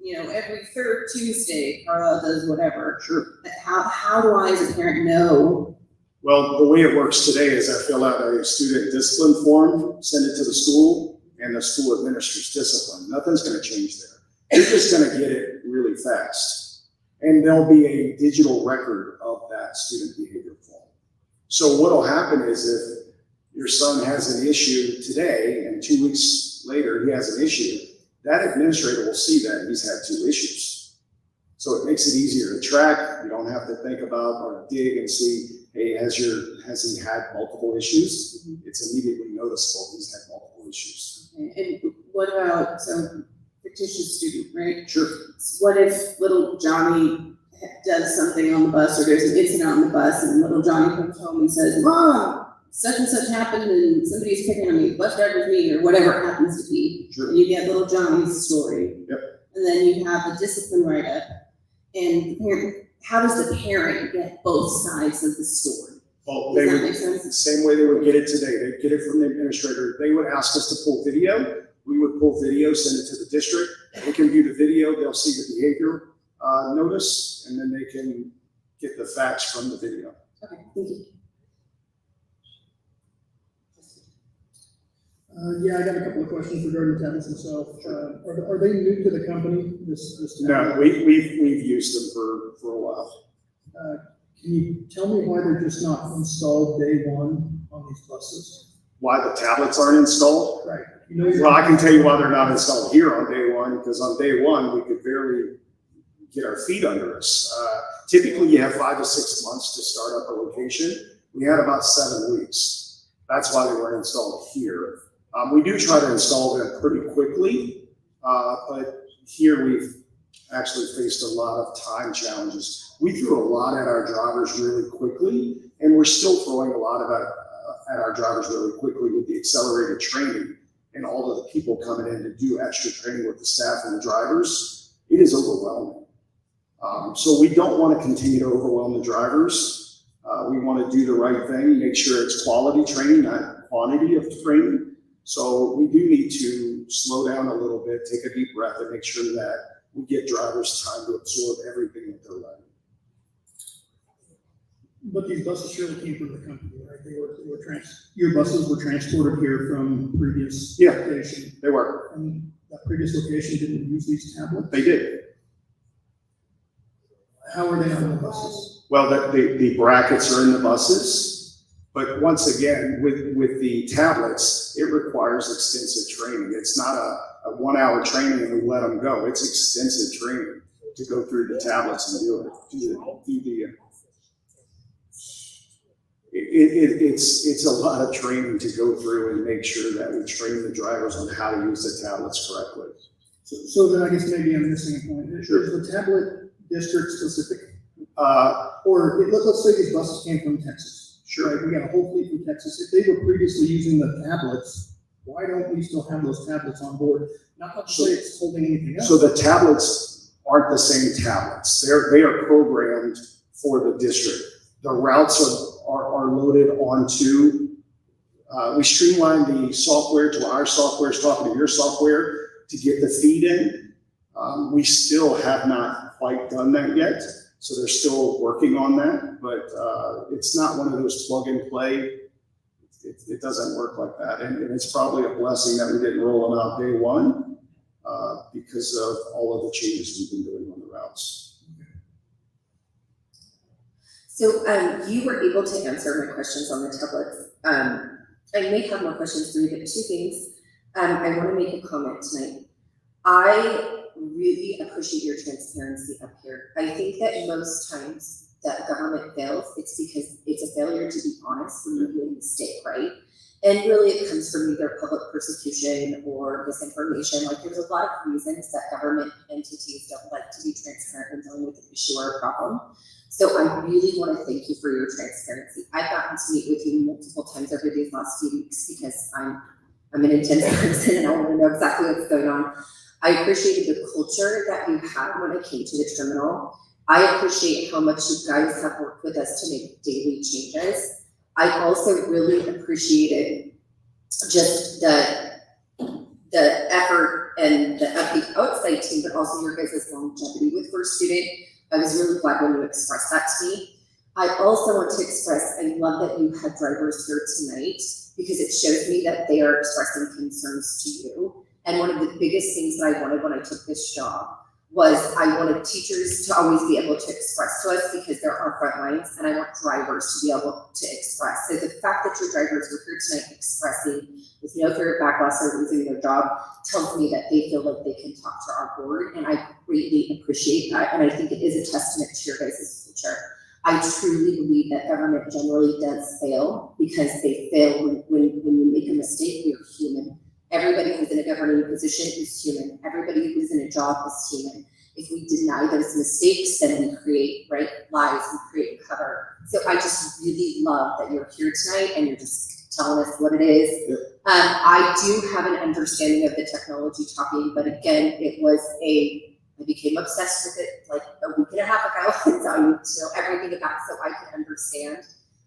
every third Tuesday Carlisle does whatever? Sure. How do I as a parent know? Well, the way it works today is I fill out a student discipline form, send it to the school, and the school administers discipline. Nothing's gonna change there. You're just gonna get it really fast. And there'll be a digital record of that student behavior form. So what'll happen is if your son has an issue today and 2 weeks later he has an issue, that administrator will see that he's had 2 issues. So it makes it easier to track. You don't have to think about or dig and see, hey, has he had multiple issues? It's immediately noticeable he's had multiple issues. And what about, so petition student, right? Sure. What if little Johnny does something on the bus, or there's an incident on the bus, and little Johnny comes home and says, Mom, such and such happened, and somebody's picking on me, bus driver's me, or whatever it happens to be. Sure. And you get little Johnny's story. Yep. And then you have a discipline write-up, and the parent, how does the parent get both sides of the story? Well, Does they that would, make sense? the same way they would get it today. They'd get it from the administrator. They would ask us to pull video. We would pull video, send it to the district. They can view the video. They'll see the behavior notice, and then they can get the facts from the video. Okay, thank you. Yeah, I got a couple of questions regarding tablets themselves. Are they new to the company, this No, tablet? we've used them for a while. Can you tell me why they're just not installed day one on these buses? Why the tablets aren't installed? Right. Well, I can tell you why they're not installed here on day one, because on day one, we could barely get our feet under us. Typically, you have 5 to 6 months to start up a location. We had about 7 weeks. That's why they weren't installed here. We do try to install them pretty quickly, but here we've actually faced a lot of time challenges. We threw a lot at our drivers really quickly, and we're still throwing a lot at our drivers really quickly with the accelerated training and all of the people coming in to do extra training with the staff and the drivers. It is overwhelming. So we don't want to continue to overwhelm the drivers. We want to do the right thing, make sure it's quality training, not quantity of training. So we do need to slow down a little bit, take a deep breath, and make sure that we give drivers time to absorb everything that they're learning. But these buses surely came from the company, right? Your buses were transported here from previous location. They were. And that previous location didn't use these tablets? They did. How are they on the buses? Well, the brackets are in the buses. But once again, with the tablets, it requires extensive training. It's not a 1 hour training and we let them go. It's extensive training to go through the tablets and do it. It's a lot of training to go through and make sure that we train the drivers on how to use the tablets correctly. So then I guess maybe I'm missing a point. Sure. Is the tablet district specific? Let's say these buses came from Texas. Sure. Right? We got a whole fleet from Texas. If they were previously using the tablets, why don't we still have those tablets on board? Not to say it's holding anything else. So the tablets aren't the same tablets. They are programmed for the district. The routes are loaded onto, we streamline the software to our software, talking to your software to get the feed in. We still have not quite done that yet. So they're still working on that, but it's not one of those plug and play. It doesn't work like that. And it's probably a blessing that we didn't roll them out day one because of all of the changes we've been doing on the routes. So you were able to answer my questions on the tablets. I may have more questions for you, but 2 things. I want to make a comment tonight. I really appreciate your transparency up here. I think that most times that government fails, it's because it's a failure to be honest when you make a mistake, right? And really it comes from either public persecution or misinformation. Like there's a lot of reasons that government entities don't like to be transparent when dealing with an issue or a problem. So I really want to thank you for your transparency. I've gotten to meet with you multiple times over these last few weeks because I'm I'm an intense person and I want to know exactly what's going on. I appreciated the culture that you had when it came to the terminal. I appreciate how much you guys have worked with us to make daily changes. I also really appreciated just the effort and of the outside team, but also your guys' longevity with First Student. I was really glad when you expressed that to me. I also want to express, I love that you had drivers here tonight because it shows me that they are expressing concerns to you. And one of the biggest things that I wanted when I took this job was I wanted teachers to always be able to express to us because they're our front lines, and I want drivers to be able to express. So the fact that your drivers were here tonight expressing with no fear of backlash or losing their job tells me that they feel like they can talk to our board, and I greatly appreciate that. And I think it is a testament to your guys' culture. I truly believe that government generally does fail because they fail when you make a mistake. We are human. Everybody who's in a governing position is human. Everybody who's in a job is human. If we deny those mistakes, then we create lies, we create cover. So I just really love that you're here tonight and you're just telling us what it is. Yeah. I do have an understanding of the technology talking, but again, I became obsessed with it like a week and a half ago, so I need to know everything about it so I can understand.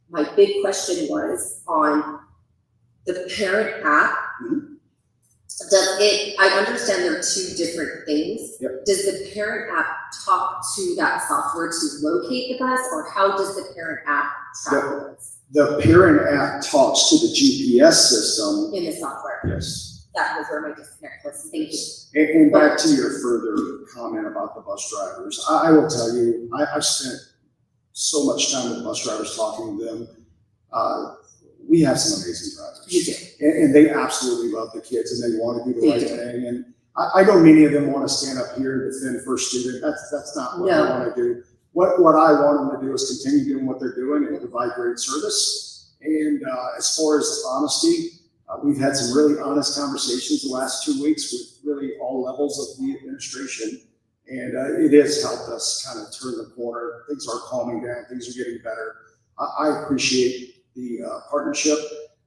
My big question was on the parent app. I understand there are two different things. Yep. Does the parent app talk to that software to locate the bus, or how does the parent app track the bus? The parent app talks to the GPS system. In the software? Yes. That was where my disconnect was. Thank you. And back to your further comment about the bus drivers, I will tell you, I've spent so much time with bus drivers talking to them. We have some amazing drivers. You do. And they absolutely love the kids and they want to do the right thing. And I know many of them want to stand up here and defend First Student. That's not what I want to do. What I want them to do is continue doing what they're doing and provide great service. And as far as honesty, we've had some really honest conversations the last 2 weeks with really all levels of the administration. And it has helped us kind of turn the corner. Things are calming down. Things are getting better. I appreciate the partnership.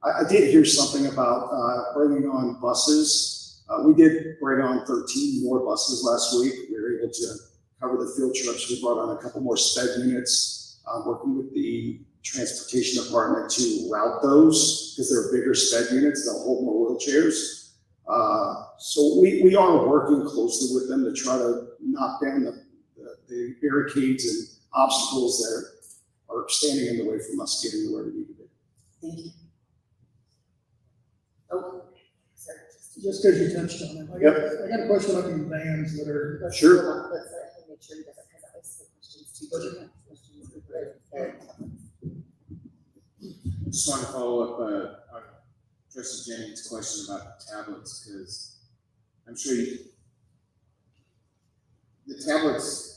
I did hear something about bringing on buses. We did bring on 13 more buses last week. We were able to cover the field trips. We brought on a couple more sped units, working with the transportation department to route those because they're bigger sped units. They'll hold more wheelchairs. So we are working closely with them to try to knock down the barricades and obstacles that are standing in the way from us getting to where we need to be. Thank you. Oh, sorry. Just because you touched on it, I got a question about these vans that are. Sure. Hold on, let's let him make sure he doesn't, because I always have questions too. But you have questions. Just want to follow up on Trustee Jennings' question about the tablets, because I'm sure the tablets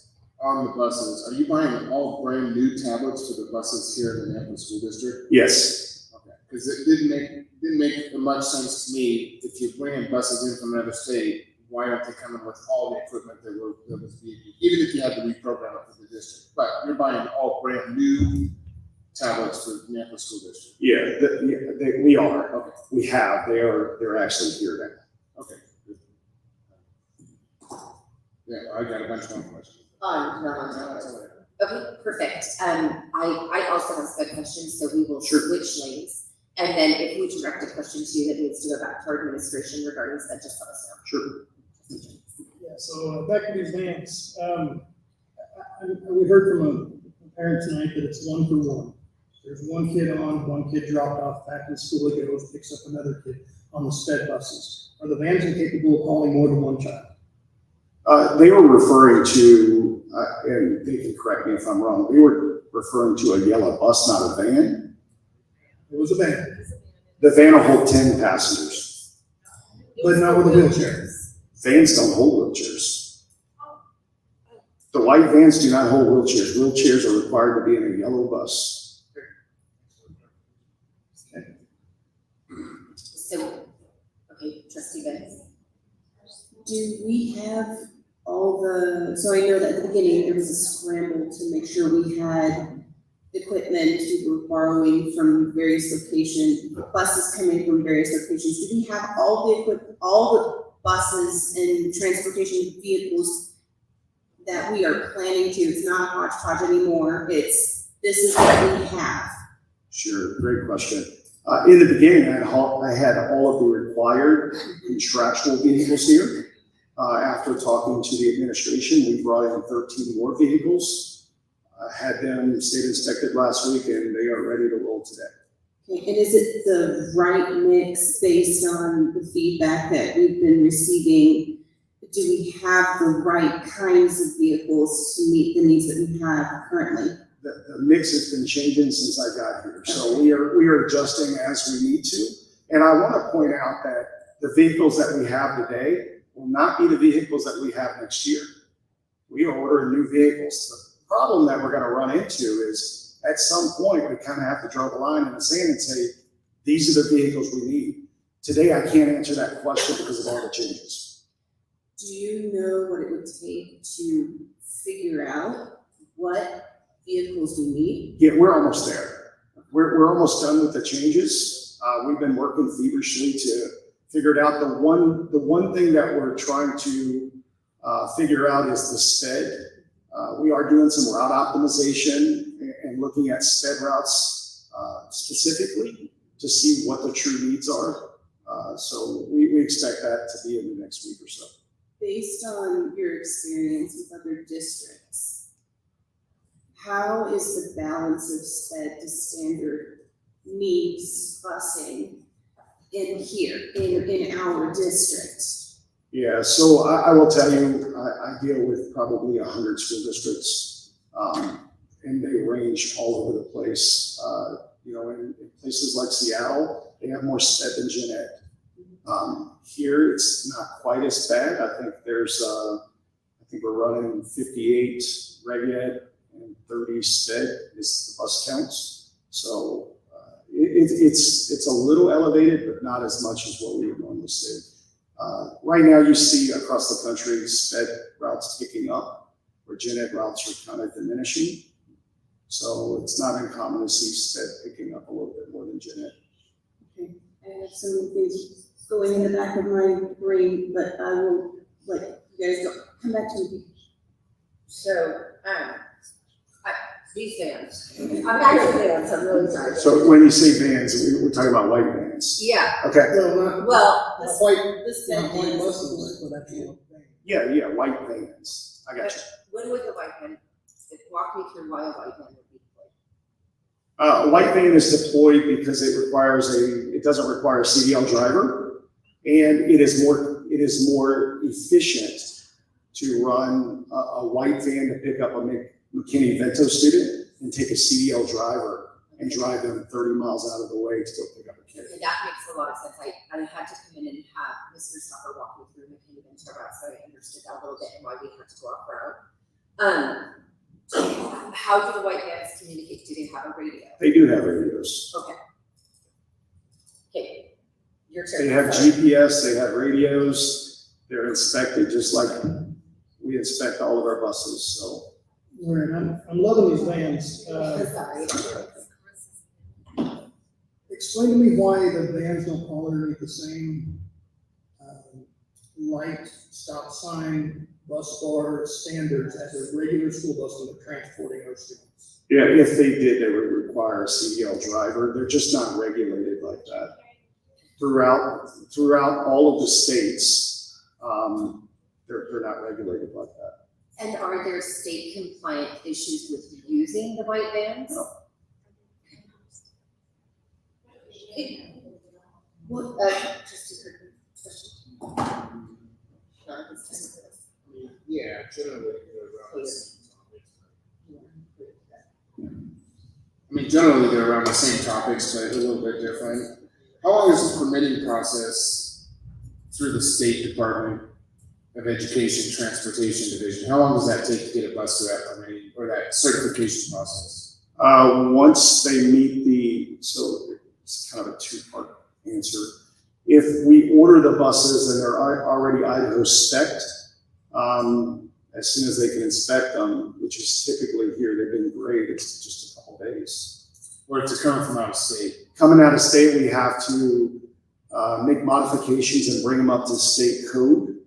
on the buses, are you buying all brand new tablets for the buses here in the Nampa School District? Yes. Okay, because it didn't make much sense to me. If you're bringing buses in from another state, why aren't they coming with all the equipment that was being, even if you had to reprogram it for the district? But you're buying all brand new tablets for the Nampa School District. Yeah, we are. Okay. We have. They're actually here now. Okay. Yeah, I got a bunch more questions. No. Okay, perfect. I also have sped questions, so we will switch lanes. And then if we direct a question to you that needs to go back to our administration regarding sped, just let us know. Sure. Yeah, so back to these vans. We heard from a parent tonight that it's 1 for 1. There's one kid on, one kid dropped off, back to school he goes, picks up another kid on the sped buses. Are the vans incapable of hauling more than one child? They were referring to, and they can correct me if I'm wrong, they were referring to a yellow bus, not a van. It was a van. The van will hold 10 passengers. But not with a wheelchair. Vans don't hold wheelchairs. The white vans do not hold wheelchairs. Wheelchairs are required to be in a yellow bus. So, okay, Trustee Benz. Do we have all the, so I know that at the beginning there was a scramble to make sure we had equipment we were borrowing from various locations, buses coming from various locations. Do we have all the buses and transportation vehicles that we are planning to? It's not a hodgepodge anymore. This is what we have. Sure, great question. In the beginning, I had all of the required contractual vehicles here. After talking to the administration, we brought in 13 more vehicles. Had them state inspected last week, and they are ready to roll today. Okay, and is it the right mix based on the feedback that we've been receiving? Do we have the right kinds of vehicles to meet the needs that we have currently? The mix has been changing since I got here, so we are adjusting as we need to. And I want to point out that the vehicles that we have today will not be the vehicles that we have next year. We are ordering new vehicles. The problem that we're going to run into is at some point we kind of have to draw the line in the sand and say, these are the vehicles we need. Today I can't answer that question because of all the changes. Do you know what it would take to figure out what vehicles we need? Yeah, we're almost there. We're almost done with the changes. We've been working feverishly to figure it out. The one thing that we're trying to figure out is the sped. We are doing some route optimization and looking at sped routes specifically to see what the true needs are. So we expect that to be in the next week or so. Based on your experience with other districts, how is the balance of sped to standard needs busing in our district? Yeah, so I will tell you, I deal with probably 100 school districts, and they range all over the place. In places like Seattle, they have more sped than gen ed. Here, it's not quite as bad. I think we're running 58 reg ed and 30 sped is the bus counts. So it's a little elevated, but not as much as what we would normally see. Right now, you see across the country sped routes picking up, where gen ed routes are kind of diminishing. So it's not uncommon to see sped picking up a little bit more than gen ed. Okay, I have some things going in the back of my brain, but I will let you guys go. Come back to me. So, these vans. I'm back to vans, I'm really sorry. So when you say vans, we're talking about white vans. Yeah. Okay. Well, this Not white buses, but actually. Yeah, white vans. I got you. when would the white van, walk me through why a white van would be deployed? A white van is deployed because it doesn't require a CDL driver, and it is more efficient to run a white van to pick up a McKinney-Vento student and take a CDL driver and drive them 30 miles out of the way to go pick up a kid. Okay, that makes a lot of sense. I had to come in and have Mr. Stuffer walk me through McKinney-Vento route, so I understood that a little bit and why we had to go off route. How do the white vans communicate? Do they have a radio? They do have radios. Okay. Okay, your turn. They have GPS, they have radios, they're inspected just like we inspect all of our buses, so. Right, I'm loving these vans. Explain to me why the vans don't fall underneath the same light, stop sign, bus bar standards as a regular school bus when they're transporting our students. Yeah, if they did, they would require a CDL driver. They're just not regulated like that. Throughout all of the states, they're not regulated like that. And are there state compliant issues with using the white vans? No. What, Trustee question? Yeah, generally, generally they're around the same topics, but a little bit different. How long is the permitting process through the State Department of Education Transportation Division? How long does that take to get a bus through that permitting or that certification process? Once they meet so it's kind of a two-part answer. If we order the buses and they're already Idaho spec'd, as soon as they can inspect them, which is typically here, they've been great, it's just a couple days. Or if it's coming from out of state. Coming out of state, we have to make modifications and bring them up to state code.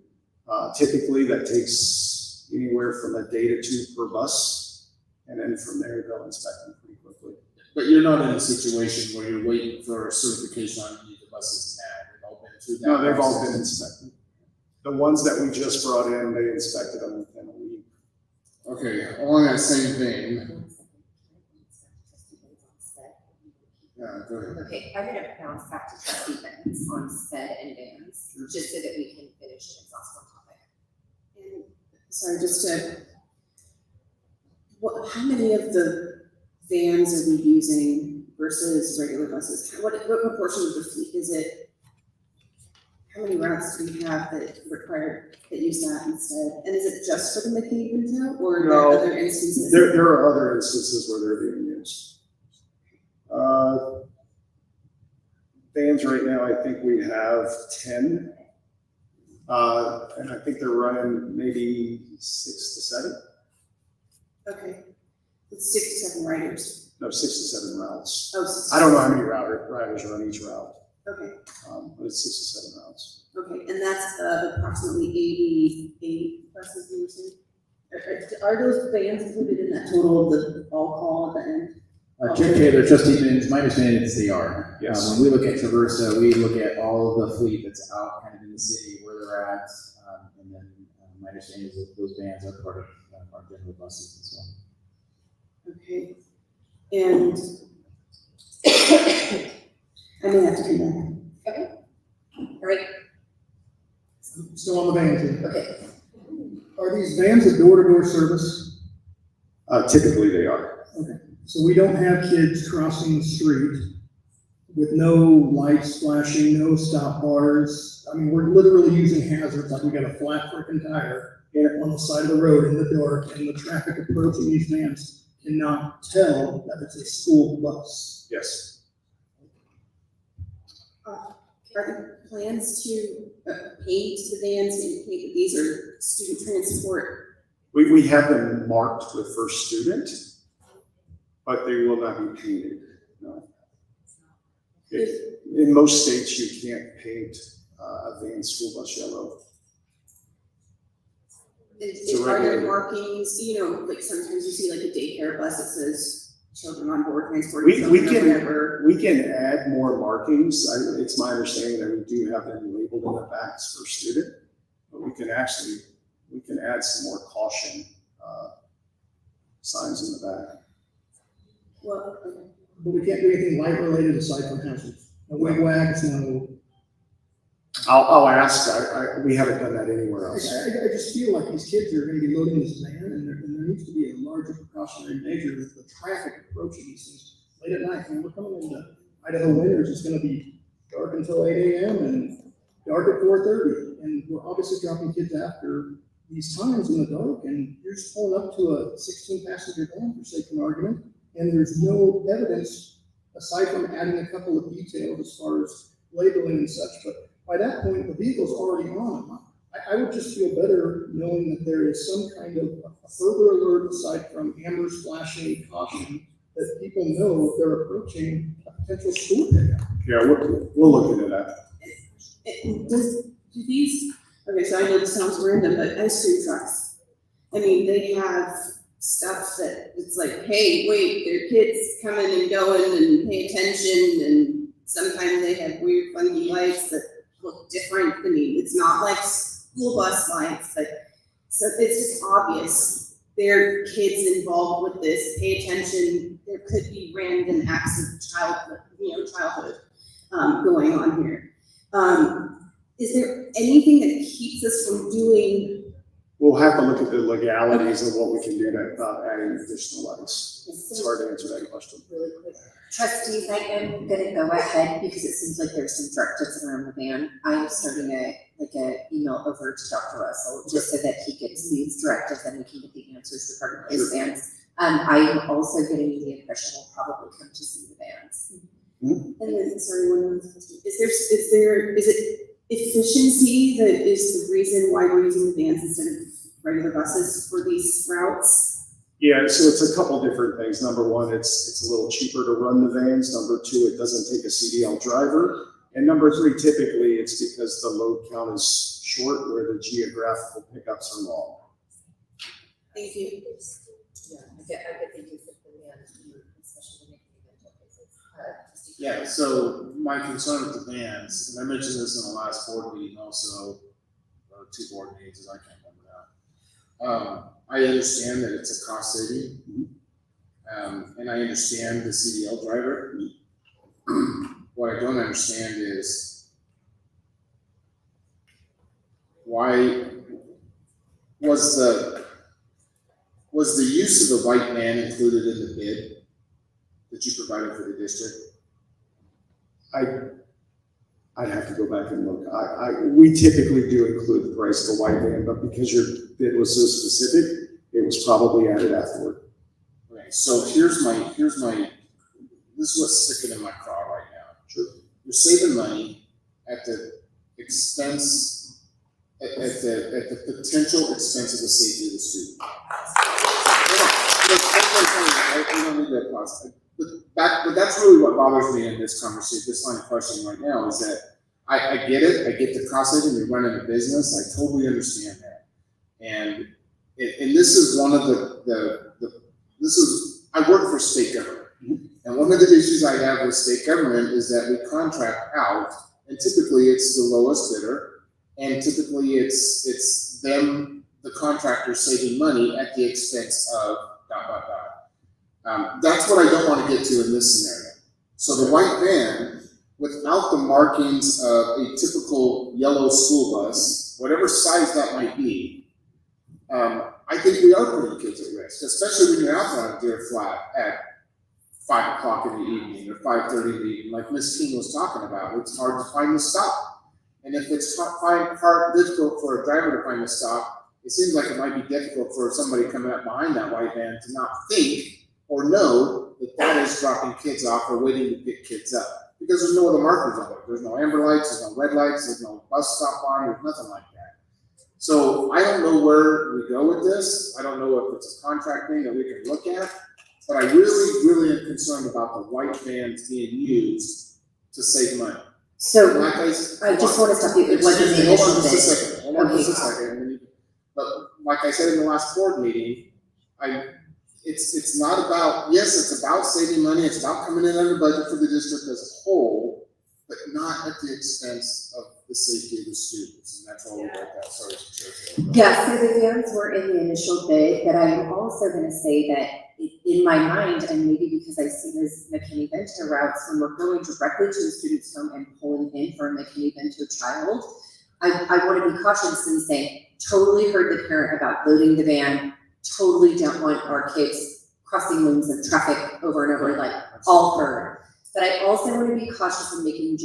Typically, that takes anywhere from a day to two per bus, and then from there, they'll inspect them pretty quickly. But you're not in a situation where you're waiting for a certification on any of the buses now. They've all been through that. No, they've all process. been inspected. The ones that we just brought in, they inspected them within a week. Okay, along that same vein. Yeah, go ahead. Okay, I'm gonna bounce back to trustee Benz on sped and vans, just so that we can finish an exhaustive topic. And, sorry, just to, how many of the vans are we using versus regular buses? What proportion of the fleet is it? How many routes do we have that require, that use that instead? And is it just for the McKinney route, or are No, there other instances? There are other instances where they're being used. Vans right now, I think we have 10. And I think they're running maybe 6 to 7. Okay, it's 6 to 7 riders. No, 6 to 7 routes. Oh, 6 to I don't know how 7. many riders are on each route, Okay, but it's 6 to 7 routes. okay, and that's approximately 80 buses you were saying? Are those vans included in that total of the all call at the end? Jim Taylor, trustee Benz, my understanding is they are. Yes. When we look at Traversa, we look at all of the fleet that's out kind of in the city, where they're at. And then my understanding is that those vans are part of our general buses as well. Okay, and I may have to do that. Okay, all right, Still on the vans here. okay. Are these vans a door-to-door service? Typically they are. Okay, so we don't have kids crossing the street with no lights flashing, no stop bars. I mean, we're literally using hazards, like we got a flat freaking tire on the side of the road in the dark, and the traffic approaching these vans cannot tell that it's a school bus. Yes. Are there plans to paint the vans, indicate that these are student transport? We have them marked with first student, but they will not be painted, no. In most states, you can't paint a van school bus yellow. Are there markings, you know, like sometimes you see like a daycare bus that says children on board transporting children or whatever? We can add more markings. It's my understanding that we do have them labeled in the backs for student, but we can add some more caution signs in the back. Well, okay. But we can't do anything light related aside from hazards. No wig wags, no. I'll ask. We haven't done that anywhere else. I just feel like these kids are gonna be loading this van, and there needs to be a larger precautionary measure with the traffic approaching these things late at night. When we're coming into Idaho winters, it's gonna be dark until 8 a.m. and dark at 4:30. And we're obviously dropping kids after these times in the dark, and you're just pulling up to a 16-passenger van, for sake of an argument, and there's no evidence, aside from adding a couple of details as far as labeling and such, but by that point, the vehicle's already on. I would just feel better knowing that there is some kind of a further alert aside from ambers flashing caution, that people know they're approaching a potential school day. Yeah, we'll look into that. Do these, okay, so I know this sounds random, but ice cream trucks, I mean, they have stuff that it's like, hey, wait, there are kids coming and going and pay attention, and sometimes they have weird funky lights that look different. I mean, it's not like school bus lights, but so it's just obvious. There are kids involved with this, pay attention. There could be random acts of childhood going on here. Is there anything that keeps us from doing? We'll have to look at the legalities of what we can do about adding additional lights. It's hard to answer that question. Really quick. Trustees, I am gonna go ahead because it seems like there's some directives around the van. I'm starting a email over to Dr. Russell just so that he gets these directives and we can get the answers regarding his vans. I'm also getting the impression we'll probably come to see the vans. Mm-hmm. And then, sorry, one more question. Is it efficiency that is the reason why we're using the vans instead of regular buses for these routes? Yeah, so it's a couple different things. Number one, it's a little cheaper to run the vans. Number two, it doesn't take a CDL driver. And number three, typically it's because the load count is short where the geographical pickups are long. Thank you. Yeah, I get the use of the van, especially when making event places. Yeah, so my concern with the vans, and I mentioned this in the last board meeting also, or 2 board meetings, I can't remember now. I understand that it's a cost saving, and I understand the CDL driver. What I don't understand is why was the use of the white van included in the bid that you provided for the district? I'd have to go back and look. We typically do include the price of a white van, but because your bid was so specific, it was probably added afterward. Okay, so here's my, this is what's sticking in my craw right now. Sure. You're saving money at the expense, at the potential expense of the safety of the student. We don't need that cost. But that's really what bothers me in this conversation, this line of questioning right now, is that I get it, I get the cost saving, you're running a business, I totally understand that. And this is one of I work for state government. And one of the issues I have with state government is that we contract out, and typically it's the lowest bidder, and typically it's them, the contractor, saving money at the expense of ... That's what I don't want to get to in this scenario. So the white van, without the markings of a typical yellow school bus, whatever size that might be, I think we are putting kids at risk, especially when you're out on a deer flat at 5 o'clock in the evening or 5:30 in the evening, like Ms. King was talking about. It's hard to find the stop. And if it's difficult for a driver to find the stop, it seems like it might be difficult for somebody coming up behind that white van to not think or know that that is dropping kids off or waiting to pick kids up. Because there's no other markers on it. There's no amber lights, there's no red lights, there's no bus stop on, there's nothing like that. So I don't know where we go with this. I don't know if it's a contract thing that we can look at, but I really am concerned about the white vans being used to save money. So like I just want to stop you. It wasn't the Hold on initial just a bid. second. Hold on just a second. But like I said in the last board meeting, it's not about, yes, it's about saving money, it's about coming in under budget for the district as a whole, but not at the expense of the safety of the students, and that's all we got that. Sorry. Yeah, so the vans were in the initial bid, but I am also gonna say that in my mind, and maybe because I see those McKinney-Vento routes, when we're going directly to a student's home and pulling in for a McKinney-Vento child, I wanna be cautious in saying, totally heard the parent about loading the van, totally don't want our kids crossing lanes of traffic over and over, like all heard. But I also want to be cautious in making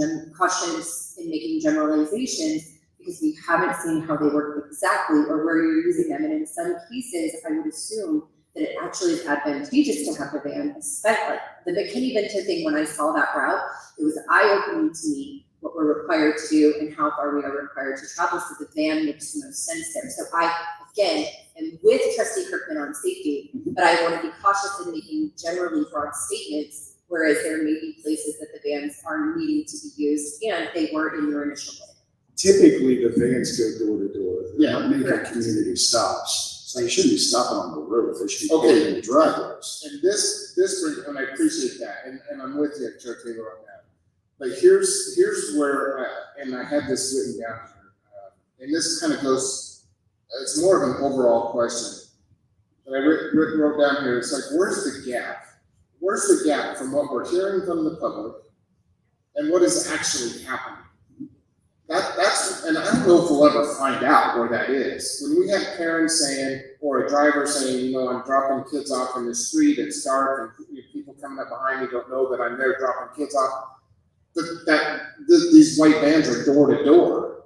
generalizations because we haven't seen how they work exactly or where you're using them. And in some cases, I would assume that it actually is advantageous to have the van, especially like the McKinney-Vento thing. When I saw that route, it was eye-opening to me what we're required to do and how far we are required to travel. So the van makes the most sense there. So I, again, am with Trustee Kirkman on safety, but I want to be cautious in making generally broad statements, whereas there may be places that the vans are needing to be used and they were in your initial bid. Typically, the vans go door to door. Yeah, making community stops. So they shouldn't be stopping on the road. They should be pulling in the driveways. And this brings, and I appreciate that, and I'm with you, Chair Taylor, on that. But here's where, and I had this written down here, and this kind of goes, it's more of an overall question. But I wrote down here, it's like, where's the gap? Where's the gap from what we're hearing from the public and what is actually happening? That's, and I don't know if we'll ever find out where that is. When we have parents saying, or a driver saying, I'm dropping kids off in the street, it's dark, and people coming up behind me don't know that I'm there dropping kids off. But these white vans are door to door.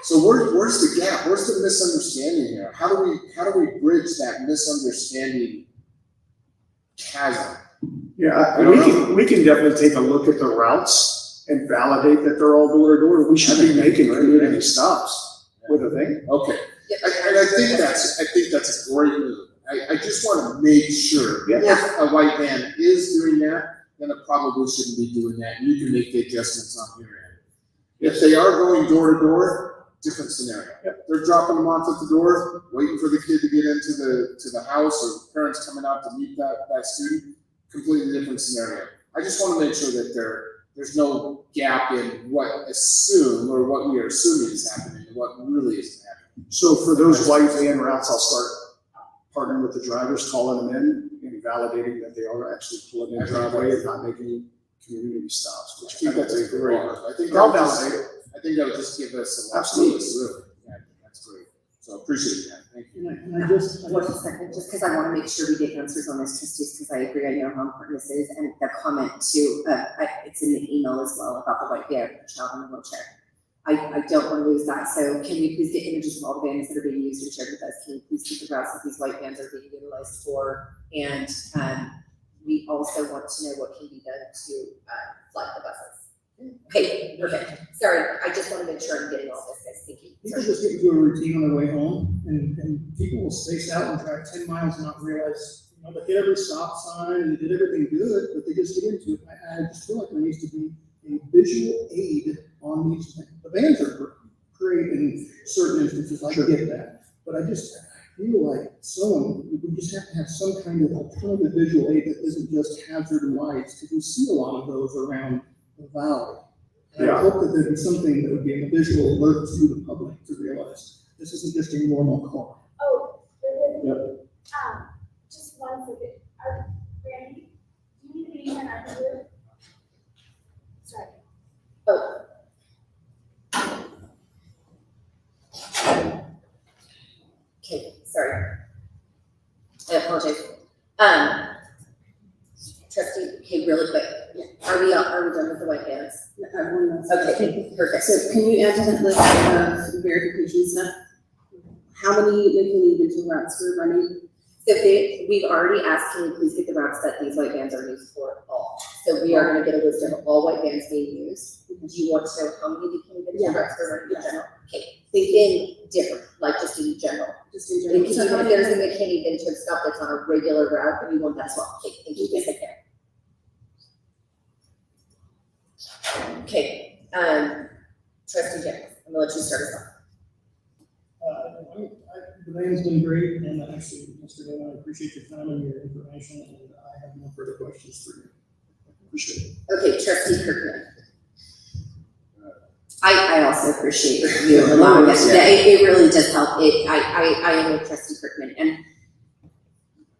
So where's the gap? Where's the misunderstanding here? How do we bridge that misunderstanding chasm? Yeah, we can definitely take a look at the routes and validate that they're all door to door. We should be making community stops with a thing. Okay, And I think that's a great move. I just want to make sure if a white van is doing that, then it probably shouldn't be doing that. You can make the adjustments on your end. If they are going door to door, different scenario. They're dropping them off at the door, waiting for the kid to get into the house, or parents coming out to meet that student. Completely different scenario. I just want to make sure that there's no gap in what we are assuming is happening and what really is happening. So for those white van routes, I'll start partnering with the drivers, calling them in and validating that they are actually pulling in the driveway and not making community stops, which I think that's a great. I think I'll that validate it. would just give us a lot. Absolutely. Yeah, that's great. So appreciate that. Thank you. And I just, One second, just because I want to make sure we get answers on this, trustees, because I agree, I know how important this is, and the comment too, it's in the email as well about the white van, the child in the wheelchair. I don't want to lose that, so can we please get images of all the vans that are being used and shared with us? Can we please keep the routes that these white vans are being utilized for? And we also want to know what can be done to flood the buses. Okay, perfect. Sorry, I just want to make sure I'm getting all this, guys. Thank you. people just get into a routine on their way home, and people will space out and drive 10 miles and not realize, they hit every stop sign and they did everything good, but they just get into it. I just feel like there needs to be a visual aid on these things. The vans are great in certain instances, I get that, but I feel like we just have to have some kind of alternative visual aid that isn't just hazard lights, because we see a lot of those around the valley. And I hope that there'd be something that would be a visual alert to the public to realize this isn't just a normal car. Oh, Yep. just one second. Randy, do you need to be here and I can do it? Sorry. Oh. Okay, sorry. I apologize. Trustee, okay, really quick. Are we done with the white vans? Okay, perfect. So can you add to that list of verification stuff? How many individual routes we're running? So we've already asked, can you please get the routes that these white vans are used for all? So we are gonna get a list of all white vans being used. Do you want to know how many individual routes are running in general? Okay, in different, like just in general. Just in general. Because even if there's a McKinney vintage stop that's on a regular route, but you want that as well. Okay, thank you, yes, I can. Okay, Trustee Jennings, I'm gonna let you start us off. The van's been great, and actually, Mr. Dillon, I appreciate your time and your information, and I have no further questions for you. Appreciate it. Okay, Trustee Kirkman. I also appreciate you allowing us to, it really does help. I am with Trustee Kirkman, and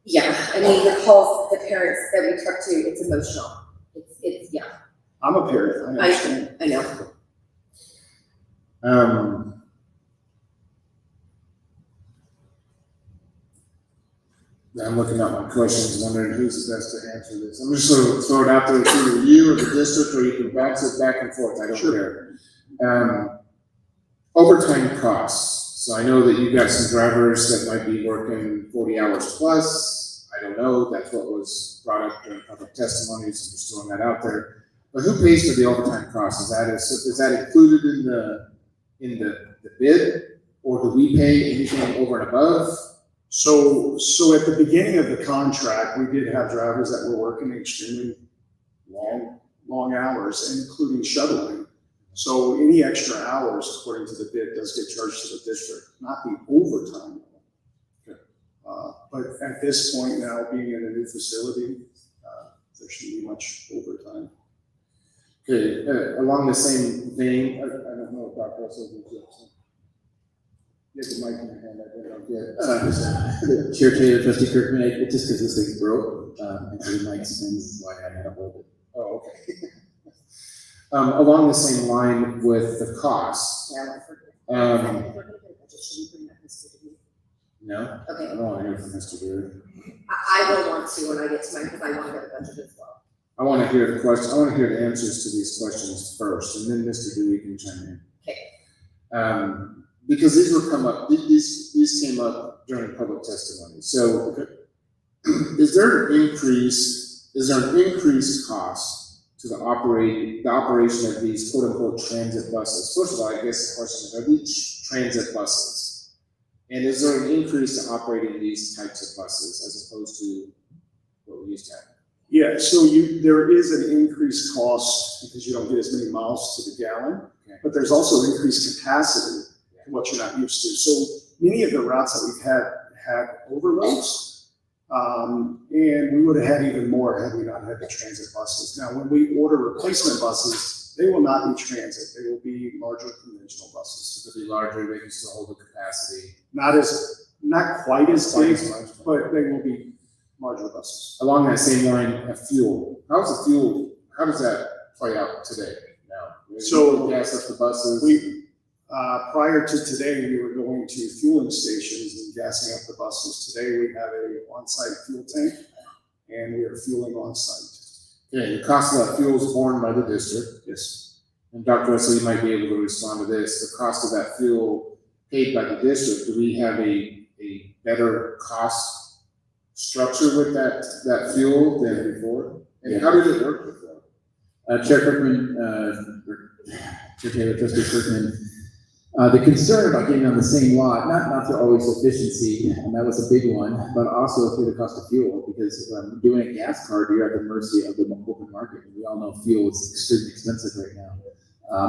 yeah, I mean, the calls, the parents that we talk to, it's emotional. It's yeah. I'm a parent, I understand. I know. I'm looking at my questions, wondering who's the best to answer this. I'm just gonna throw it out there to either you or the district, or you can bounce it back and forth, I don't care. Overtime costs. So I know that you've got some drivers that might be working 40 hours plus. I don't know, that's what was brought up during public testimony, so I'm just throwing that out there. But who pays for the overtime costs? Is that included in the bid? Or do we pay anything over and above? So at the beginning of the contract, we did have drivers that were working extremely long hours, including shuttling. So any extra hours, according to the bid, does get charged to the district, not the overtime. But at this point now, being in a new facility, there shouldn't be much overtime. Okay, along the same vein, I don't know if Dr. Russell will do this. You have the mic in your hand, I don't know. Chair Taylor, Trustee Kirkman, just because this thing broke, and so the mic spins, why I had to hold it. Oh, okay. Along the same line with the cost. No? Okay. I don't want to hear from Mr. Beard. I will want to when I get to mine, because I want to get the budget as well. I want to hear the question. I want to hear the answers to these questions first, and then Mr. Dewey can chime in. Okay. Because these these came up during public testimony. So, is there an increased cost to the operation of these quote unquote transit buses? First of all, I guess the question is, are these transit buses? And is there an increase to operating these types of buses as opposed to what we used to have? Yeah, so there is an increased cost because you don't get as many miles to the gallon, but there's also increased capacity, what you're not used to. So many of the routes that we've had overloads, and we would have had even more had we not had the transit buses. Now, when we order replacement buses, they will not be transit. They will be larger conventional buses. So they'll be larger, they can still hold the capacity. Not quite as big, but they will be larger buses. Along that same line of fuel, how does that play out today now? So gas up the buses. Prior to today, we were going to fueling stations and gassing up the buses. Today, we have a on-site fuel tank, and we are fueling on-site. Okay, the cost of that fuel is borne by the district. Yes. And Dr. Russell, you might be able to respond to this. The cost of that fuel paid by the district, do we have a better cost structure with that fuel than before? And how did it work before? Chair Kirkman, Chair Taylor, Trustee Kirkman, the concern about getting on the same lot, not to always efficiency, and that was a big one, but also through the cost of fuel, because doing a gas card, you're at the mercy of the open market. And we all know fuel is extremely expensive right now.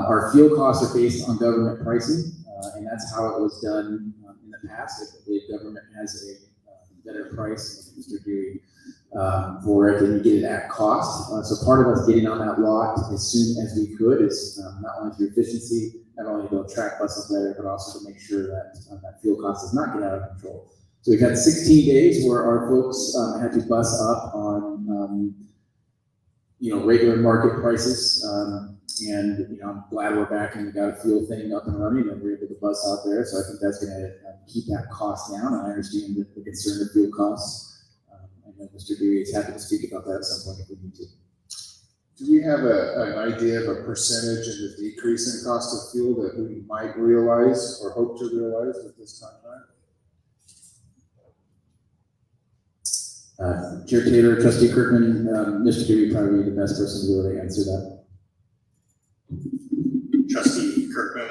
Our fuel costs are based on government pricing, and that's how it was done in the past. If the government has a better price, Mr. Dewey, for it, and you get it at cost. So part of us getting on that lot as soon as we could is not only through efficiency, not only to attract buses better, but also to make sure that that fuel cost does not get out of control. So we've had 16 days where our folks had to bus up on regular market prices. And I'm glad we're back and we got a fuel thing up and running and we're able to bus out there. So I think that's going to keep that cost down. And I understand the concern of fuel costs. And then Mr. Dewey is happy to speak about that at some point if we need to. Do we have an idea of a percentage of the decrease in cost of fuel that we might realize or hope to realize with this contract? Chair Taylor, Trustee Kirkman, Mr. Dewey probably the best person to really answer that. Trustee Kirkman,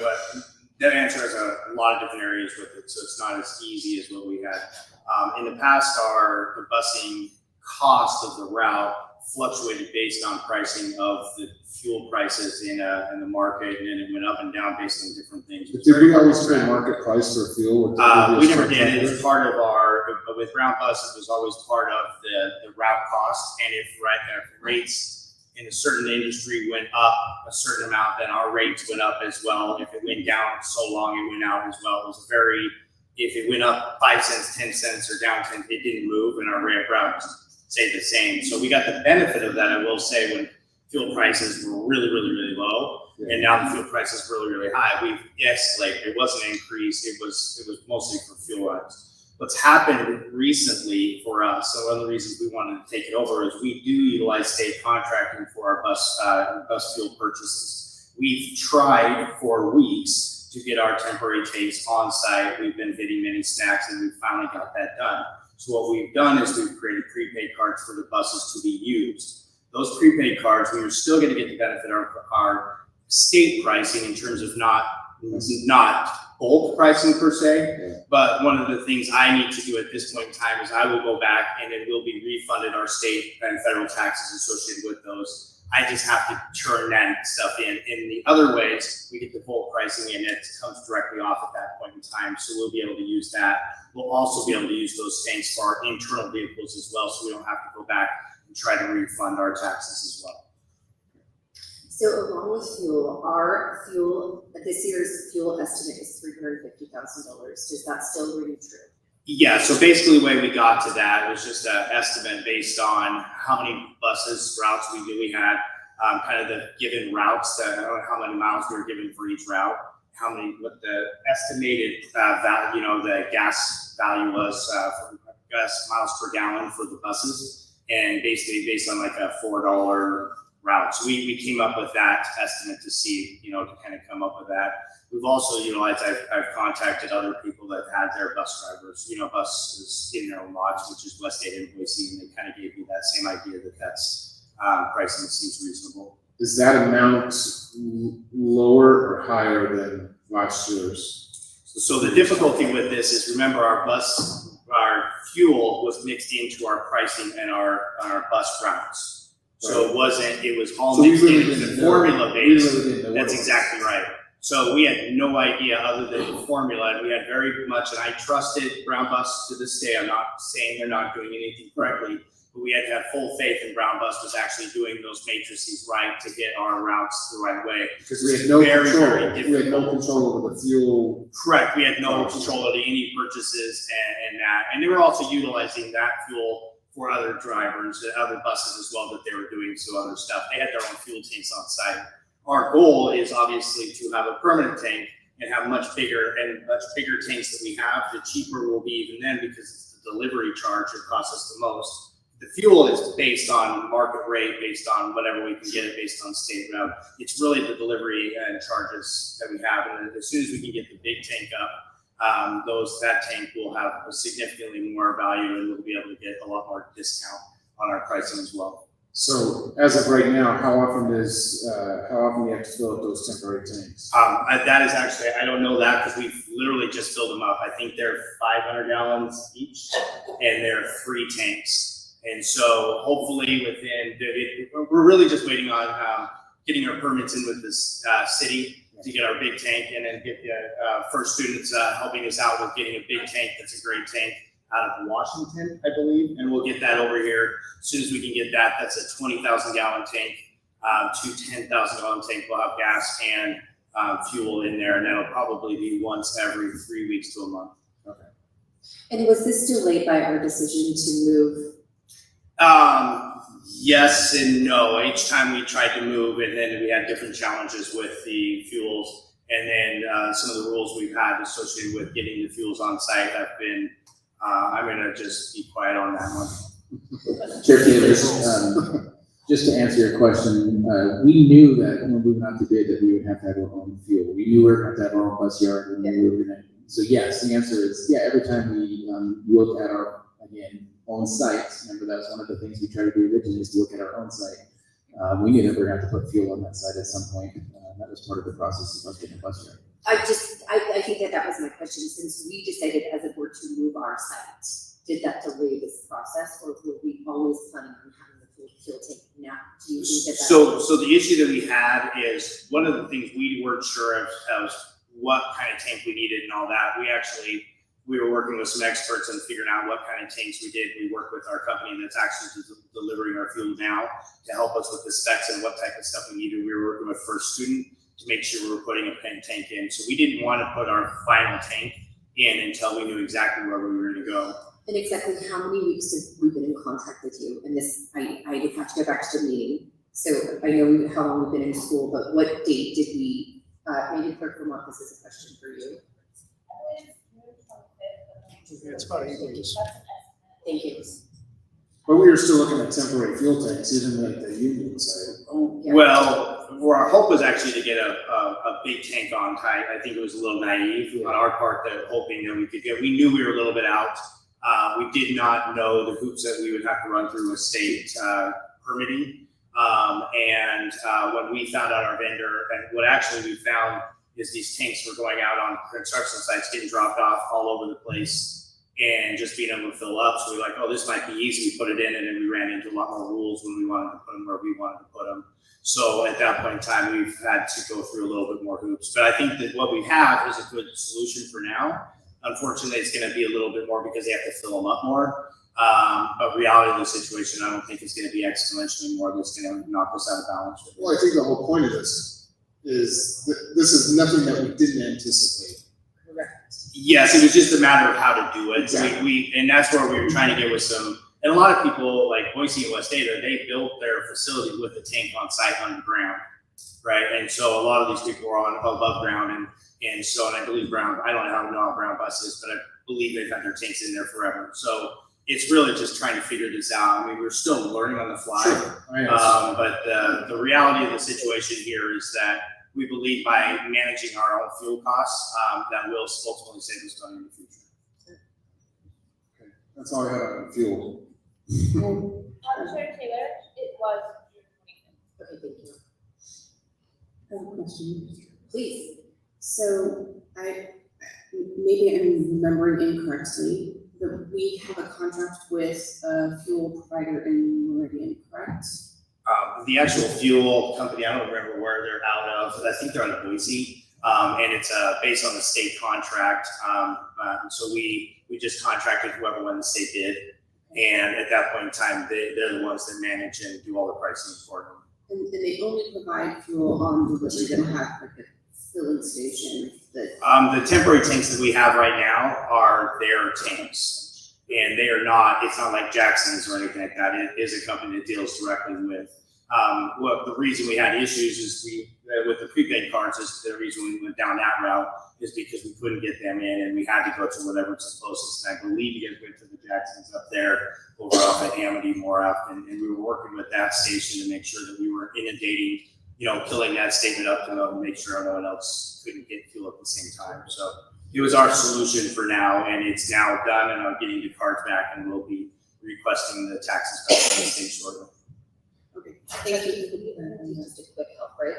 that answer has a lot of different areas with it, so it's not as easy as what we had. In the past, the busing cost of the route fluctuated based on pricing of the fuel prices in the market, and then it went up and down based on different things. But did we always pay market price for fuel? We never did. It was part of with Brown Bus, it was always part of the route cost, and if rates in a certain industry went up a certain amount, then our rates went up as well. If it went down so long, it went out as well. It was if it went up 5 cents, 10 cents, or down 10, it didn't move, and our route stayed the same. So we got the benefit of that, I will say, when fuel prices were really, really, really low, and now the fuel price is really, really high. We've escalated. It wasn't an increase. It was mostly for fuel rights. What's happened recently for us, so one of the reasons we wanted to take it over is we do utilize state contracting for our bus fuel purchases. We've tried for weeks to get our temporary tanks on site. We've been getting many snacks, and we finally got that done. So what we've done is we've created prepaid cards for the buses to be used. Those prepaid cards, we are still going to get the benefit of our state pricing in terms of not bulk pricing per se, but one of the things I need to do at this point in time is I will go back and it will be refunded our state and federal taxes associated with those. I just have to turn that stuff in. In the other ways, we get the bulk pricing and it comes directly off at that point in time. So we'll be able to use that. We'll also be able to use those tanks for our internal vehicles as well, so we don't have to go back and try to refund our taxes as well. So along with fuel, our this year's fuel estimate is $350,000. Does that still ring true? Yeah, so basically the way we got to that was just an estimate based on how many routes we had, kind of the given routes, how many miles we were given for each route, what the estimated value, the gas value was for gas miles per gallon for the buses, and basically based on like a $4 route. So we came up with that estimate to see, to kind of come up with that. We've also utilized, I've contacted other people that had their bus drivers, buses in their own lots, which is West State Invoicing, and they kind of gave me that same idea that's pricing seems reasonable. Is that amount lower or higher than last year's? So the difficulty with this is, remember, our fuel was mixed into our pricing and our bus routes. So it was all So we mixed really in, it was didn't a know. formula We based. really didn't know what That's it was. exactly right. So we had no idea other than the formula, and we had very much, and I trusted Brown Bus to this day. I'm not saying they're not doing anything correctly, but we had to have full faith in Brown Bus was actually doing those matrices right to get our routes the right way. Because we had no Very, control, very we had no difficult. control over the fuel. Correct, we had no control of any purchases and that, and they were also utilizing that fuel for other drivers, other buses as well that they were doing some other stuff. They had their own fuel tanks on site. Our goal is obviously to have a permanent tank and have much bigger tanks that we have, the cheaper will be even then, because it's the delivery charge that costs us the most. The fuel is based on market rate, based on whatever we can get it, based on state route. It's really the delivery and charges that we have, and as soon as we can get the big tank up, that tank will have a significantly more value, and we'll be able to get a lot more discount on our pricing as well. So as of right now, how often do you have to fill up those temporary tanks? That is actually, I don't know that because we've literally just filled them up. I think they're 500 gallons each, and they're 3 tanks. And so hopefully we're really just waiting on getting our permits in with this city to get our big tank, and then get the first students helping us out with getting a big tank. That's a great tank out of Washington, I believe, and we'll get that over here as soon as we can get that. That's a 20,000 gallon tank, to 10,000 gallon tank. We'll have gas and fuel in there, and that'll probably be once every 3 weeks to a month. Okay. And was this delayed by our decision to move? Yes and no. Each time we tried to move, and then we had different challenges with the fuels, and then some of the rules we've had associated with getting the fuels on site have been, I'm gonna just be quiet on that one. Chair Taylor, just to answer your question, we knew that when we went out to bid that we would have to have our own fuel. We knew we were going to have our own bus yard, and we were gonna. So yes, the answer is yeah. Every time we look at our own sites, remember that was one of the things we tried to do originally, is to look at our own site. We knew that we were going to have to put fuel on that site at some point. That was part of the process of us getting a bus yard. I think that was my question. Since we decided as a board to move our site, did that delay this process, or were we always planning on having the fuel tank now? Do you think that? So the issue that we had is, one of the things we weren't sure of what kind of tank we needed and all that. We were working with some experts and figuring out what kind of tanks we did. We worked with our company that's actually delivering our fuel now to help us with the specs and what type of stuff we needed. We were working with First Student to make sure we were putting a tank in. So we didn't want to put our final tank in until we knew exactly where we were going to go. And exactly how many weeks have we been in contact with you? And this, I have to go back to the meeting. So I know how long we've been in school, but what date did we, maybe Clerk Vermont, this is a question for you. It's about 8 weeks. Thank you. But we were still looking at temporary fuel tanks, even like the union side. Well, our hope was actually to get a big tank on site. I think it was a little naive on our part, that hoping that we could get. We knew we were a little bit out. We did not know the hoops that we would have to run through with state permitting. And when we found out our vendor, and what actually we found is these tanks were going out on construction sites, getting dropped off all over the place, and just being able to fill up. So we're like, oh, this might be easy. We put it in, and then we ran into a lot more rules when we wanted to put them where we wanted to put them. So at that point in time, we've had to go through a little bit more hoops. But I think that what we have is a good solution for now. Unfortunately, it's going to be a little bit more because they have to fill them up more. But reality of the situation, I don't think it's going to be exponentially more that's going to knock us out of balance. Well, I think the whole point of this is this is nothing that we didn't anticipate. Correct. Yes, it was just a matter of how to do it. Exactly. And that's where we were trying to get with some, and a lot of people like Boise and West Ada, they built their facility with a tank on site underground, right? And so a lot of these people were on above ground, and so, and I believe Brown, I don't know how Brown Bus is, but I believe they've had their tanks in there forever. So it's really just trying to figure this out. I mean, we're still learning on the fly. Sure. But the reality of the situation here is that we believe by managing our own fuel costs, that will ultimately save us money in the future. Okay. That's all I have on fuel. Chair Taylor, it was June 25th. Okay, thank you. I have a question, please. So maybe I'm remembering incorrectly, that we have a contract with a fuel provider in Meridian, correct? The actual fuel company, I don't remember where they're out of. I think they're out of Boise, and it's based on the state contract. So we just contracted whoever won the state bid, and at that point in time, they're the ones that manage and do all the pricing for them. And they only provide fuel on what you're gonna have like a filling station that. The temporary tanks that we have right now are their tanks, and they are not. It's not like Jackson's or anything like that. It is a company that deals directly with. Well, the reason we had issues is with the prepaid cards is the reason we went down that route is because we couldn't get them in and we had to go to whatever's the closest. And I believe you guys went to the Jacksons up there over off at Amity more often, and we were working with that station to make sure that we were inundating, killing that statement up to make sure no one else couldn't get fuel at the same time. So it was our solution for now, and it's now done, and I'm getting the cards back, and we'll be requesting the taxes back from the state shortly. Thank you. Just a quick health break.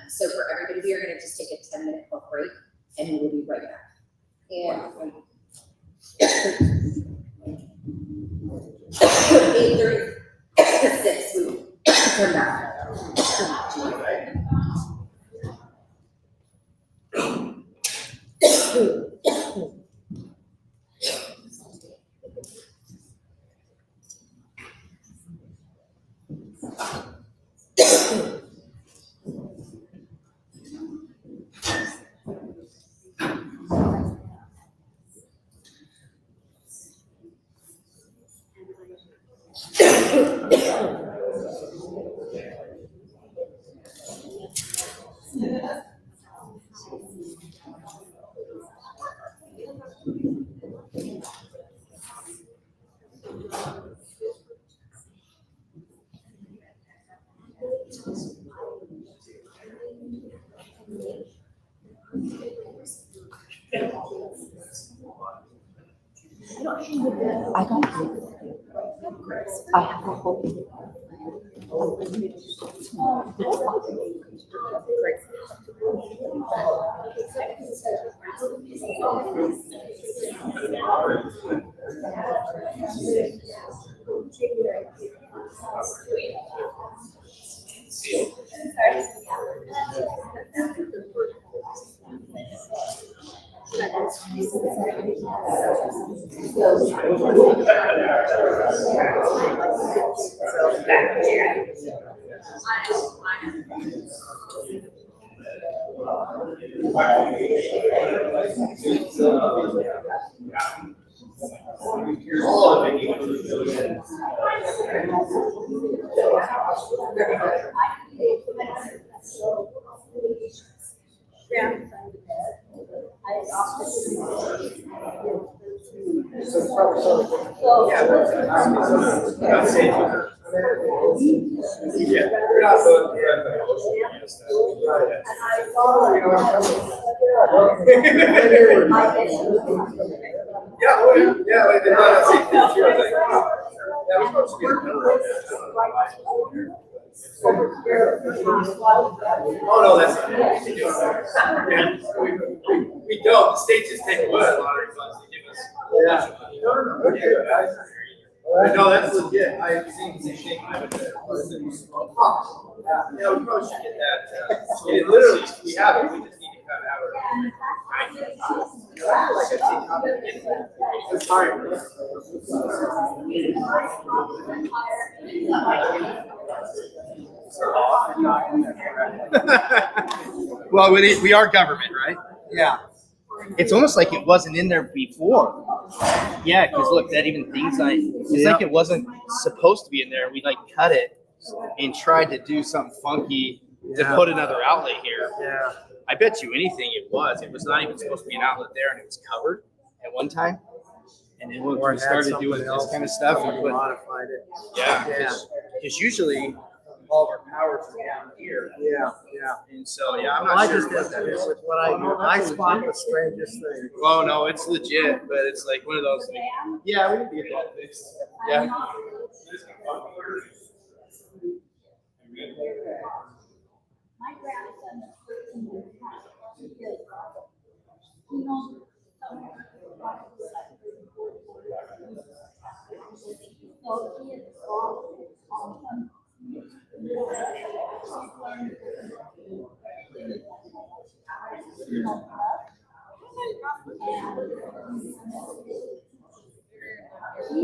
So for everybody, we are going to just take a 10-minute health break, and we will be right back. And 8:36, we will come back. I don't think I have a whole. Oh, no, that's not. We don't. The state just take away a lot of funds they give us. No, that's legit. I've seen the same thing. Yeah, we probably should get that. It literally, we have it. We just need to cut it out. Like I see, it's hard. Well, we are government, right? Yeah. It's almost like it wasn't in there before. Yeah, because look, that even things like it's like it wasn't supposed to be in there. We like cut it and tried to do something funky to put another outlet here. Yeah. I bet you anything it was. It was not even supposed to be an outlet there, and it was covered at one time. And then when we started doing this kind of stuff, we modified it. Yeah. Because usually all of our powers are down here. Yeah, yeah. And so, yeah, I'm not sure what that is. What I do. I spot the strangest thing. Well, no, it's legit, but it's like one of those things. Yeah, we need to get that fixed. Yeah. My grandson is 13 years old. He knows Nampa. And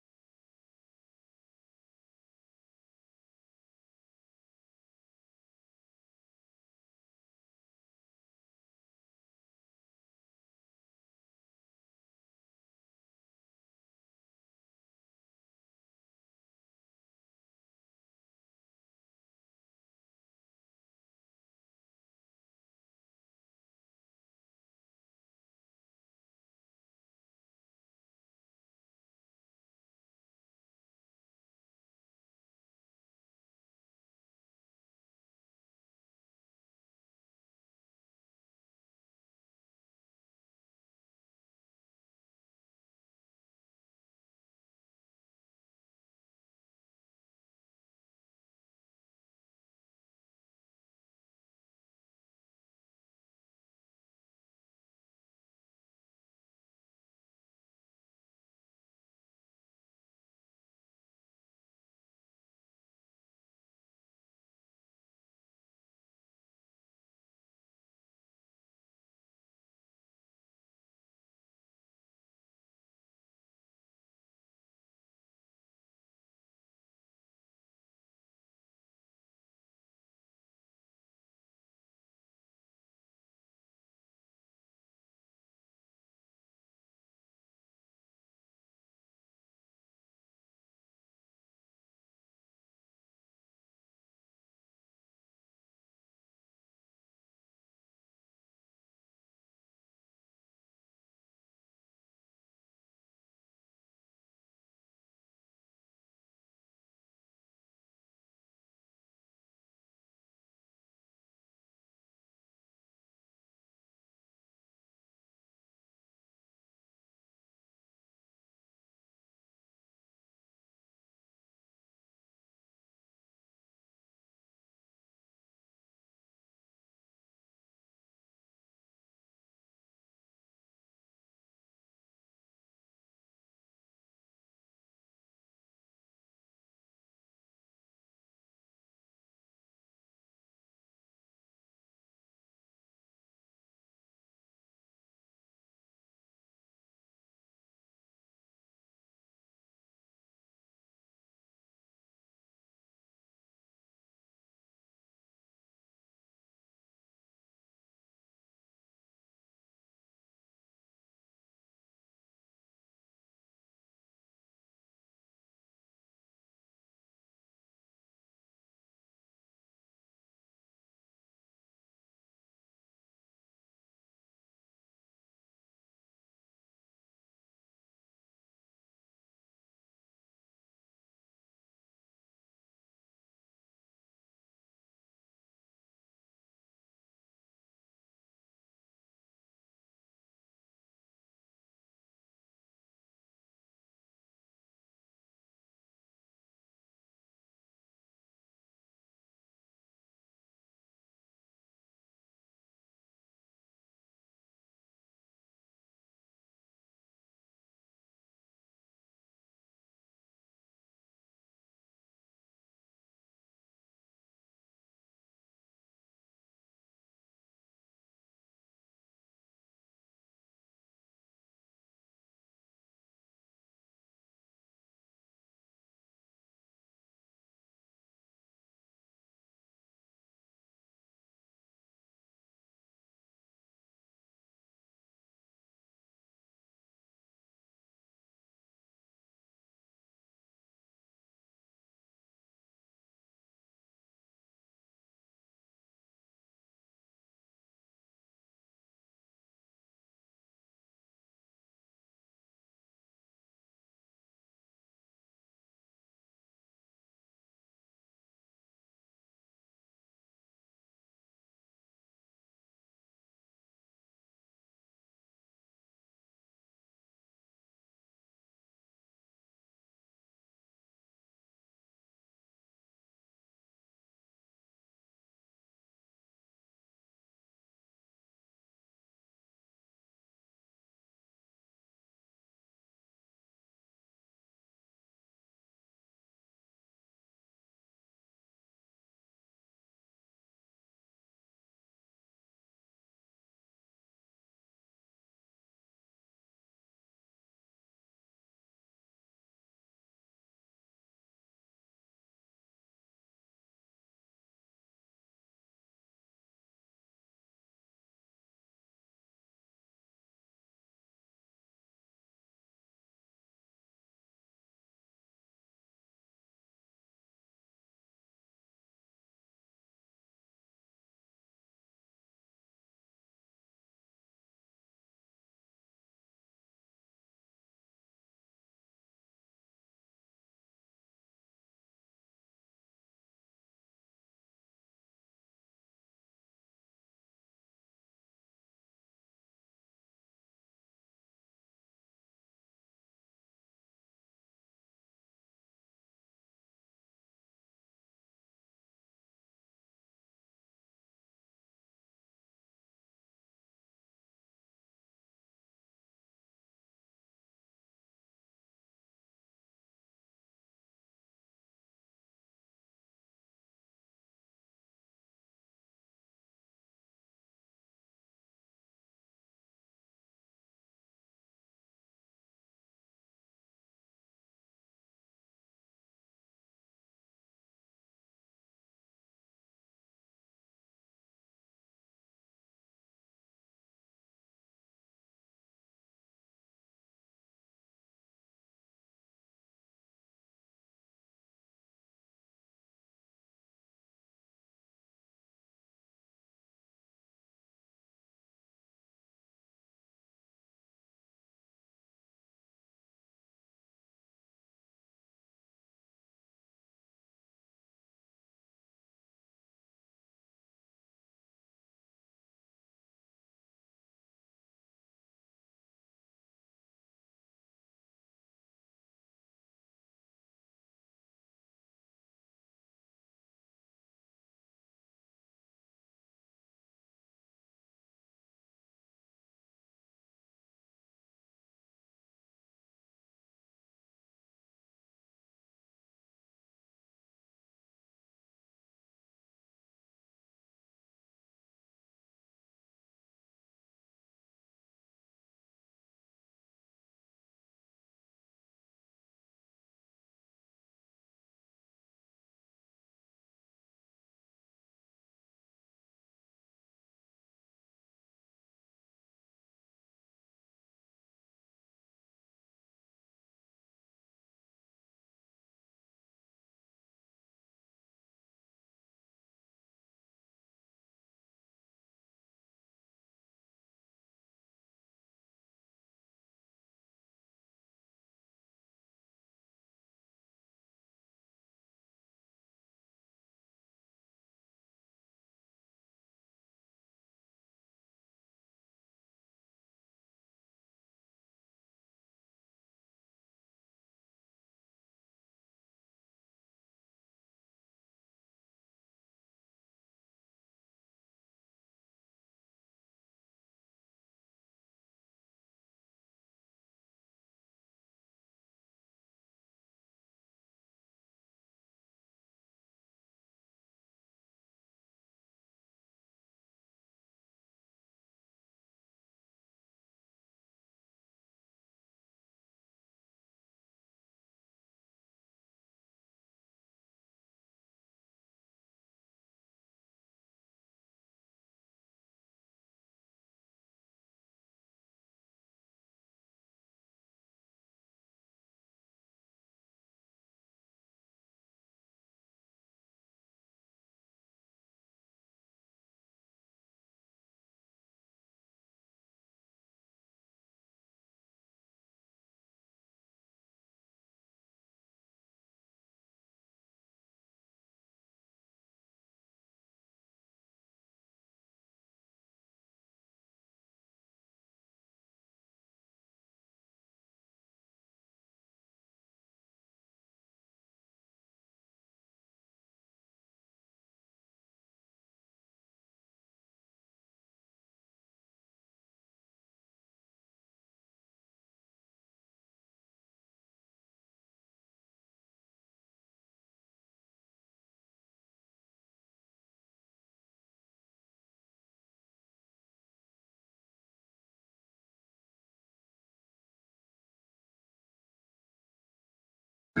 I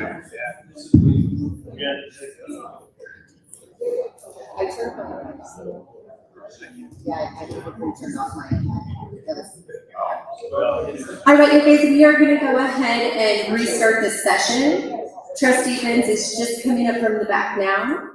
turned my yeah, I think we turned off my. All right, you guys, we are going to go ahead and restart the session. Trustee Evans is just coming up from the back now.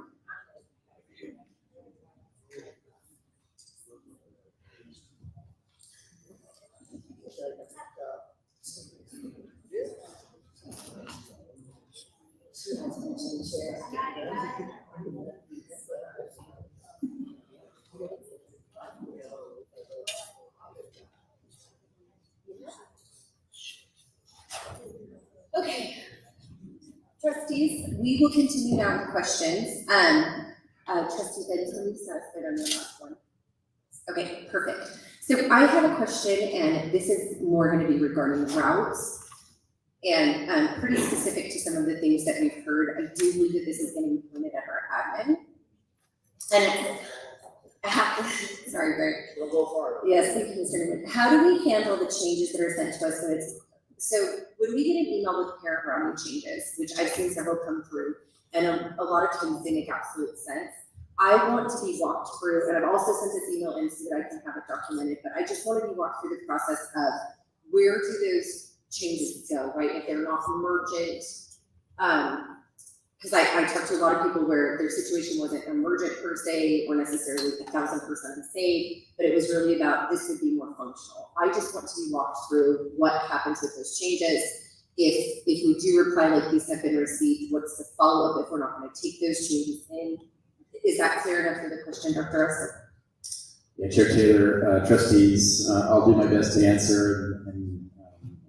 Okay, trustees, we will continue now with questions. Trustee Evans, can you satisfied on the last one? Okay, perfect. So I have a question, and this is more going to be regarding routes and pretty specific to some of the things that we've heard. I do believe that this is going to be pointed at our admin. And sorry, Greg. We'll go for it. Yes, thank you, Mr. Newman. How do we handle the changes that are sent to us? So when we get an email with parent routing changes, which I've seen several come through, and a lot of times they make absolute sense, I want to be walked through, and I've also sent this email in so that I can have it documented, but I just want to be walked through the process of where do those changes go, right? If they're not emergent, because I talked to a lot of people where their situation wasn't emergent per se, or necessarily 1,000% safe, but it was really about this would be more functional. I just want to be walked through what happens with those changes. If we do reply like these have been received, what's the follow-up if we're not going to take those changes in? Is that clear enough for the question, Dr. Russell? Yeah, Chair Taylor, trustees, I'll do my best to answer, and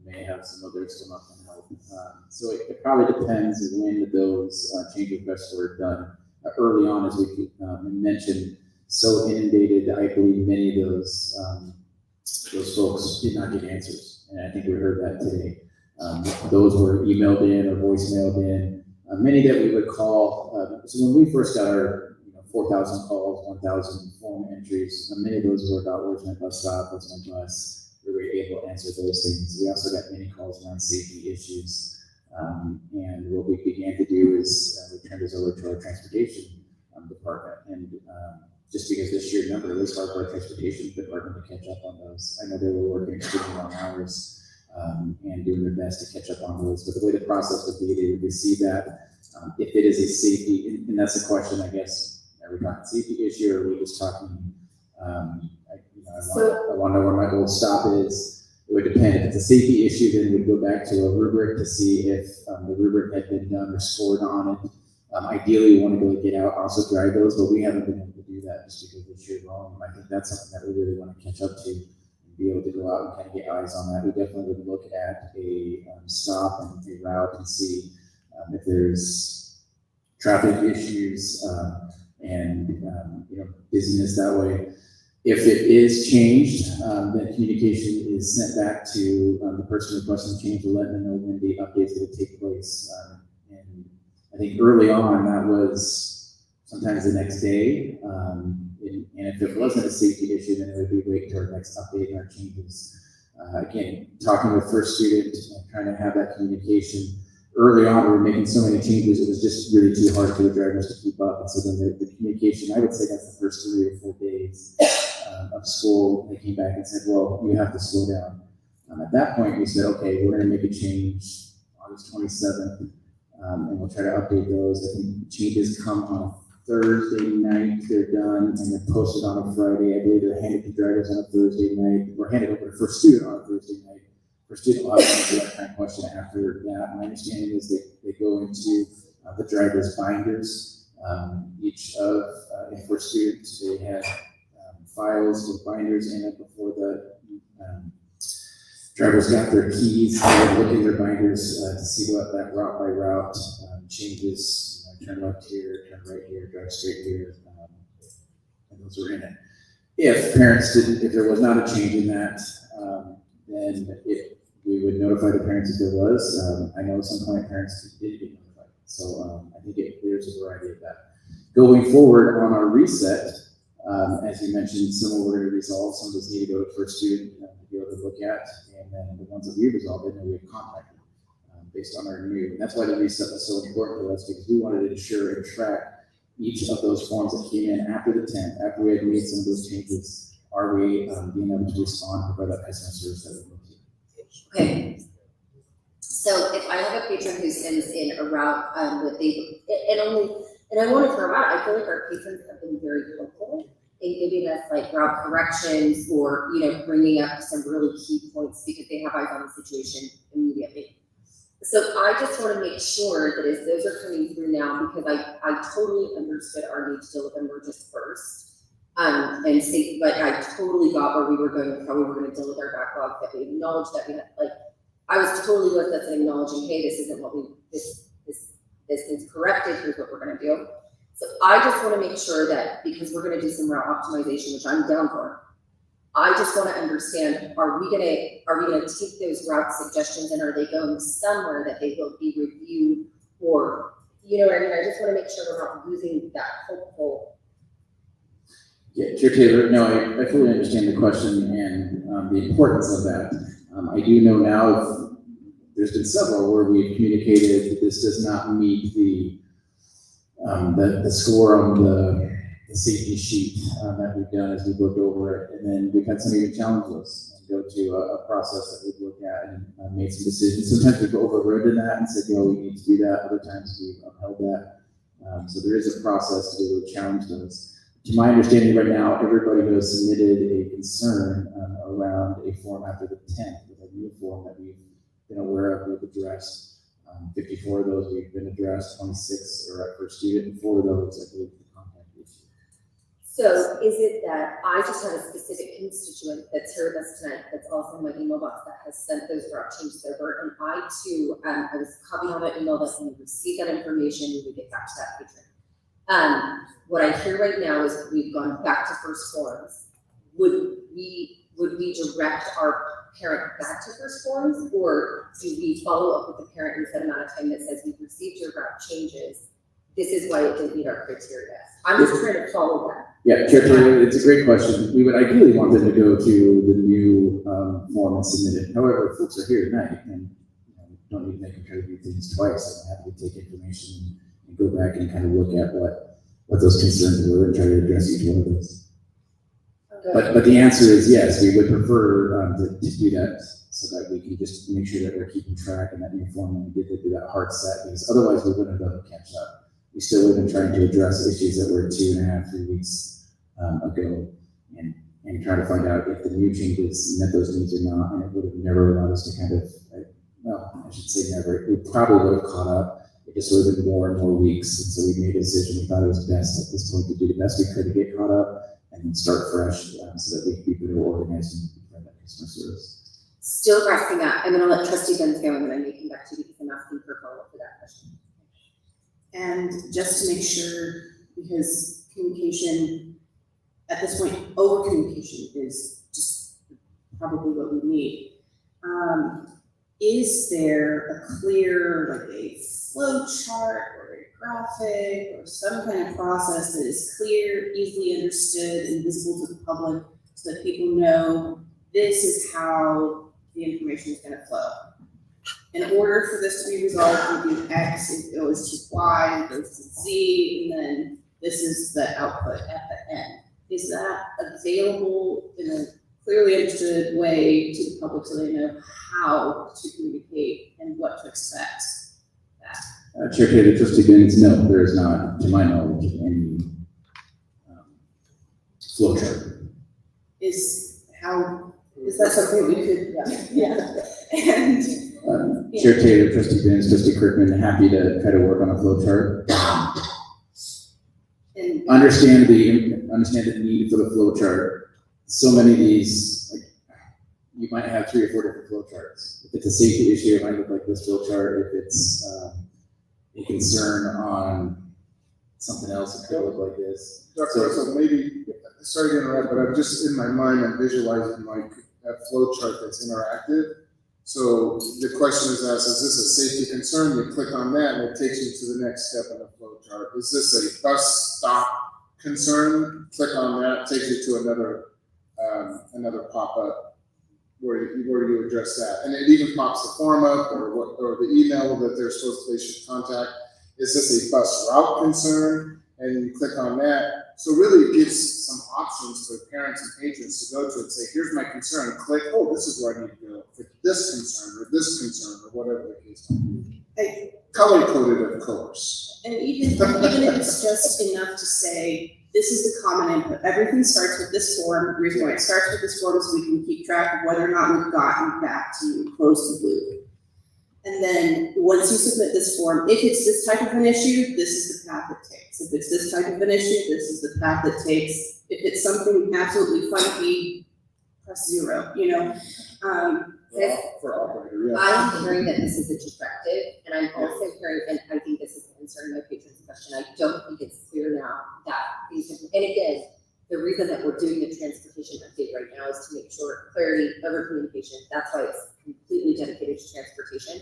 may have some others come up and help. So it probably depends when those change requests were done. Early on, as we mentioned, so inundated, I believe many of those folks did not get answers, and I think we heard that today. Those were emailed in or voicemailed in. Many that we would call. So when we first got our 4,000 calls, 1,000 form entries, many of those were about where's my bus stop, what's my bus. We were able to answer those things. We also got many calls around safety issues. And what we began to do is we turned this over to our transportation department. And just because the sheer number, it was hard for our transportation department to catch up on those. I know they were working extremely long hours and doing their best to catch up on those. But the way the process would be, they would receive that. If it is a safety, and that's a question, I guess, are we talking safety issue, or are we just talking, I want to know where my old stop is. It would depend. If it's a safety issue, then we'd go back to a rubric to see if the rubric had been done or scored on it. Ideally, we want to go get out, also drive those, but we haven't been able to do that just because of sheer volume. I think that's something that we really want to catch up to and be able to go out and kind of get eyes on that. We definitely would look at a stop and a route and see if there's traffic issues and busyness that way. If it is changed, then communication is sent back to the person requesting change to let them know when the updates will take place. And I think early on that was sometimes the next day. And if it wasn't a safety issue, then it would be wait till our next update and our changes. Again, talking with first student and trying to have that communication. Early on, we were making so many changes, it was just really too hard for the drivers to keep up. And so then the communication, I would say that's the first 3 or 4 days of school. They came back and said, well, you have to slow down. At that point, we said, okay, we're going to make a change August 27th, and we'll try to update those. I think changes come on a Thursday night, they're done, and they're posted on a Friday. I believe they're handed to drivers on a Thursday night, or handed over to first student on a Thursday night. First student will have to answer that kind of question after that. My understanding is they go into the driver's binders. Each of, for students, they have files with binders in it before the drivers got their keys. They look in their binders to see what that route by route changes. Turn left here, turn right here, drive straight here. And those were in it. If parents didn't, if there was not a change in that, then we would notify the parents if there was. I know some client parents did get notified. So I think there's a variety of that. Going forward on our reset, as you mentioned, some of we're going to resolve, some of those need to go to first student to be able to look at, and then the ones that we resolved, then we have Contractor. based on our new. And that's why the reset was so important to us, because we wanted to ensure and track each of those forms that came in after the 10th, after we had made some of those changes. Are we being able to respond, provide that customer service that we need to? Okay. So if I have a patron who sends in a route, and I want to throw out, I feel like our patrons have been very helpful in giving us like route corrections or, bringing up some really key points because they have eyes on the situation immediately. So I just want to make sure that as those are coming through now, because I totally understood our need to deal with emergence first. And see, but I totally got where we were going, how we were going to deal with our backlog, that we acknowledged that we had, I was totally with us and acknowledging, hey, this isn't what this is corrected, here's what we're going to do. So I just want to make sure that, because we're going to do some route optimization, which I'm down for, I just want to understand, are we going to take those route suggestions and are they going somewhere that they will be reviewed, or, you know what I mean? I just want to make sure we're not losing that hopeful. Yeah, Chair Taylor, no, I fully understand the question and the importance of that. I do know now there's been several where we've communicated that this does not meet the score on the safety sheet that we've done as we've looked over it. And then we've had some even challenge us and go to a process that we've looked at and made some decisions. Sometimes we've overridden that and said, we need to do that. Other times we've upheld that. So there is a process to be able to challenge those. To my understanding right now, everybody who has submitted a concern around a form after the 10th, with a new form that we've been aware of, we've addressed. 54 of those we've been addressed, 26 are for student, and 4 of those, I believe, the contact issue. So is it that I just have a specific constituent that's heard us tonight, that's also in my email box, that has sent those route changes over, and I too, I was copied on that email that when we receive that information, we would get back to that patron. What I hear right now is we've gone back to first forms. Would we direct our parent back to first forms, or do we follow up with the parent in a set amount of time that says we've received your route changes? This is why it didn't meet our criteria. I'm just trying to follow that. Yeah, Chair Taylor, it's a great question. We would ideally want them to go to the new form and submit it. However, folks are here tonight and don't need to make them try to do things twice. I'm happy to take information and go back and kind of look at what those concerns were and try to address each one of those. But the answer is yes, we would prefer to do that so that we can just make sure that we're keeping track and that new form and we get to do that hard set, because otherwise we wouldn't have done the catch up. We still have been trying to address issues that were 2.5, 3 weeks ago and try to find out if the new changes met those needs or not, and it would have never allowed us to kind of, I should say never, we probably would have caught up. It just would have been more and more weeks, and so we made a decision. We thought it was best at this point to do the best we could to get caught up and then start fresh so that we could be better organized and provide that customer service. Still grasping that. I'm going to let Trustee Benz go, and then I may come back to you because I'm asking for a follow-up for that question. And just to make sure, because communication, at this point, over communication is just probably what we need. Is there a clear, like a flow chart or a graphic or some kind of process that is clear, easily understood, and visible to the public so that people know this is how the information is going to flow? In order for this to be resolved, we do X, it goes to Y, it goes to Z, and then this is the output at the end. Is that available in a clearly understood way to the public so they know how to communicate and what to expect? Chair Taylor, Trustee Benz, no, there is not, to my knowledge, any flow chart. Is that something we could, yeah. And Chair Taylor, Trustee Benz, Trustee Kirkman, happy to try to work on a flow chart. and Understand the need for the flow chart. So many of these, like, you might have 3 or 4 different flow charts. If it's a safety issue, it might look like this flow chart. If it's a concern on something else, it could look like this. So maybe, sorry to interrupt, but I'm just in my mind, I'm visualizing like that flow chart that's interactive. So the question is asked, is this a safety concern? You click on that and it takes you to the next step in the flow chart. Is this a bus stop concern? Click on that, takes you to another pop-up where you address that. And it even pops the form up or the email that they should contact. Is this a bus route concern? And you click on that. So really it gives some options for parents and patrons to go to and say, here's my concern. Click, oh, this is where I need to go for this concern or whatever the case might be. Color coded, of course. And even if it's just enough to say, this is the common input. Everything starts with this form. The reason why it starts with this form is so we can keep track of whether or not we've gotten back to you, close the loop. And then once you submit this form, if it's this type of an issue, this is the path it takes. If it's this type of an issue, this is the path it takes. If it's something absolutely funky, press 0, you know? For operator, yeah. I'm hearing that this is a directive, and I'm also hearing, and I think this is answering my patron's question, I don't think it's clear now that these, and again, the reason that we're doing the transportation update right now is to make sure clarity over communication. That's why it's completely dedicated to transportation.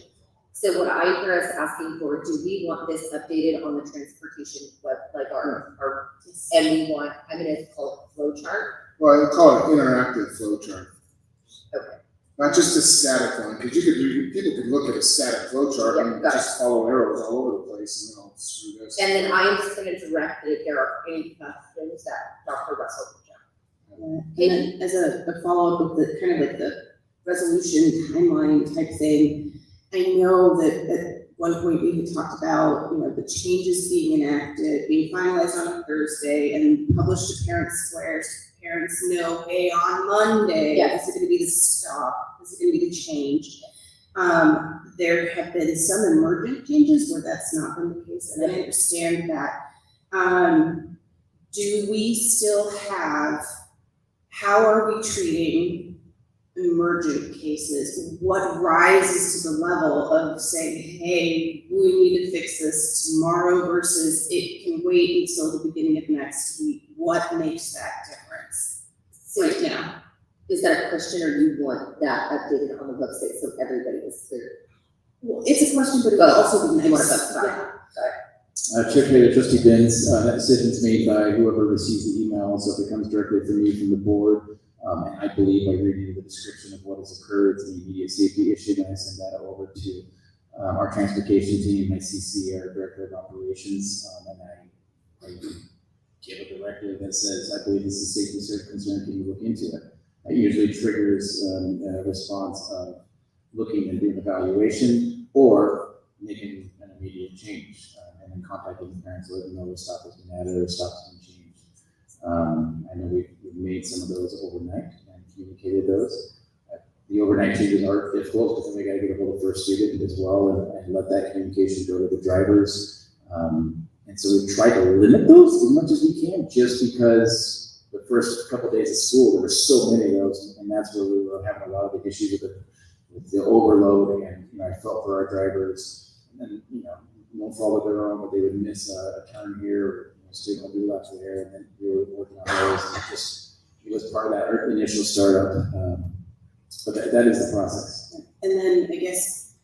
So what I hear us asking for, do we want this updated on the transportation web, like our and we want, I'm gonna call it flow chart. Well, I call it interactive flow chart. Okay. Not just a static one, because people could look at a static flow chart and just follow arrows all over the place and they'll screw this. And then I'm just gonna direct that if there are any questions that Dr. Russell can jump. And then as a follow-up with the kind of like the resolution timeline type thing, I know that at one point we had talked about, you know, the changes being enacted, being finalized on a Thursday and published to parents' squares. Parents know, hey, on Monday, this is gonna be the stop, this is gonna be the change. There have been some emergent changes where that's not been the case, and I understand that. Do we still have, how are we treating emergent cases? What rises to the level of saying, hey, we need to fix this tomorrow versus it can wait until the beginning of next week? What makes that difference right now? Is that a question, or you want that updated on the website so everybody is clear? Well, it's a question, but it would also be nice. Chair Taylor, Trustee Benz, that decision's made by whoever receives the email, so if it comes directly from me, from the board, and I believe by reading the description of what has occurred, it's an immediate safety issue, and I send that over to our transportation team, my CC, our Director of Operations, and I give a directive that says, I believe this is a safety concern, can you look into it? That usually triggers a response of looking and doing evaluation or making an immediate change and then contacting the parents, letting them know the stop has been added or the stop has been changed. I know we've made some of those overnight and communicated those. The overnight changes are difficult because then we got to get a hold of first student as well and let that communication go to the drivers. And so we've tried to limit those as much as we can, just because the first couple of days of school, there were so many of those, and that's where we were having a lot of the issues with the overload. And I felt for our drivers, and then no fault of their own, but they would miss a turn here, or student would be left there, and then we were working on those. And it was part of that initial startup, but that is the process. And then I guess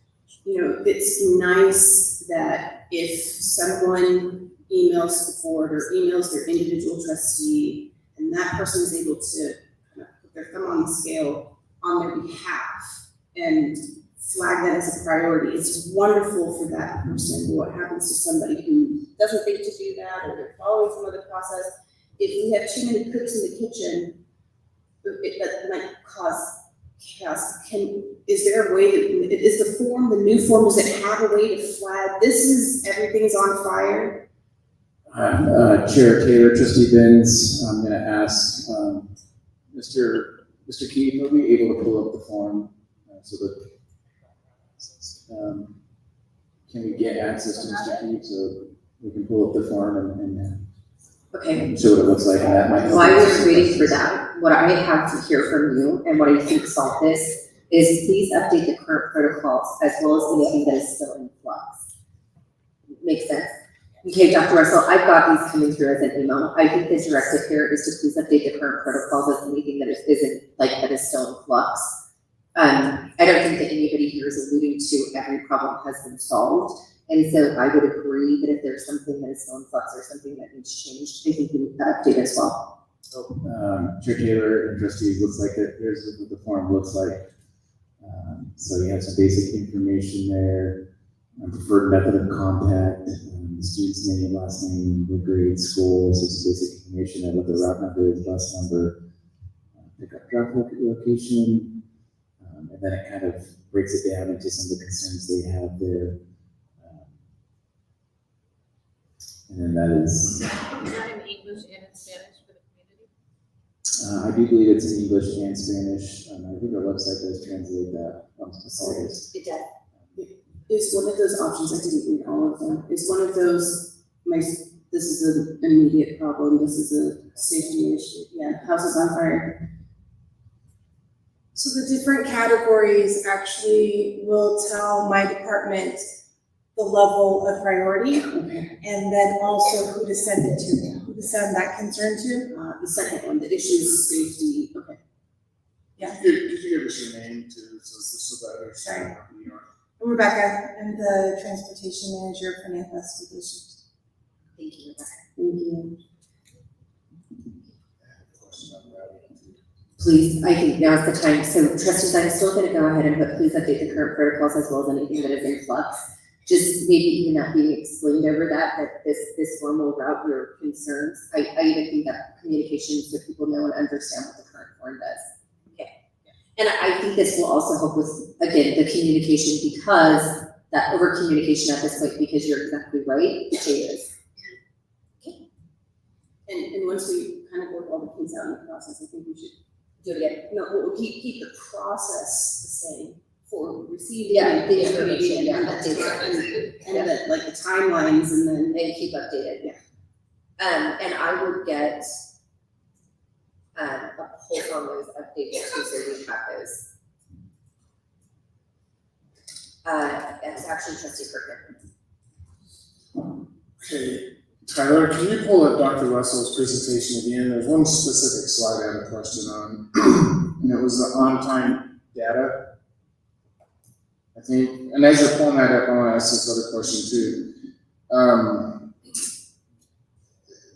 it's nice that if someone emails the board or emails their individual trustee, and that person is able to kind of put their thumb on the scale on their behalf and flag that as a priority. It's wonderful for that person. What happens to somebody who doesn't think to do that, or they're following some other process? If we have too many cooks in the kitchen, that might cause chaos. Is there a way that, is the new form, does it have a way to flag, everything is on fire? Chair Taylor, Trustee Benz, I'm going to ask Mr. Keith, will be able to pull up the form so that can we get access to Mr. Keith so we can pull up the form and okay. show what it looks like, and that might help. While we're waiting for that, what I have to hear from you and what I think solve this is please update the current protocols as well as anything that is still in flux. Makes sense? Okay, Dr. Russell, I've got these coming through as an email. I think the directive here is to please update the current protocols as anything that that is still in flux. I don't think that anybody here is alluding to every problem has been solved. And so I would agree that if there's something that is still in flux or something that needs changed, I think we need that update as well. So, Chair Taylor and trustees, looks like here's what the form looks like. So you have some basic information there, preferred method of contact, the student's name, last name, the grade, school, so some basic information there, what the route number is, bus number, pickup drop location, and then it kind of breaks it down into some of the concerns they have there. And then that is. Is that in English and in Spanish for the community? I do believe it's in English and Spanish. I think our website does translate that. It does. Is one of those options, I didn't read all of them, is one of those, this is an immediate problem, this is a safety issue, yeah, house is on fire. So the different categories actually will tell my department the level of priority, and then also who to send it to, who to send that concern to. The second one, the issue is safety, okay. Yeah. Could you give us your name too, so that others know who you are? I'm Rebecca, I'm the transportation manager for Nampa School District. Thank you, Rebecca. Thank you. Please, I think now's the time. So trustees, I'm still gonna go ahead and put please update the current protocols as well as anything that is in flux. Just maybe even that being explained over that this form will route your concerns. I even think that communication so people know and understand what the current form does. Okay. And I think this will also help with, again, the communication, because that over communication at this point, because you're exactly right, it changes. Okay. And once we kind of work all the things out in the process, I think we should do it again. No, we'll keep the process the same for receiving The information, information, and that, like the timelines, and then keep updated. Yeah. And I would get a whole form of updated too, so we have those. It's actually Trustee Kirkman. Okay, Tyler, can you pull up Dr. Russell's presentation again? There's one specific slide I had a question on, and it was the on-time data. I think, and as you're pulling that up, I want to ask this other question too.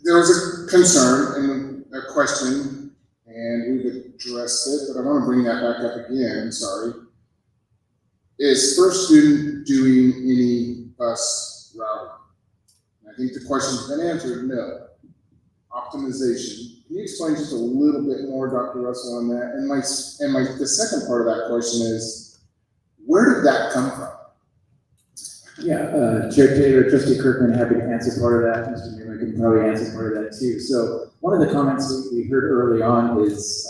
There was a concern and a question, and we've addressed it, but I want to bring that back up again, sorry. Is first student doing any bus routing? I think the question's been answered, no. Optimization. Can you explain just a little bit more, Dr. Russell, on that? And the second part of that question is, where did that come from? Yeah, Chair Taylor, Trustee Kirkman, happy to answer part of that. Mr. Newman can probably answer part of that too. So one of the comments we heard early on is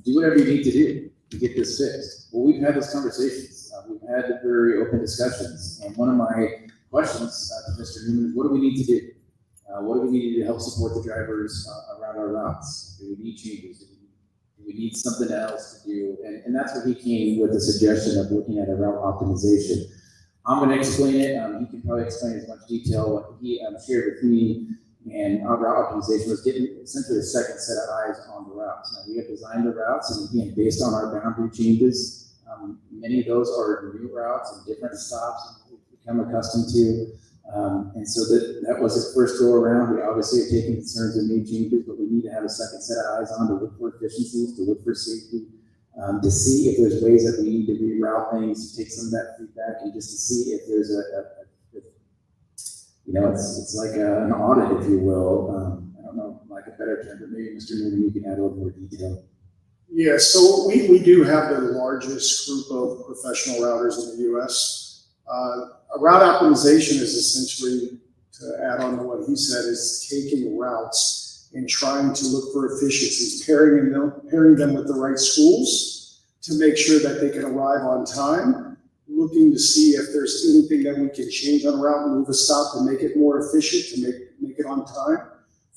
do whatever you need to do to get this fixed. Well, we've had those conversations. We've had very open discussions. And one of my questions to Mr. Newman is, what do we need to do? What do we need to do to help support the drivers around our routes? Do we need changes? Do we need something else to do? And that's where he came with the suggestion of looking at a route optimization. I'm going to explain it. He can probably explain as much detail what he shared with me. And our route optimization was getting essentially a second set of eyes on the routes. Now, we have designed the routes, and again, based on our boundary changes, many of those are new routes and different stops we've become accustomed to. And so that was the first go around. We obviously have taken concerns and made changes, but we need to have a second set of eyes on to look for efficiencies, to look for safety, to see if there's ways that we need to reroute things, to take some of that feedback, and just to see if there's it's like an audit, if you will. I don't know, like a better term, but maybe Mr. Newman, you can add a little more detail. Yeah, so we do have the largest group of professional routers in the U.S. Route optimization is essentially, to add on to what he said, is taking routes and trying to look for efficiencies, pairing them with the right schools to make sure that they can arrive on time, looking to see if there's anything that we can change on a route, move a stop to make it more efficient, to make it on time,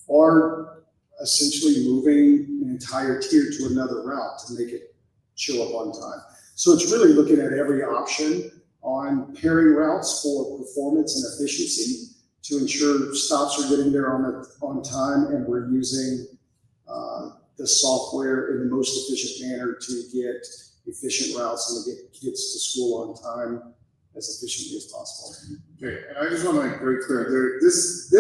or essentially moving an entire tier to another route to make it show up on time. So it's really looking at every option on pairing routes for performance and efficiency to ensure stops are getting there on time, and we're using the software in the most efficient manner to get efficient routes and to get kids to school on time as efficiently as possible. Okay, and I just want to make very clear, this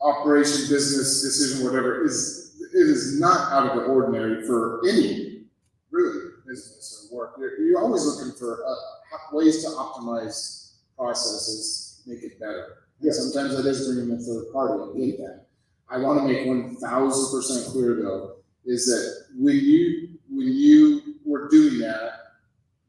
operation, business decision, whatever, it is not out of the ordinary for any, really, business or work. You're always looking for ways to optimize processes, make it better. And sometimes that is bringing a third party, I get that. I want to make 1000% clear though, is that when you were doing that,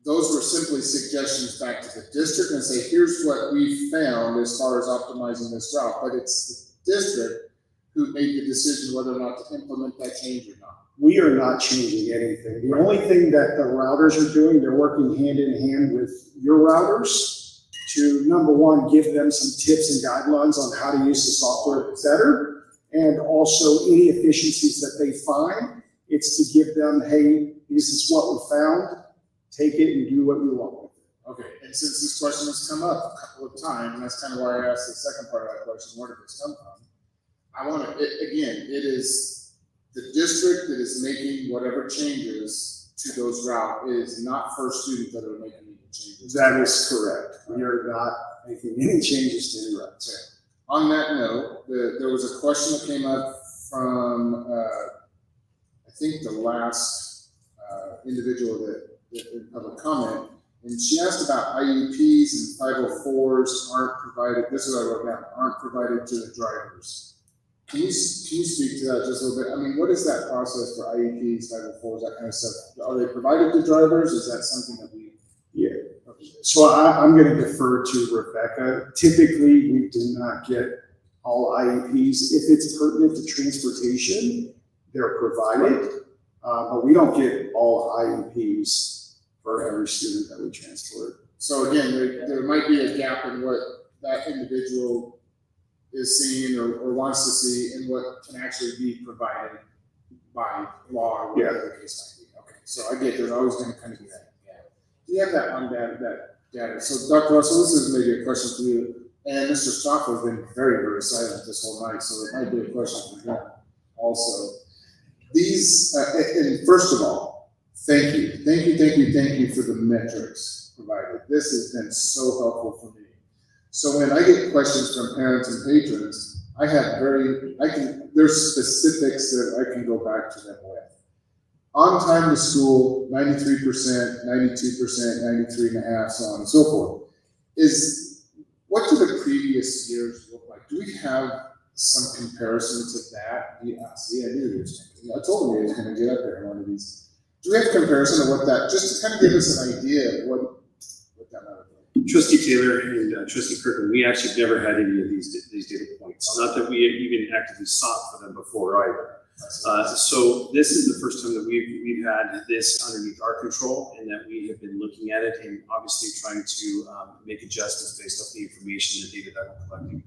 those were simply suggestions back to the district and say, here's what we found as far as optimizing this route. But it's the district who made the decision whether or not to implement that change or not. We are not changing anything. The only thing that the routers are doing, they're working hand in hand with your routers to, number one, give them some tips and guidelines on how to use the software better. And also any efficiencies that they find, it's to give them, hey, this is what we found. Take it and do what you want with it. Okay, and since this question has come up a couple of times, and that's kind of why I asked the second part of that question, where did this come from? I want to, again, it is the district that is making whatever changes to those routes. It is not First Student that are making any changes. That is correct. We are not making any changes to any routes. Okay. On that note, there was a question that came up from, I think the last individual that in public comment, and she asked about IUPs and 504s aren't provided, this is what I wrote down, aren't provided to the drivers. Can you speak to that just a little bit? I mean, what is that process for IUPs, 504s, that kind of stuff? Are they provided to drivers? Is that something that we? Yeah. So I'm going to defer to Rebecca. Typically, we do not get all IEPs. If it's pertinent to transportation, they're provided, but we don't get all IEPs for every student that we transport. So again, there might be a gap in what that individual is seeing or wants to see and what can actually be provided by law or whatever the case might be. Okay, so I get there's always going to kind of be that gap. Do you have that on that data? So Dr. Russell, this is maybe a question for you. And Mr. Stoffel has been very, very silent this whole night, so it might be a question for him also. These, and first of all, thank you for the metrics provided. This has been so helpful for me. So when I get questions from parents and patrons, there's specifics that I can go back to them with. On time to school, 93%, 92%, 93.5%, so on and so forth. What do the previous years look like? Do we have some comparison to that? See, I knew he was going to. I told him he was going to get up there in one of these. Do we have comparison to what that, just to kind of give us an idea of what that might look like? Trustee Taylor and Trustee Kirkland, we actually never had any of these data points. Not that we had even actively sought for them before either. So this is the first time that we've had this underneath our control, and that we have been looking at it and obviously trying to make adjustments based off the information and the data that we're collecting.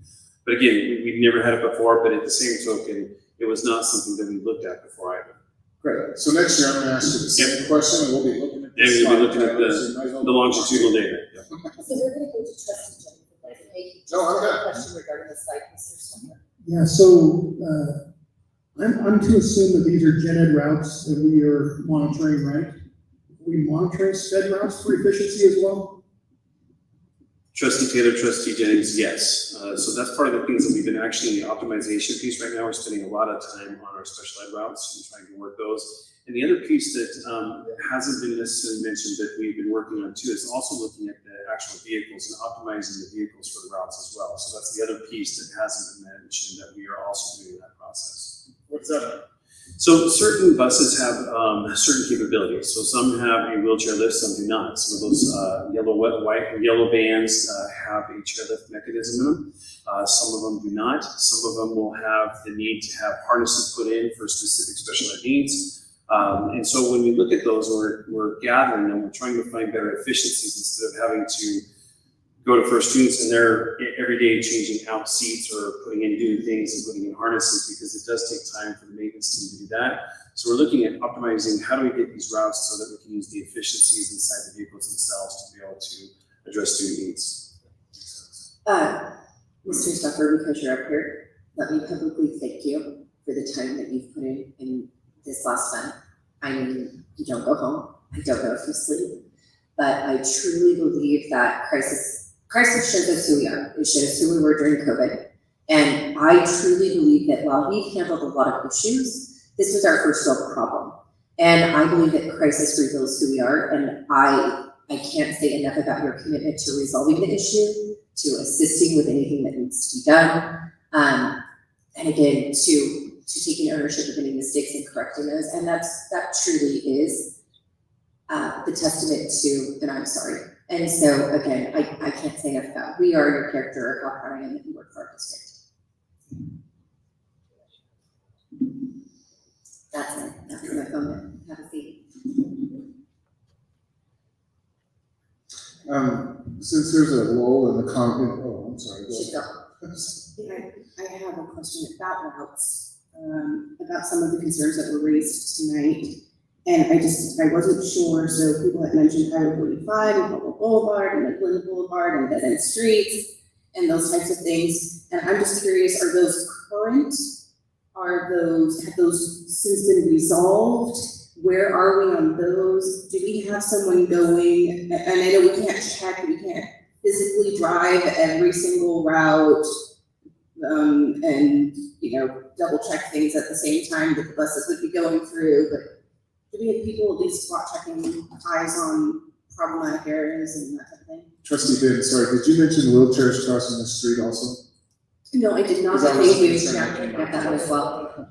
But again, we've never had it before, but at the same token, it was not something that we looked at before either. Great. So next year I'm going to ask you the same question, and we'll be looking at this. And we'll be looking at the longitudinal data. So we're going to go to Trustee Jennifer. Maybe no, I'm a question regarding the site, Mr. Stoner. Yeah, so I'm to assume that these are gen ed routes that we are monitoring, right? We monitoring sped routes for efficiency as well? Trustee Taylor, Trustee Jennings, yes. So that's part of the things that we've been actually in the optimization piece right now. We're spending a lot of time on our special ed routes and trying to work those. And the other piece that hasn't been necessarily mentioned that we've been working on too is also looking at the actual vehicles and optimizing the vehicles for the routes as well. So that's the other piece that hasn't been mentioned that we are also doing in that process. What's that? So certain buses have certain capabilities. So some have a wheelchair lift, some do not. Some of those yellow vans have a chairlift mechanism in them. Some of them do not. Some of them will have the need to have harnesses put in for specific special ed needs. And so when we look at those, we're gathering them, we're trying to find better efficiencies instead of having to go to First Students and they're every day changing out seats or putting in new things and putting in harnesses, because it does take time for the maintenance team to do that. So we're looking at optimizing how do we get these routes so that we can use the efficiencies inside the vehicles themselves to be able to address student needs. Mr. Stuffer, because you're up here, let me publicly thank you for the time that you've put in this last fund. I mean, you don't go home. I don't know if you sleep, but I truly believe that crisis shows us who we are. It showed us who we were during COVID, And I truly believe that while we've handled a lot of issues, this was our first real problem. And I believe that crisis reveals who we are, and I can't say enough about your commitment to resolving the issue, to assisting with anything that needs to be done, and again, to taking ownership of any mistakes and correcting those. And that truly is the testament to, and I'm sorry. And so again, I can't say enough about, we are your character, how proud I am that you work for our district. That's it. That's my comment. Have a seat. Since there's a lull in the comment, oh, I'm sorry. Go ahead. I have a question about routes, about some of the concerns that were raised tonight. And I wasn't sure, so people had mentioned Highway 45 and Hopewell Boulevard and Midland Boulevard and dead-end streets and those types of things. And I'm just curious, are those current? Have those since been resolved? Where are we on those? Do we have someone going? And I know we can't physically drive every single route, and double check things at the same time that the buses would be going through. But do we have people at least spot checking eyes on problematic areas and that type of thing? Trustee Ben, sorry, did you mention wheelchairs crossing the street also? No, I did not. Is that Thank you. what's Yeah, concerned? I got that one as well.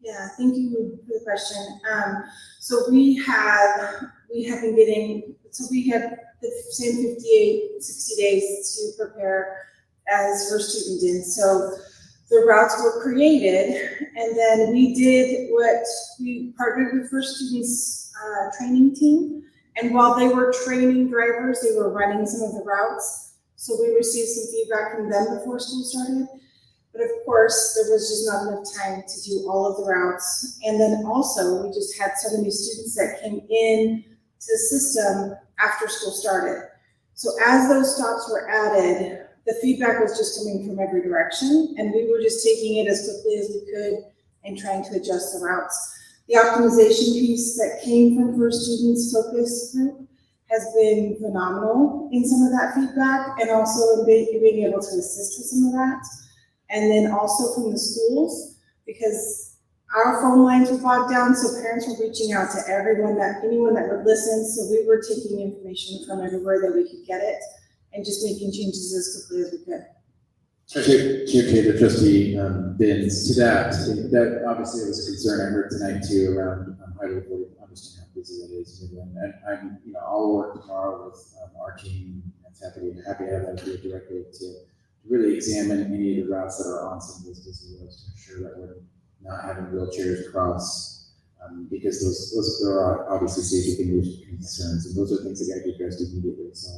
Yeah, thank you for the question. So we have been getting, we have the same 60 days to prepare as First Student did. So the routes were created, and then we partnered with First Student's training team. And while they were training drivers, they were running some of the routes. So we received some feedback from them before school started. But of course, there was just not enough time to do all of the routes. And then also, we just had so many students that came in to the system after school started. So as those stops were added, the feedback was just coming from every direction, and we were just taking it as quickly as we could and trying to adjust the routes. The optimization piece that came from First Students Focus Group has been phenomenal in some of that feedback, and also in being able to assist with some of that. And then also from the schools, because our phone lines were bogged down, so parents were reaching out to anyone that would listen. So we were taking information from everywhere that we could get it and just making changes as quickly as we could. The trustee, Bins, to that obviously was a concern I heard tonight too around Highway 40. I understand how busy that is, and I'm, I'll work tomorrow with our team. That's happy to have that do it directly to really examine any of the routes that are on some of those busy roads to ensure that we're not having wheelchairs cross, because those there are obviously safety concerns, and those are things that got to be addressed immediately. So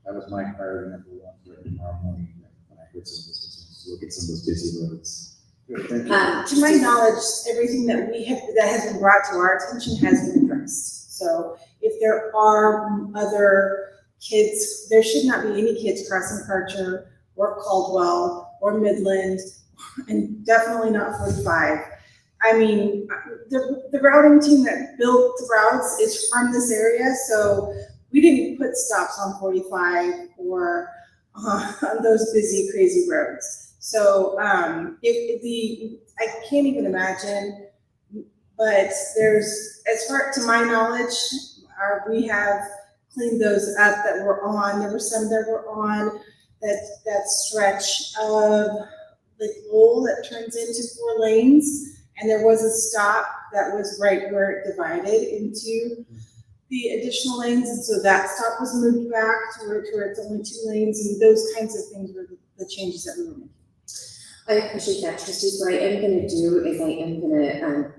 that was my priority number one for tomorrow morning when I heard some of those concerns, to look at some of those busy roads. Good, thank you. To my knowledge, everything that has been brought to our attention has been addressed. So if there are other kids, there should not be any kids crossing Karcher or Caldwell or Midland, and definitely not 45. I mean, the routing team that built the routes is from this area, so we didn't put stops on 45 or on those busy, crazy roads. So I can't even imagine, but as far to my knowledge, we have cleaned those up that were on. There were some that were on that stretch of Lake Lowell that turns into 4 lanes, and there was a stop that was right where it divided into the additional lanes, and so that stop was moved back to where it's only 2 lanes, and those kinds of things were the changes that we were making. I appreciate that, Trustees. What I am going to do is I am going to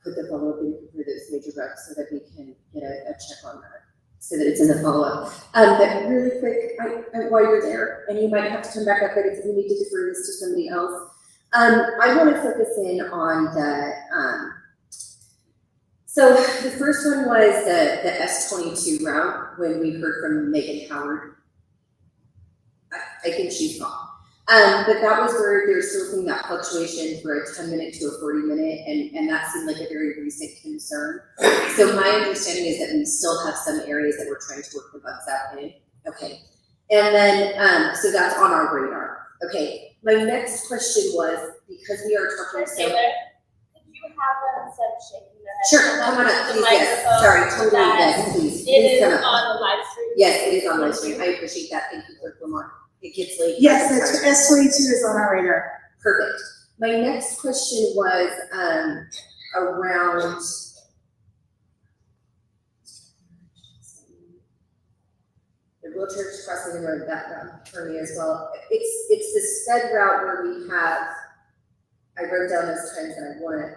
put the follow-up in for those major routes so that we can get a check on that, so that it's in the follow-up. But really quick, while you're there, and you might have to come back up, but if we need to defer this to somebody else, I want to focus in on the, so the first one was the S22 route when we heard from Megan Howard. I think she's gone. But that was where they're still seeing that fluctuation for a 10-minute to a 40-minute, and that seemed like a very recent concern. So my understanding is that we still have some areas that we're trying to work the bugs out in. Okay. And then, so that's on our radar. Okay. My next question was, because we are talking so. Taylor, could you have them instead of shaking their head? Sure, come on up, The please, yes, microphone sorry, totally, that yes, please, It please is come up. on the live stream. Yes, it is on live stream, I appreciate that, thank you, Clerk Lamar. It gets late. Yes, the S22 is on our radar. Perfect. My next question was, around. The wheelchairs crossing the road, that for me as well. It's the sped route where we have, I wrote down those times and I want it.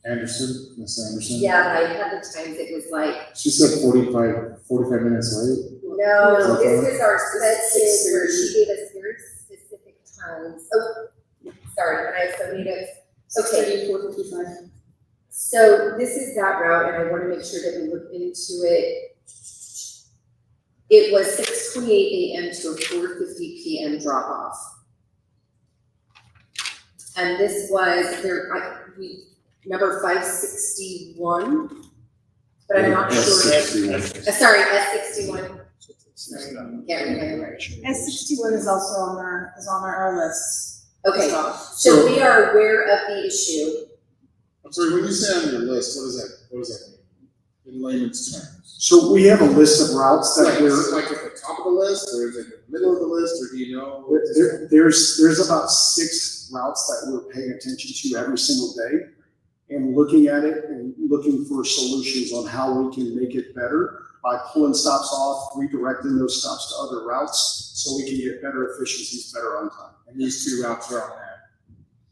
Anderson, Miss Anderson? Yeah, but I had the times, it was like, She said 45 minutes late. no, this was our sped kid where she gave us very specific times. Oh, sorry, and I so need it. Okay. 4:55. So this is that route, and I want to make sure that we look into it. It was 6:28 a.m. to a 4:50 p.m. drop off. And this was number 561, but I'm not sure. Sorry, S61. Sorry, can't remember. S61 is also on our list. Okay, so we are aware of the issue. I'm sorry, when you say on your list, what does that mean? In layman's terms? So we have a list of routes that Like, we're. is it like at the top of the list, or is it in the middle of the list, or do you know? There's about 6 routes that we're paying attention to every single day and looking at it and looking for solutions on how we can make it better by pulling stops off, redirecting those stops to other routes so we can get better efficiencies, better on time. And these 2 routes are on that.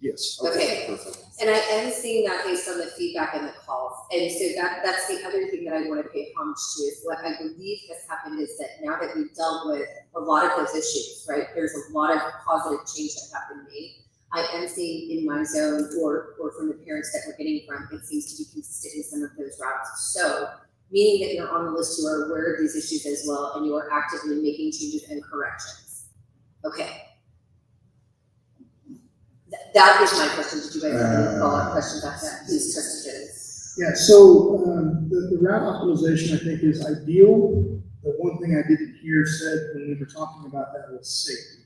Yes. Okay. Perfect. And I am seeing that based on the feedback and the calls. And so that's the other thing that I want to pay homage to is what I believe has happened is that now that we've dealt with a lot of those issues, right? There's a lot of positive change that have been made. I am seeing in my zone or from the parents that we're getting from, it seems to be consistent in some of those routes. So meaning that you're on the list, you are aware of these issues as well, and you are actively making changes and corrections. Okay. That is my question. Did you guys have any follow-up questions after that? Please, Trustee Jones. Yeah, so the route optimization, I think, is ideal. The one thing I didn't hear said when we were talking about that was safety.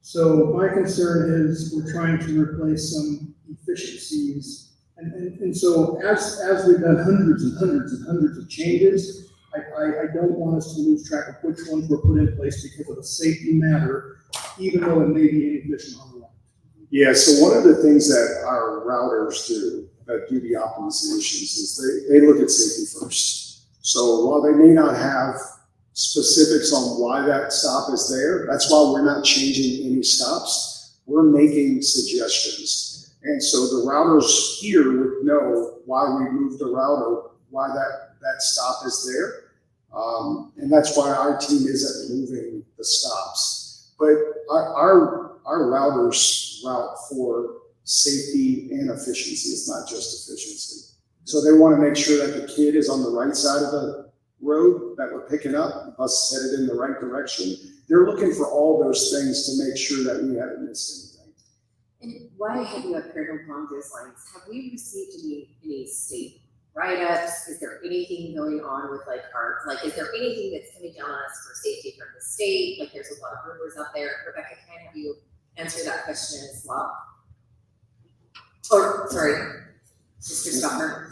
So my concern is we're trying to replace some efficiencies. And so as we've done hundreds and hundreds and hundreds of changes, I don't want us to lose track of which ones were put in place because of a safety matter, even though it may be inefficient on the line. Yeah, so one of the things that our routers do, that do the optimizations, is they look at safety first. So while they may not have specifics on why that stop is there, that's why we're not changing any stops. We're making suggestions. And so the routers here would know why we moved the route or why that stop is there. And that's why our team isn't moving the stops. But our routers route for safety and efficiency. It's not just efficiency. So they want to make sure that the kid is on the right side of the road that we're picking up, the bus is headed in the right direction. They're looking for all those things to make sure that we haven't missed anything. And why I have you up here along those lines, have we received any state write-ups? Is there anything going on with is there anything that's coming down on us for safety from the state? Like there's a lot of rumors out there. Rebecca, can I have you answer that question as well? Or, sorry, Mr. Stopper.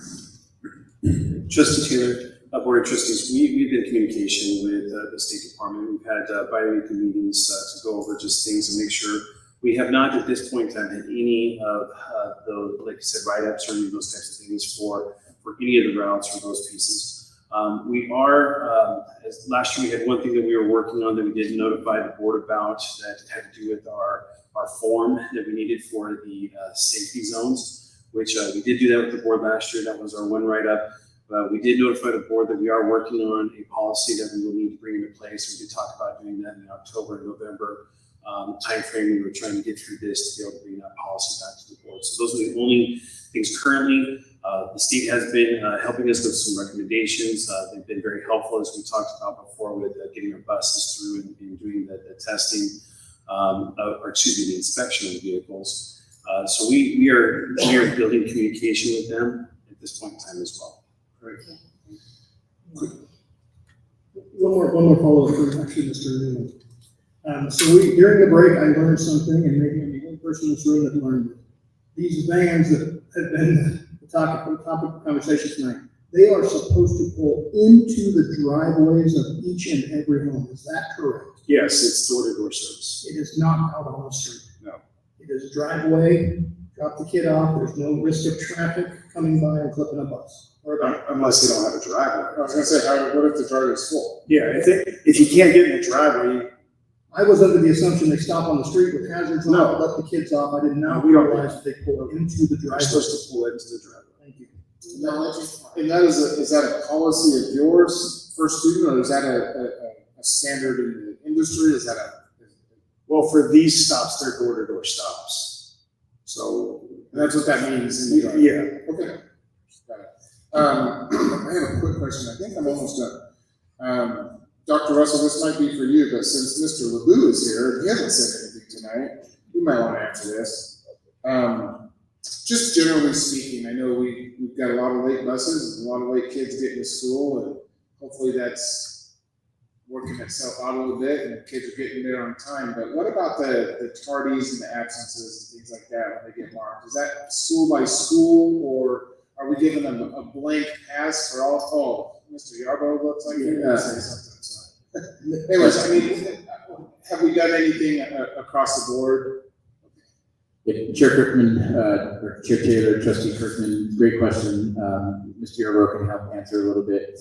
Trustee Taylor, Board of Trustees, we've been in communication with the State Department. We've had bi-weekly meetings to go over just things and make sure. We have not at this point in time had any of the, like I said, write-ups or any of those types of things for any of the routes or those pieces. We are, as last year we had one thing that we were working on that we did notify the board about that had to do with our form that we needed for the safety zones, which we did do that with the board last year. That was our one write-up. We did notify the board that we are working on a policy that we will need to bring into place. We did talk about doing that in October and November timeframe. We were trying to get through this to be able to bring that policy back to the board. So those are the only things currently. The state has been helping us with some recommendations. They've been very helpful, as we talked about before, with getting our buses through and doing the testing, the inspection of the vehicles. So we are building communication with them at this point in time as well. Great. One more follow-up for actually Mr. Newman. So during the break, I learned something, and maybe I'm the only only person in this room that learned it. These vans that have been the topic of conversation tonight, they are supposed to pull into the driveways of each and every home. Is that correct? Yes, it's door-to-door service. It is not out on the street. No. It is driveway, drop the kid off, there's no risk of traffic coming by and clipping a bus. Unless they don't have a driveway. I was gonna say, what if the driveway is full? Yeah, if you can't get in the driveway, I was under the assumption they stop on the street with hazards on, No. let the kids off. I did not We don't. realize that they pull into the you're driveway. supposed to pull into the driveway. Thank you. Knowledge is power. And is that a policy of yours for student, or is that a standard in the industry? Is that Well, for these stops, they're door-to-door stops. So, that's what that means in the driveway? yeah. Okay. Got it. I have a quick question. I think I'm almost done. Dr. Russell, this might be for you, but since Mr. LeBou is here, he hasn't said anything tonight, you might want to answer this. Just generally speaking, I know we've got a lot of late buses, and a lot of late kids getting to school, and hopefully that's working itself out a little bit, and the kids are getting there on time. But what about the tardies and the absences and things like that when they get marked? Is that school by school, or are we giving them a blank pass for all? Oh, Mr. Yarborough looks like you're gonna say something. So. Anyways, I mean, have we done anything across the board? Yeah, Chair Kirkman, or Chair Taylor, Trustee Kirkman, great question. Mr. Yarborough can help answer a little bit.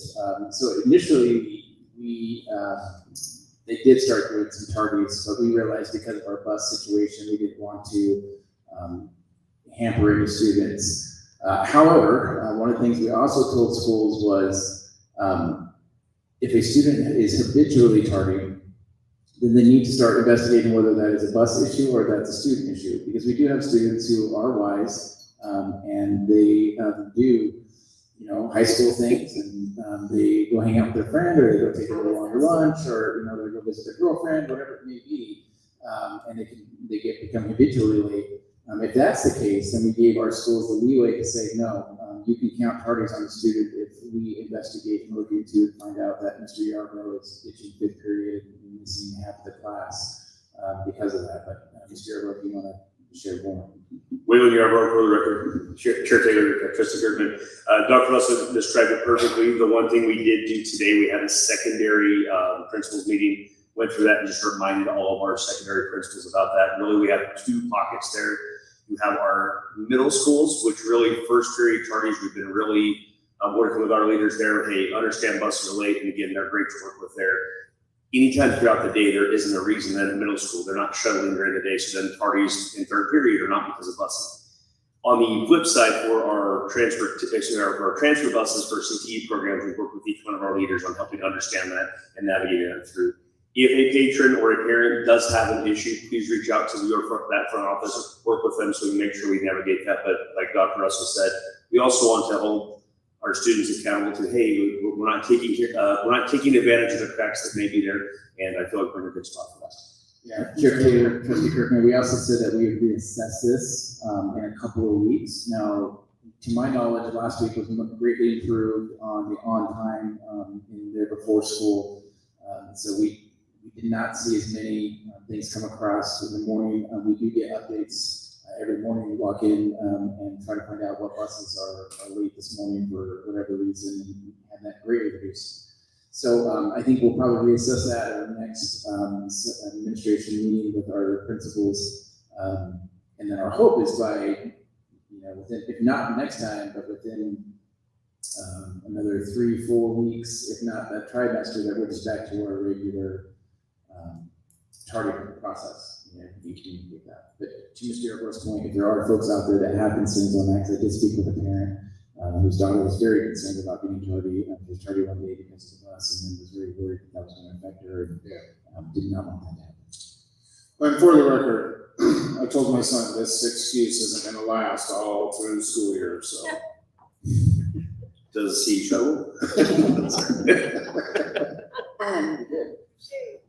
So initially, they did start doing some targets, but we realized because of our bus situation, we didn't want to hamper any students. However, one of the things we also told schools was if a student is habitually tardy, then they need to start investigating whether that is a bus issue or that's a student issue. Because we do have students who are wise and they do, high school things, and they go hang out with their friend, or they go take a little longer lunch, or they go visit their girlfriend, whatever it may be, and they become habitually late. If that's the case, then we gave our schools the leeway to say, no, you can count tardies on a student if we investigate and look into and find out that Mr. Yarborough is ditching fifth period and missing half the class because of that. But Mr. Yarborough, if you want to share more. Waylon Yarborough, for the record, Chair Taylor, Trustee Kirkman. Dr. Russell described it perfectly. The one thing we did do today, we had a secondary principals meeting, went through that and just reminded all of our secondary principals about that. Really, we have two pockets there. You have our middle schools, which really first period tardies, we've been really working with our leaders there. Hey, understand buses are late, and again, they're great to work with there. Anytime throughout the day, there isn't a reason that in middle school, they're not shuttling during the day, so then tardies in third period are not because of busing. On the flip side, for our transfer buses for CTE programs, we work with each one of our leaders on helping understand that and navigating that through. If a patron or a parent does have an issue, please reach out to that front office, work with them so we can make sure we navigate that. But like Dr. Russell said, we also want to hold our students accountable to, hey, we're not taking advantage of the cracks that may be there, and I feel like we're in a good spot for that. Yeah, Chair Taylor, Trustee Kirkman, we also said that we would reassess this in a couple of weeks. Now, to my knowledge, last week was greatly improved on the on time in there before school. So we did not see as many things come across in the morning. We do get updates every morning. We walk in and try to find out what buses are late this morning for whatever reason, and have that greatly reduced. So I think we'll probably reassess that at our next administration meeting with our principals. And then our hope is by, within, if not next time, but within another 3-4 weeks, if not a trimester, that we're just back to our regular targeting process. We communicate that. But to Mr. Yarborough's point, if there are folks out there that have concerns on that, because I did speak with a parent whose daughter was very concerned about being tardy. She was tardy one day because of the bus, and then was very worried that was going to affect her, and did not want that to happen. And for the record, I told my son this excuse isn't going to last all through the school year. So, does he show?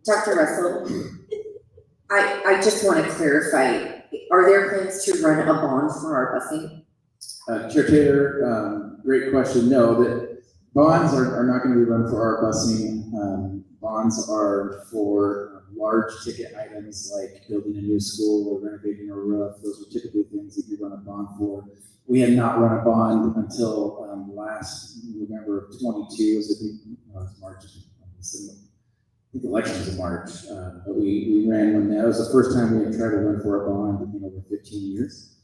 Dr. Russell, I just want to clarify, are there plans to run a bond for our busing? Chair Taylor, great question. No, that bonds are not going to be run for our busing. Bonds are for large ticket items like building a new school or renovating a roof. Those are typically things that you run a bond for. We had not run a bond until last November of 22. It was March. I think the election was in March, but we ran one. That was the first time we had tried to run for a bond in over 15 years.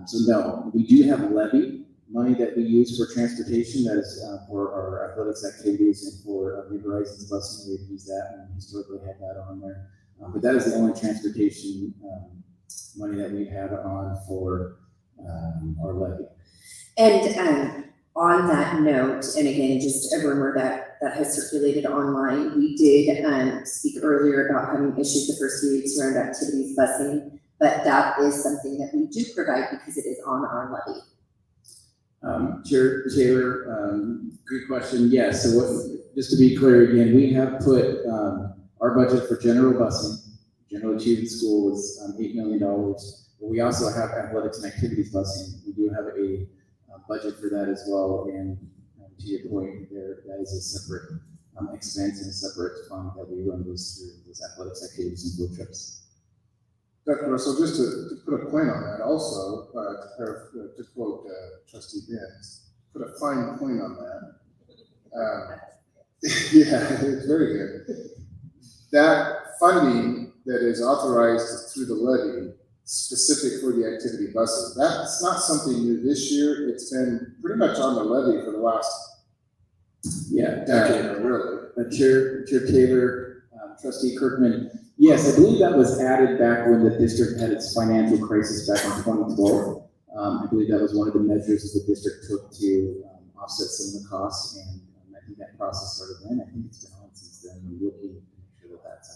So no, we do have levy money that we use for transportation. That is for our athletics activities and for New Horizons busing. We've used that and historically had that on there. But that is the only transportation money that we have on for our levy. And on that note, and again, just a rumor that has circulated online, we did speak earlier about having issues the first few weeks around activities busing, but that is something that we do provide because it is on our levy. Chair Taylor, good question. Yes. So just to be clear again, we have put our budget for general busing, general achievement school was $8 million. But we also have athletics and activities busing. We do have a budget for that as well. And to your point, that is a separate expense and a separate fund that we run those through, those athletics activities and field trips. Dr. Russell, just to put a point on that also, to quote Trustee Benz, put a fine point on that. Yeah, it's very good. That funding that is authorized through the levy, specific for the activity buses, that's not something new this year. It's been pretty much on the levy for the last decade, really. Chair Taylor, Trustee Kirkman, yes, I believe that was added back when the district had its financial crisis back in 2012. I believe that was one of the measures that the district took to offset some of the costs, and I think that process started then. I think it's been on since then. We're looking to make sure that that's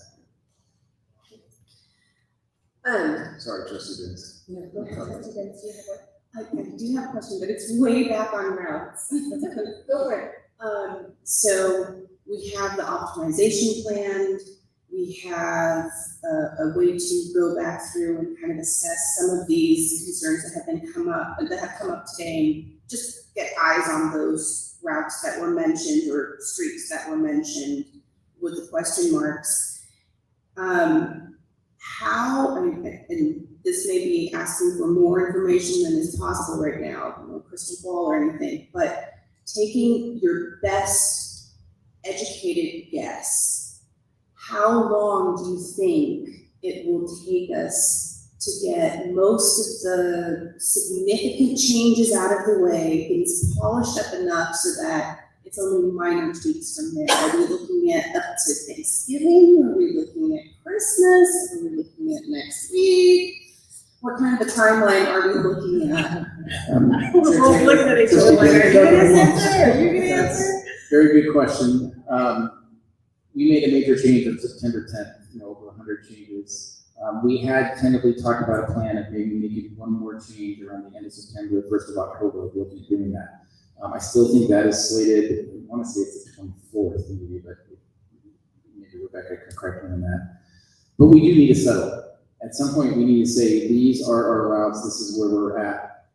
accurate. Sorry, Trustee Benz. No, go ahead, Trustee Benz, do you have one? I do have a question, but it's way back on routes. Go for it. So we have the optimization plan. We have a way to go back through and kind of assess some of these concerns that have come up today, and just get eyes on those routes that were mentioned or streets that were mentioned with the question marks. And this may be asking for more information than is possible right now, no crystal ball or anything, but taking your best educated guess, how long do you think it will take us to get most of the significant changes out of the way, things polished up enough so that it's only minor tweaks from there? Are we looking at up to Thanksgiving? Are we looking at Christmas? Are we looking at next week? What kind of a timeline are we looking at? We're both looking at each other like, are you gonna answer? Are you gonna answer? Very good question. We made a major change on September 10th, over 100 changes. We had tentatively talked about a plan of maybe making one more change around the end of September, 1st of October, we'll be doing that. I still think that is slated, I want to say it's the 24th, maybe, but maybe Rebecca can correct me on that. But we do need to settle. At some point, we need to say, these are our routes, this is where we're at.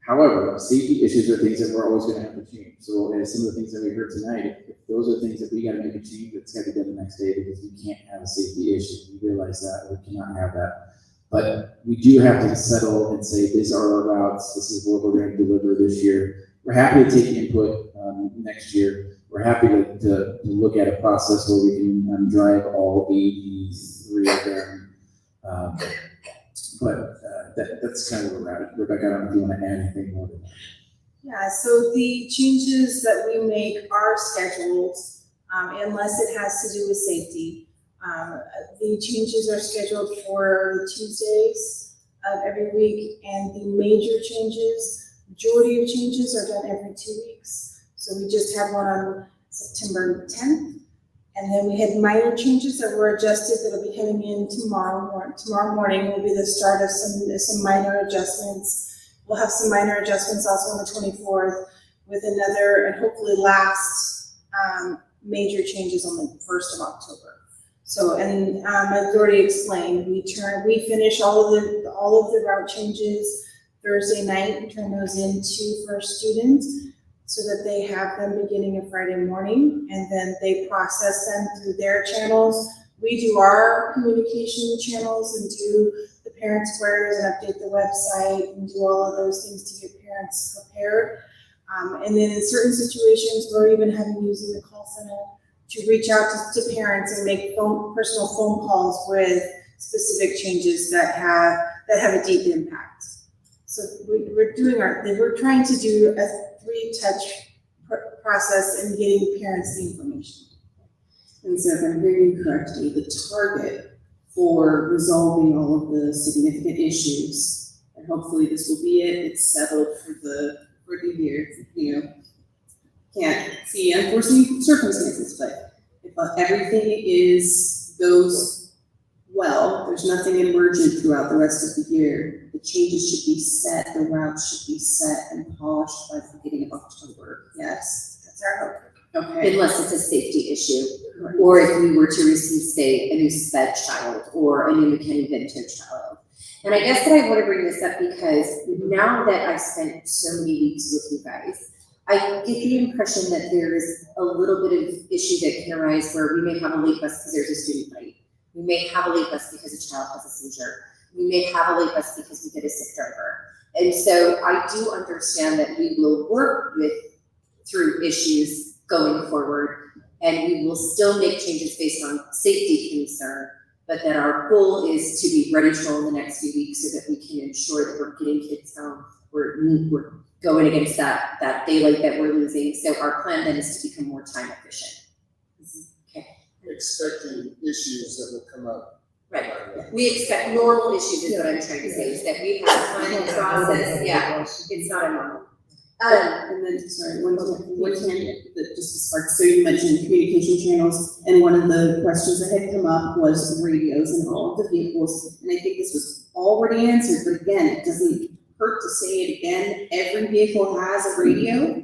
However, safety issues are things that we're always going to have to change. So as some of the things that we heard tonight, if those are things that we got to make a change, it's got to be done the next day because we can't have a safety issue. We realize that, we cannot have that. But we do have to settle and say, these are our routes, this is what we're going to deliver this year. We're happy to take input next year. We're happy to look at a process where we can drive all 83 of them. That's kind of where we're at. Rebecca, I don't know if you want to add anything more to that. Yeah, so the changes that we make are scheduled, unless it has to do with safety. The changes are scheduled for Tuesdays of every week, and the major changes, majority of changes are done every 2 weeks. So we just had one on September 10th. And then we had minor changes that were adjusted that'll be coming in tomorrow morning. Tomorrow morning will be the start of some minor adjustments. We'll have some minor adjustments also on the 24th with another and hopefully last major changes on the 1st of October. So, and I've already explained, we finish all of the route changes Thursday night. We turn those into for students, so that they have them beginning of Friday morning, and then they process them through their channels we do our communication channels and do the parent squares and update the website and do all of those things to get parents prepared. And then in certain situations, we're even using the call center to reach out to parents and make personal phone calls with specific changes that have a deep impact. So we're trying to do a 3-touch process in getting parents the information. And so if I'm hearing you correctly, the target for resolving all of the significant issues, and hopefully this will be it, it's settled for the year, you know, can't see unforeseen circumstances, but if everything goes well, there's nothing emergent throughout the rest of the year, the changes should be set, the routes should be set and polished by the beginning of October. Yes, that's our hope. Okay. Unless it's a safety issue, or if we were to receive, say, a new sped child or a new McKinney vintage child. And I guess that I want to bring this up because now that I've spent so many weeks with you guys, I get the impression that there's a little bit of issue that can arise where we may have a late bus because there's a student fight. We may have a late bus because a child has a seizure. We may have a late bus because we get a sick driver. And so I do understand that we will work through issues going forward, and we will still make changes based on safety concern, but that our goal is to be ready to roll in the next few weeks so that we can ensure that we're getting kids home. We're going against that daylight that we're losing. So our plan then is to become more time efficient. Okay. Expecting issues that will come up. Right. We expect normal issues is what I'm trying to say, is that we have a planning process. Yeah, it's not a normal. And then, sorry, one tangent that just sparked, so you mentioned communication channels, and one of the questions that had come up was radios in all of the vehicles, and I think this was already answered, but again, it doesn't hurt to say it again, every vehicle has a radio?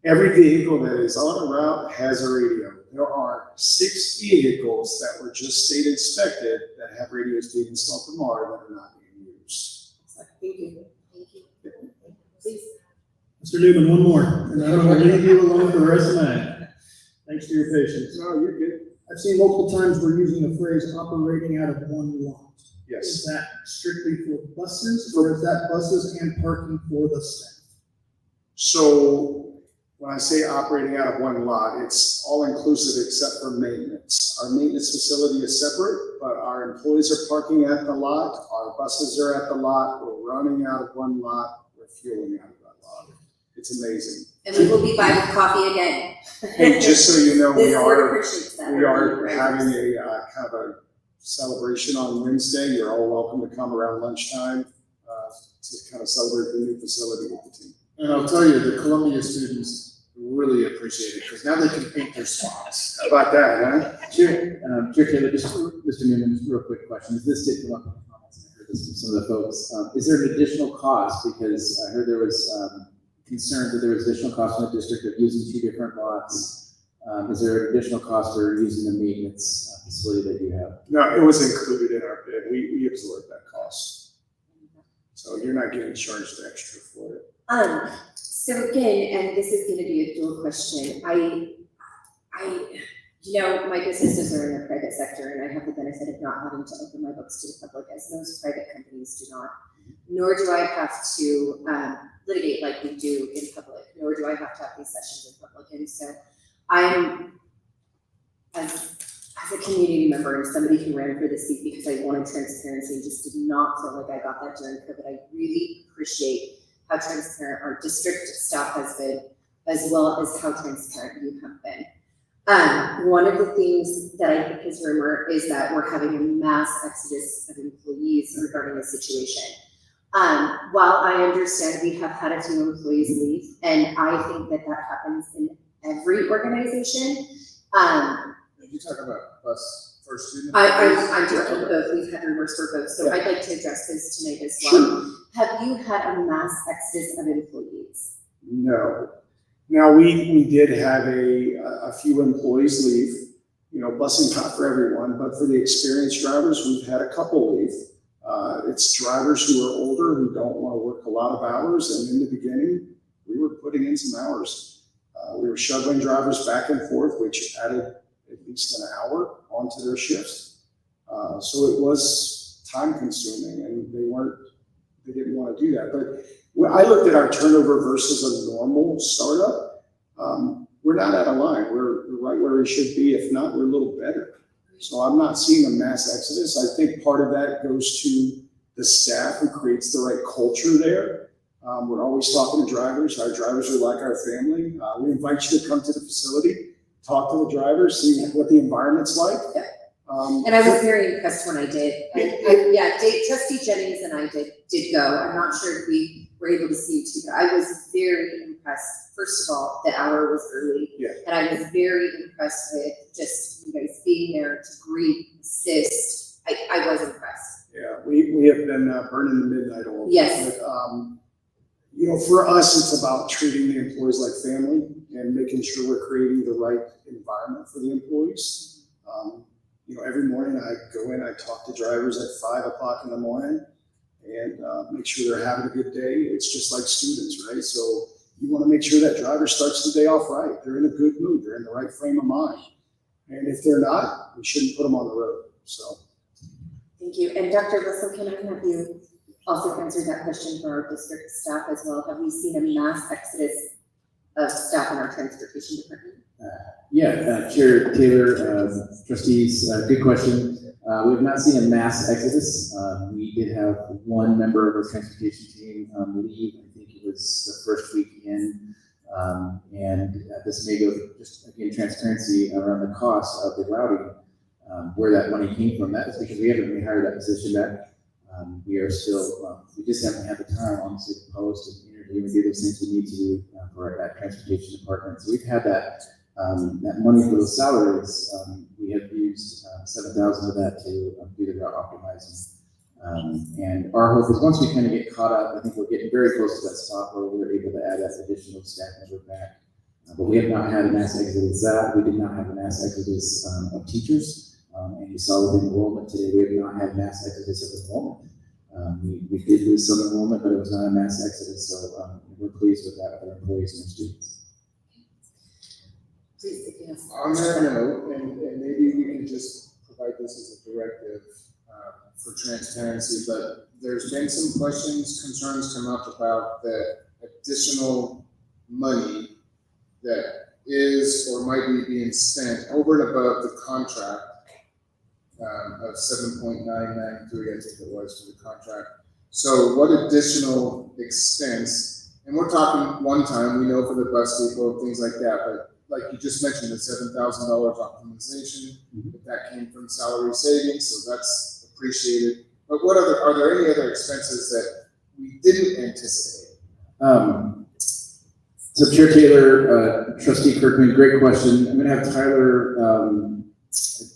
Every vehicle that is on a route has a radio. There are 6 vehicles that were just state inspected that have radios being installed tomorrow that are not being used. Thank you. Thank you. Please. Mr. Newman, one more, and I don't want to leave you alone for the rest of the night. Thanks for your patience. No, you're good. I've seen multiple times we're using the phrase operating out of one lot. Yes. Is that strictly for buses, or is that buses and parking for the staff? So when I say operating out of one lot, it's all inclusive except for maintenance. Our maintenance facility is separate, but our employees are parking at the lot, our buses are at the lot, we're running out of one lot, we're fueling out of that lot. It's amazing. And we will be buying coffee again. Hey, just so you know, we This board are appreciates that. having a kind of a celebration on Wednesday. You're all welcome to come around lunchtime to kind of celebrate the new facility with the team. And I'll tell you, the Columbia students really appreciate it, because now they can paint their spots. How about that, huh? Chair Taylor, just Mr. Newman, just a real quick question. This did come up in the comments, I heard this from some of the folks. Is there an additional cost? Because I heard there was concern that there was additional cost in the district of using 2 different lots. Is there an additional cost for using the maintenance facility that you have? No, it was included in our bid. We absorbed that cost. So you're not getting charged extra for it. So again, and this is gonna be a dual question. My businesses are in the private sector, and I have the benefit of not having to open my books to the public, as most private companies do not. Nor do I have to litigate like we do in public, nor do I have to have these sessions in public. And so I'm, as a community member and somebody who ran for the seat because I wanted transparency and just did not feel like I got that during COVID, I really appreciate how transparent our district staff has been, as well as how transparent you have been. One of the things that I think is rumor is that we're having a mass exodus of employees regarding the situation. While I understand we have had a few employees leave, and I think that happens in every organization. You talk about bus for students? I'm talking both. We've had rumors for both, so I'd like to address this tonight as well. Sure. Have you had a mass exodus of employees? No. Now, we did have a few employees leave. You know, busing not for everyone, but for the experienced drivers, we've had a couple leave. It's drivers who are older, who don't want to work a lot of hours, and in the beginning, we were putting in some hours. We were shuttling drivers back and forth, which added at least an hour onto their shifts. So it was time consuming, and they didn't want to do that. But when I looked at our turnover versus a normal startup, we're not out of line. We're right where we should be. If not, we're a little better. So I'm not seeing a mass exodus. I think part of that goes to the staff who creates the right culture there. We're always talking to drivers. Our drivers are like our family. We invite you to come to the facility, talk to the drivers, see what the environment's like. And I was very impressed when I did. Trustee Jennings and I did go. I'm not sure if we were able to see you too, but I was very impressed. First of all, the hour was early. Yeah. And I was very impressed with just you guys being there to greet, assist. I was impressed. Yeah, we have been burning the midnight oil. Yes. But, for us, it's about treating the employees like family and making sure we're creating the right environment for the employees. Every morning I go in, I talk to drivers at 5 o'clock in the morning and make sure they're having a good day. It's just like students, right? So you want to make sure that driver starts the day off right. They're in a good mood. They're in the right frame of mind. And if they're not, we shouldn't put them on the road. So. Thank you. And Dr. Russell, can I have you also answer that question for our district staff as well? Have we seen a mass exodus of staff in our transportation department? Chair Taylor, trustees, good question. We have not seen a mass exodus. We did have one member of our transportation team leave. I think it was the first week in. And this may go just again transparency around the cost of the routing, where that money came from. That is because we haven't rehired that position back. We are still, we just haven't had the time, honestly, to post and interview and do those things we need to do for that transportation department. So we've had that money for those salaries. We have used 7,000 of that to do the route optimizing. And our hope is once we kind of get caught up, I think we're getting very close to that spot where we're able to add that additional staff member back. But we have not had a mass exodus we did not have a mass exodus of teachers. And you saw with enrollment today, we have not had mass exodus of enrollment. We did lose some enrollment, but it was not a mass exodus. So we're pleased with that with our employees and our students. On that note, and maybe we can just provide this as a directive for transparency, but there's been some questions, concerns come up about the additional money that is or might be being spent over and above the contract of 7.993, I think it was, for the contract. So what additional expense, and we're talking one time, we know for the bus depot, things like that, but like you just mentioned, the $7,000 optimization, that came from salary savings, so that's appreciated. But are there any other expenses that we didn't anticipate? So Chair Taylor, Trustee Kirkman, great question. I'm gonna have Tyler,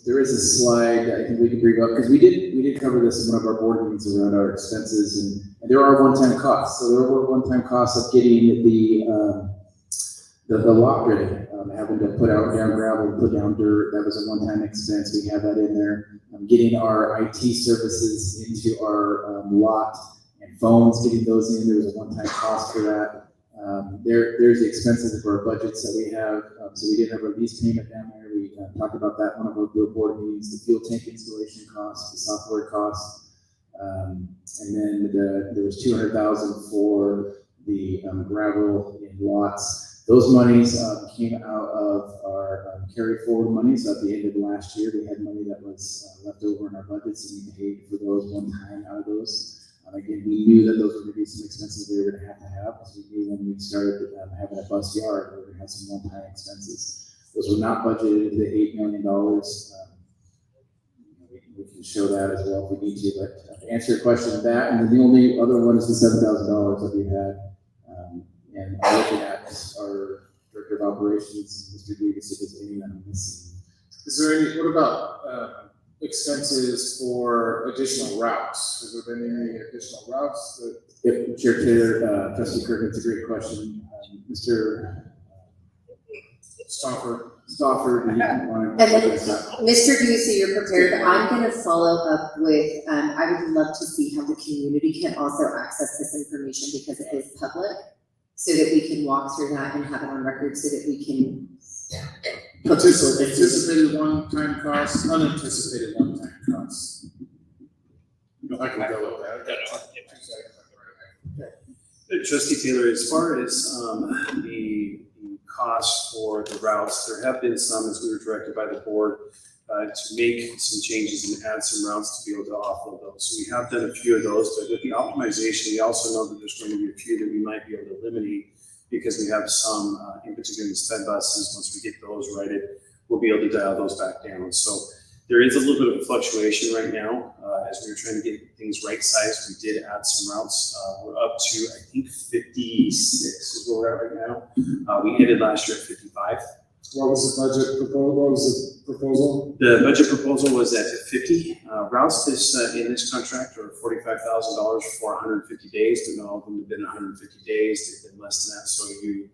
there is a slide that I think we can bring up, because we did cover this in one of our board meetings around our expenses, and there are one-time costs. So there were one-time costs of getting the lot ready, having to put out down gravel, put down dirt. That was a one-time expense. We have that in there. Getting our IT services into our lot and phones, getting those in. There was a one-time cost for that. There's the expenses for our budgets that we have. So we did have a lease payment down there. We talked about that in one of our board meetings. The fuel tank installation costs, the software costs, and then there was $200,000 for the gravel in lots. Those monies came out of our carry forward monies. At the end of last year, we had money that was left over in our budgets, and we paid for those one time out of those. Again, we knew that those were going to be some expenses we were going to have, because we knew when we started having a bus yard, we were going to have some one-time expenses. Those were not budgeted into the $8 million. We can show that as well if we need to, but to answer your question, that, and then the only other one is the $7,000 that we had. And I'm looking at our Director of Operations, Mr. Grievance, if there's any that I'm missing. Is there any, what about expenses for additional routes? Has there been any additional routes that? Yep, Chair Taylor, Trustee Kirk, it's a great question. Mr. Stauffer, and then, Mr. Ducey, you're prepared. I'm going to follow up with, I would love to see how the community can also access this information, because it is public, so that we can walk through that and have it on record, so that we can Anticipated one-time costs, unanticipated one-time costs. I can go with that. Trustee Taylor, as far as the costs for the routes, there have been some, as we were directed by the board, to make some changes and add some routes to be able to offload those. So we have done a few of those, but with the optimization, we also know that there's going to be a few that we might be able to eliminate because we have some, in particular the sped buses. Once we get those righted, we'll be able to dial those back down. So there is a little bit of a fluctuation right now. As we were trying to get things right sized, we did add some routes. We're up to, I think, 56 is where we're at right now. We ended last year at 55. What was the budget proposal? What was the proposal? The budget proposal was at 50. Routes in this contract are $45,000 for 150 days. But not all of them have been 150 days. They've been less than that. So you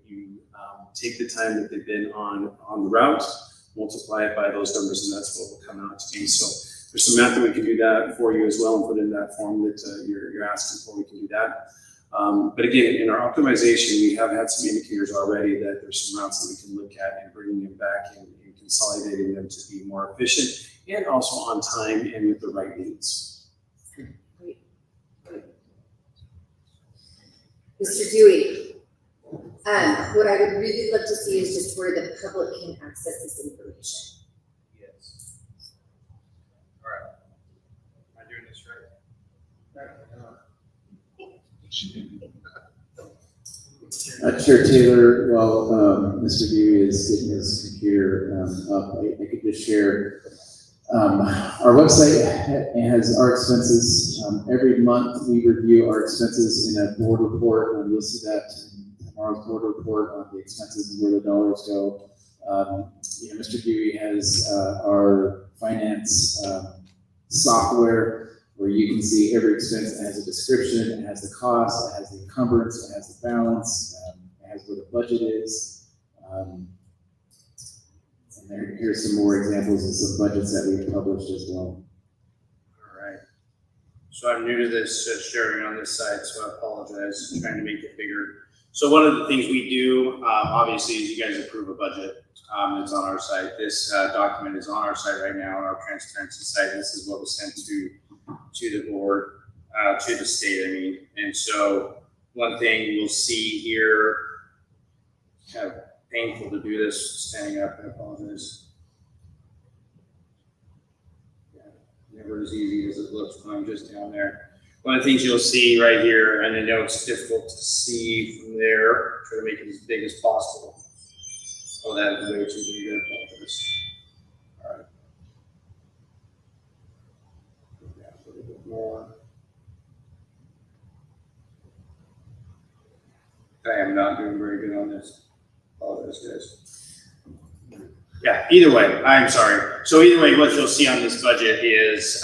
take the time that they've been on the route, multiply it by those numbers, and that's what will come out to be. So there's some math that we can do that for you as well and put in that form that you're asking for. We can do that. But again, in our optimization, we have had some indicators already that there's some routes that we can look at and bringing them back and consolidating them to be more efficient and also on time and with the right needs. Mr. Dewey, what I would really love to see is just where the public can access this information. Yes. All right. Am I doing this right? Chair Taylor, while Mr. Dewey is getting his computer up, I could just share our website has our expenses. Every month we review our expenses in a board report, and you'll see that in tomorrow's board report on the expenses and where the dollars go. Mr. Dewey has our finance software, where you can see every expense. It has a description, it has the cost, it has the encumbrance, it has the balance, it has where the budget is. And here's some more examples of some budgets that we've published as well. All right. So I'm new to this sharing on this side, so I apologize. I'm trying to make it bigger. So one of the things we do, obviously, is you guys approve a budget. It's on our site. This document is on our site right now, on our transparency site. This is what was sent to the board, to the state, I mean. And so one thing you'll see here, kind of painful to do this standing up, I apologize. Yeah, never as easy as it looks when I'm just down there. One of the things you'll see right here, and I know it's difficult to see from there, try to make it as big as possible. Oh, that is way too big, I apologize. All right. Yeah, a little bit more. I am not doing very good on this. Apologize, guys. Yeah, either way, I'm sorry. So either way, what you'll see on this budget is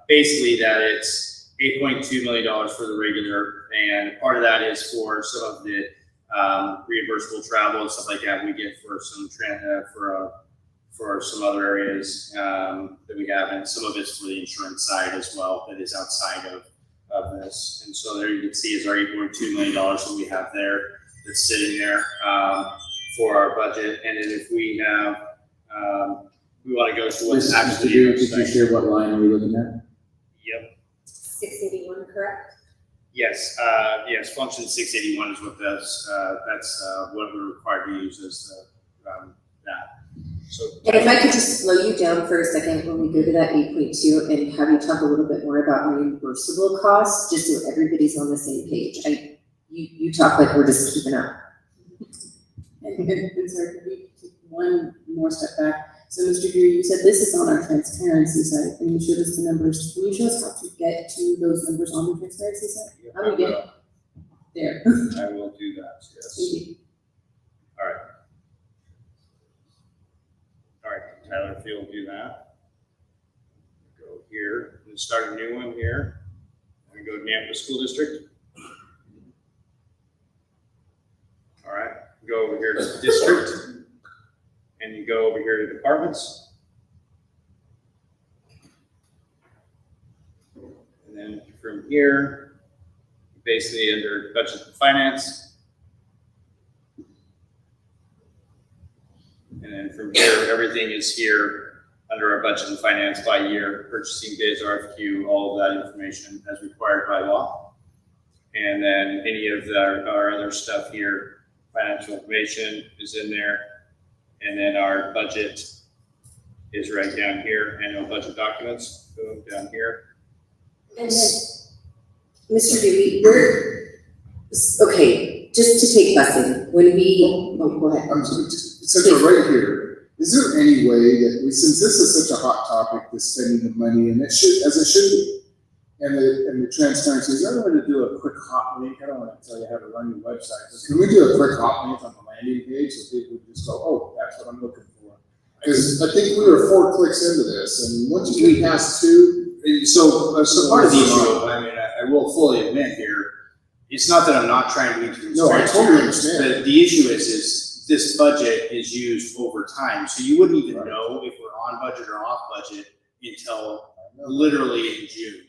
basically that it's $8.2 million for the regular, and part of that is for some of the reimbursable travel and stuff like that we get for some for some other areas that we have, and some of it's for the insurance side as well that is outside of this. And so there you can see is our $8.2 million that we have there that's sitting there for our budget. And then if we have we want to go to what's actually could you share what line are we looking at? Yep. 681, correct? Yes, yes, function 681 is what that's what we're required to use as that. So, and if I could just slow you down for a second when we go to that 8.2 and have you talk a little bit more about reimbursable costs, just so everybody's on the same page. You talk like we're just keeping up. And sorry, could we take one more step back? So Mr. Greer, you said this is on our transparency side, and you showed us the numbers. Can you show us how to get to those numbers on the transparency side? How do we get there? I will do that, yes. Thank you. All right. All right, Tyler, if you'll do that. Go here, and start a new one here. And go to Nampa School District. All right, go over here to district. And you go over here to departments. And then from here, basically under budget and finance. And then from here, everything is here under our budget and finance by year, purchasing bids, RFQ, all of that information as required by law. And then any of our other stuff here, financial information is in there. And then our budget is right down here, annual budget documents, boom, down here. And then, Mr. Dewey, okay, just to take busing, when we, oh, go ahead. Since we're right here, is there any way that since this is such a hot topic, the spending of money, and it should be, and the transparency, is there a way to do a quick hot link? I don't want to tell you how to run your website, but can we do a quick hot link on the landing page so people just go, oh, that's what I'm looking for? Because I think we were 4 clicks into this, and once you get past 2, so part of the issue, I mean, I will fully admit here, it's not that I'm not trying to be transparent. No, I totally understand. The issue is this budget is used over time, so you wouldn't even know if we're on budget or off budget until literally in June.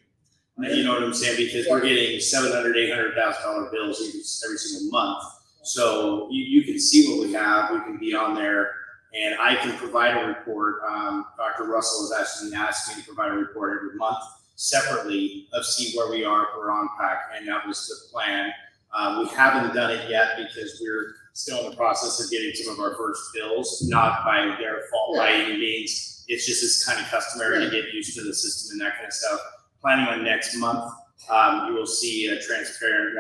You know what I'm saying? Because we're getting $700,000, $800,000 bills every single month. So you can see what we have. We can be on there, and I can provide a report. Dr. Russell has actually asked me to provide a report every month separately of see where we are if we're on pack, and that was the plan. We haven't done it yet because we're still in the process of getting some of our first bills, not by their fault by any means. It's just it's kind of customary to get used to the system and that kind of stuff. Planning on next month, you will see a transparent,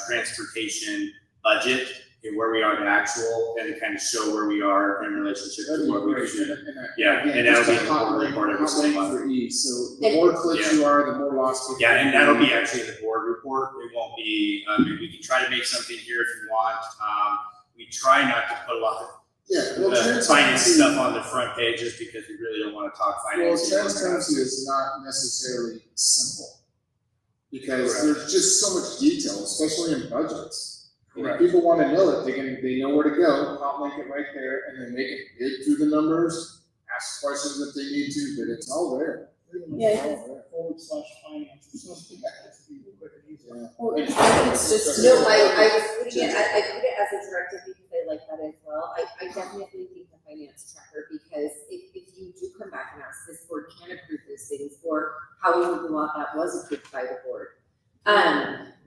transportation budget and where we are to actual, and kind of show where we are in relationship to what we should. Yeah, and that'll be the board report every single month. So the more clicks you are, the more lost people. Yeah, and that'll be actually in the board report. It won't be, we can try to make something here if you want. We try not to put a lot of finance stuff on the front page just because we really don't want to talk finance. Well, transparency is not necessarily simple because there's just so much detail, especially in budgets. And if people want to know it, they know where to go, hot link it right there, and then they can dig through the numbers, ask questions if they need to, but it's all there. Yeah. /finance or something like that. Or it's just, no, I was putting it, I put it as a directive because I like that as well. I definitely think the finance tracker, because if you do come back and ask, this board can approve those things, or how we would go out that was approved by the board.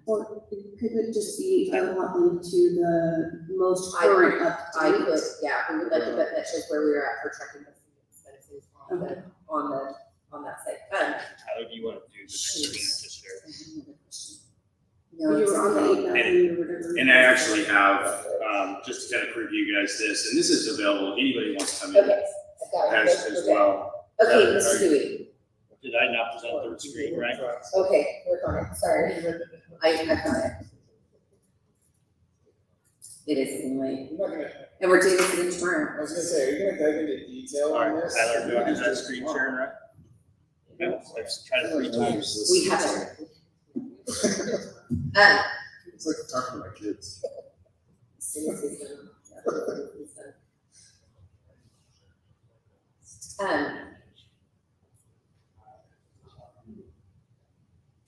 Or could it just be a hot link to the most current I would, yeah, we would like to bet that shows where we are at for tracking expenses on that site. How do you want to do the screen to share? No, you were on the 8,000 or whatever. And I actually have, just to kind of preview you guys this, and this is available, anybody wants to come in. Okay, I've got it. As well. Okay, Mr. Dewey. Did I not present third screen, right? Okay, work on it, sorry. I've got it. It is anyway. And we're doing this again tomorrow. I was gonna say, are you gonna dive into detail on this? Tyler, do I do that screen sharing, right? No, I've tried it 3 times. We haven't. It's like talking to my kids.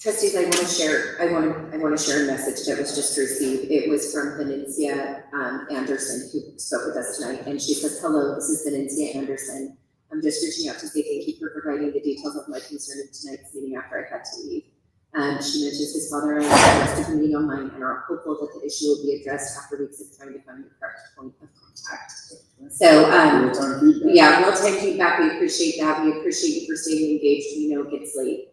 Trustees, I want to share a message that was just received. It was from Venetia Anderson, who spoke with us tonight, and she says, "Hello, this is Venetia Anderson. I'm just reaching out to say thank you for providing the details of my concern in tonight's meeting after I had to leave." She mentions his father and I requested a meeting online and are hopeful that the issue will be addressed after weeks of trying to find the correct point of contact. So, yeah, real-time feedback, we appreciate that. We appreciate you for staying engaged. We know it gets late,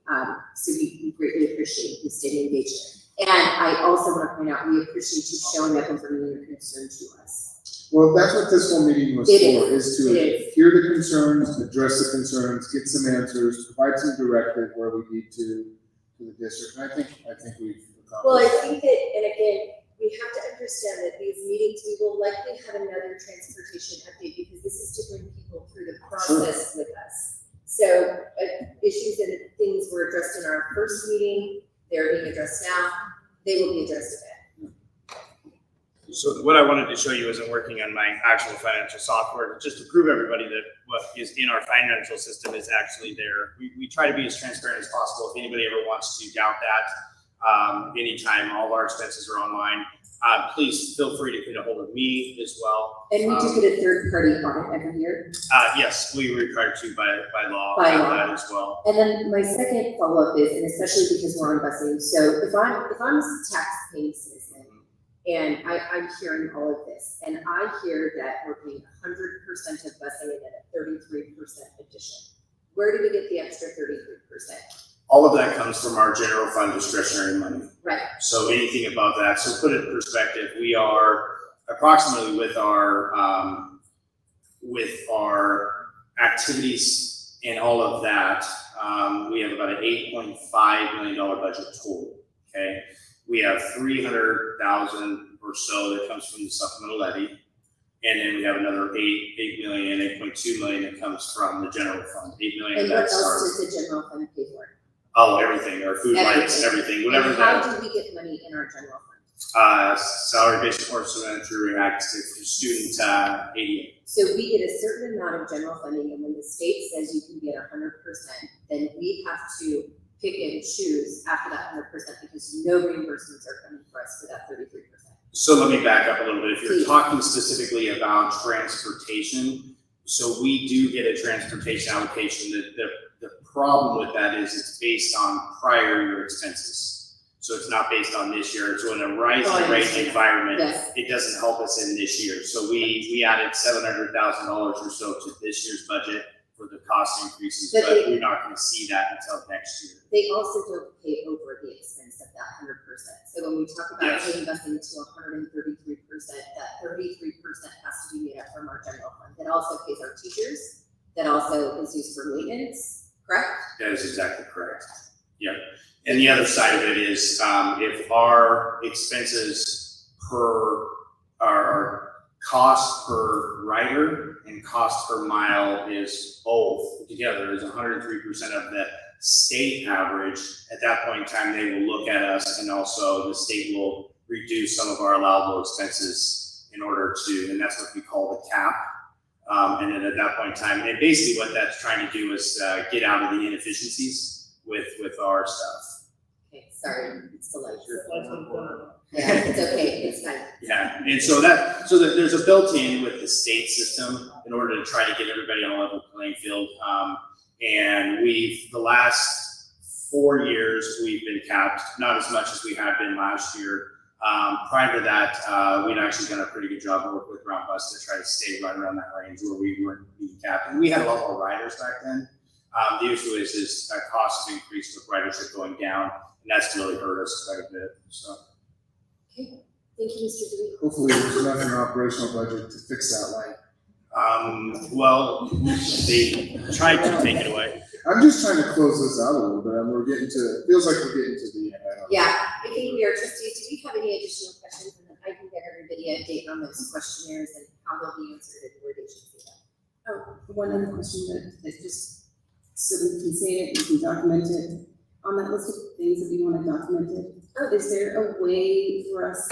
so we greatly appreciate you staying engaged. And I also want to point out, we appreciate you showing up and bringing your concern to us. Well, that's what this whole meeting was for, is to hear the concerns, address the concerns, get some answers, provide some directive where we need to the district. And I think we've accomplished. Well, I think that, and again, we have to understand that these meetings, we will likely have another transportation update because this is to bring people through the process with us. So issues and things were addressed in our first meeting, they're being addressed now, they will be addressed again. So what I wanted to show you as I'm working on my actual financial software, just to prove everybody that what is in our financial system is actually there. We try to be as transparent as possible. If anybody ever wants to doubt that, anytime, all of our expenses are online. Please feel free to get a hold of me as well. And we do get a third-party audit every year. Yes, we are required to by law, By have law. that as well. And then my second follow-up is, and especially because we're on busing, so if I'm a tax-paying citizen, and I'm hearing all of this, and I hear that we're paying 100% of busing and then a 33% addition, where do we get the extra 33%? All of that comes from our general fund discretionary money. Right. So anything above that, so put it in perspective, we are approximately with our activities and all of that, we have about an $8.5 million budget total, okay? We have 300,000 or so that comes from the supplemental levy. And then we have another 8.2 million that comes from the general fund, 8 million. And what That's else our, does the general fund pay for? oh, everything, our food lights, everything, whatever And that. how do we get money in our general fund? Salary-based portion through active student ADA. So we get a certain amount of general funding, and when the state says you can get 100%, then we have to pick and choose after that 100% because no reimbursements are coming for us for that 33%. So let me back up a little bit. If you're Please. talking specifically about transportation, so we do get a transportation allocation. The problem with that is it's based on prior year expenses. So it's not based on this year. So in a rising rate environment, Yes. it doesn't help us in this year. So we added $700,000 or so to this year's budget for the cost increases, But but we're not gonna see that until next year. They also don't pay over the expense of that 100%. So when we talk about Yes. paying busing to 133%, that 33% has to be made up from our general fund. That also pays our teachers. That also is used for maintenance, correct? That is exactly correct. Yeah. And the other side of it is, if our expenses per, our cost per rider and cost per mile is both together is 103% of the state average, at that point in time, they will look at us and also the state will reduce some of our allowable expenses in order to, and that's what we call the cap. And then at that point in time, and basically what that's trying to do is get out of the inefficiencies with our stuff. Okay, sorry, it's the light. Yeah, it's okay, it's fine. Yeah, and so there's a built-in with the state system in order to try to get everybody on a level playing field. And the last 4 years, we've been capped, not as much as we had been last year. Prior to that, we'd actually done a pretty good job of work with Brown Bus to try to stay right around that range where we weren't being capped. And we had a lot more riders back then. The issue is costs have increased with ridership going down, and that's really hurt us quite a bit, so. Okay, thank you, Mr. Dewey. Hopefully there's enough in our operational budget to fix that light. Well, they tried to take it away. I'm just trying to close this out a little bit, and it feels like we're getting to the end. I don't know. Yeah, I think we are trustees. Do we have any additional questions? And then I can get everybody a date on those questionnaires and how they'll be answered and where they should see them. Oh, one other question that just, so we can say it, we can document it, on that list of things that we want to document it, is there a way for us,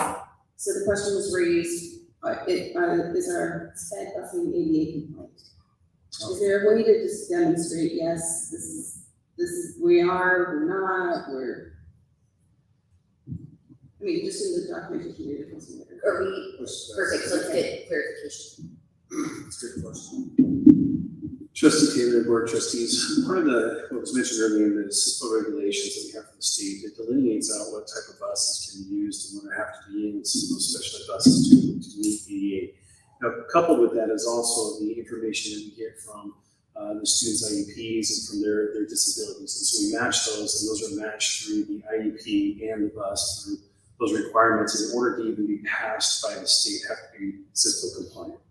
so the question was raised, is our sped busing ADA compliant? Is there a way to just demonstrate, yes, this is, we're not, I mean, just in the documentation. Are we, perfect, let's get clarification. That's a good question. Trustee Taylor, Board of Trustees, part of what was mentioned earlier in the simple regulations that we have from the state, it delineates out what type of buses can be used and what have to be in, especially buses to meet ADA. Now, coupled with that is also the information that we get from the students' IEPs and from their disabilities. And so we match those, and those are matched through the IEP and the bus through those requirements. In order to even be passed by the state, have to be CISPO compliant.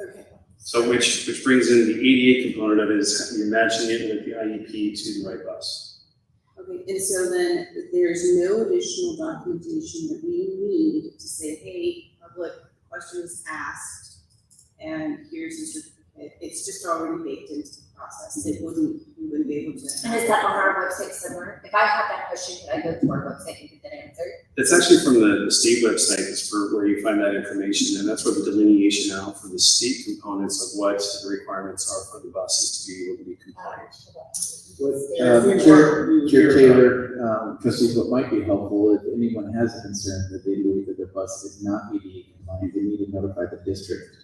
Okay. So which brings in the ADA component of it is you're matching it with the IEP to the right bus. Okay, and so then there's no additional documentation that we need to say, hey, public question was asked, and here's the certificate. It's just already baked into the process. We wouldn't be able to. And is that on our website somewhere? If I have that question, could I go to our website and get that answered? It's actually from the state website, is for where you find that information, and that's where the delineation out for the state components of what the requirements are for the buses to be able to be compliant. Chair Taylor, trustees, what might be helpful, if anyone has a concern that they believe that their bus is not ADA compliant, they need to notify the district.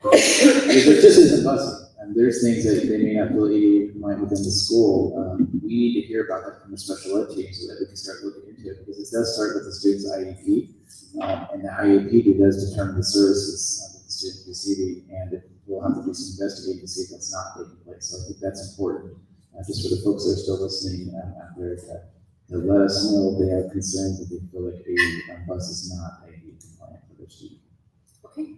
Because there just isn't busing, and there's things that they may not feel ADA compliant within the school. We need to hear about that from the special ed team so that we can start looking into it, because it does start with the student's IEP, and the IEP does determine the services that the student is receiving, and we'll have to do some investigating to see if that's not taking place. So I think that's important. Just for the folks that are still listening out there, to let us know if they have concerns that they feel like a bus is not ADA compliant for their student. Okay.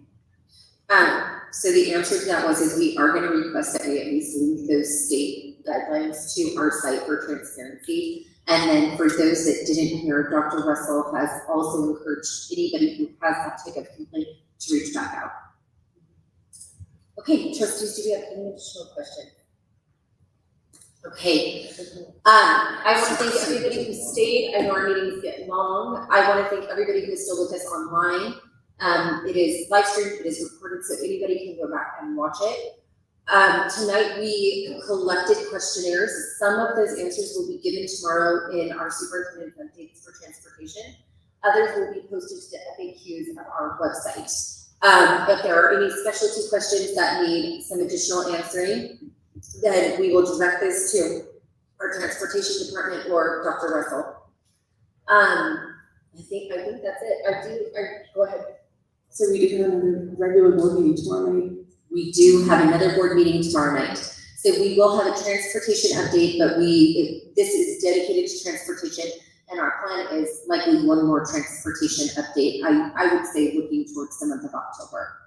So the answer to that is we are going to request that we at least link those state guidelines to our site for transparency. And then for those that didn't hear, Dr. Russell has also encouraged anybody who has that type of complaint to reach back out. Okay, trustees, do we have any additional questions? Okay, I want to thank everybody who stayed. I know our meetings get long. I want to thank everybody who's still with us online. It is live streamed, it is recorded, so anybody can go back and watch it. Tonight we collected questionnaires. Some of those answers will be given tomorrow in our superintendent's updates for transportation. Others will be posted to the FAQs of our website. If there are any specialty questions that need some additional answering, then we will direct this to our transportation department or Dr. Russell. I think that's it. Go ahead. So we do have another regular board meeting tomorrow night. We do have another board meeting tomorrow night. So we will have a transportation update, but this is dedicated to transportation, and our plan is likely one more transportation update. I would say looking towards the month of October.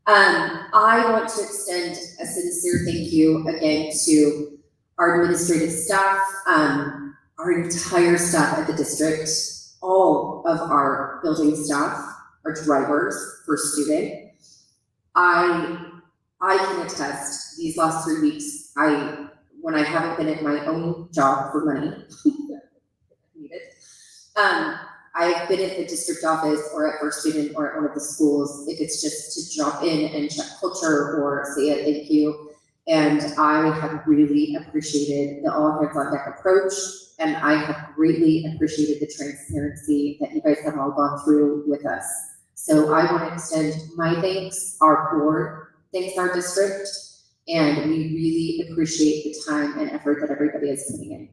I want to extend a sincere thank you again to our administrative staff, our entire staff at the district, all of our building staff, our drivers, first student. I can attest these last 3 weeks, when I haven't been at my own job for money, I've been at the district office or at first student or at one of the schools, if it's just to drop in and check culture or say a thank you. And I have really appreciated the all hands on deck approach. And I have greatly appreciated the transparency that you guys have all gone through with us. So I want to extend my thanks, our board thanks our district, and we really appreciate the time and effort that everybody is putting in.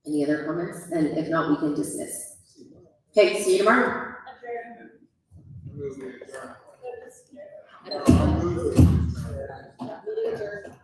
Any other comments? And if not, we can dismiss. Okay, see you tomorrow. Adjourn.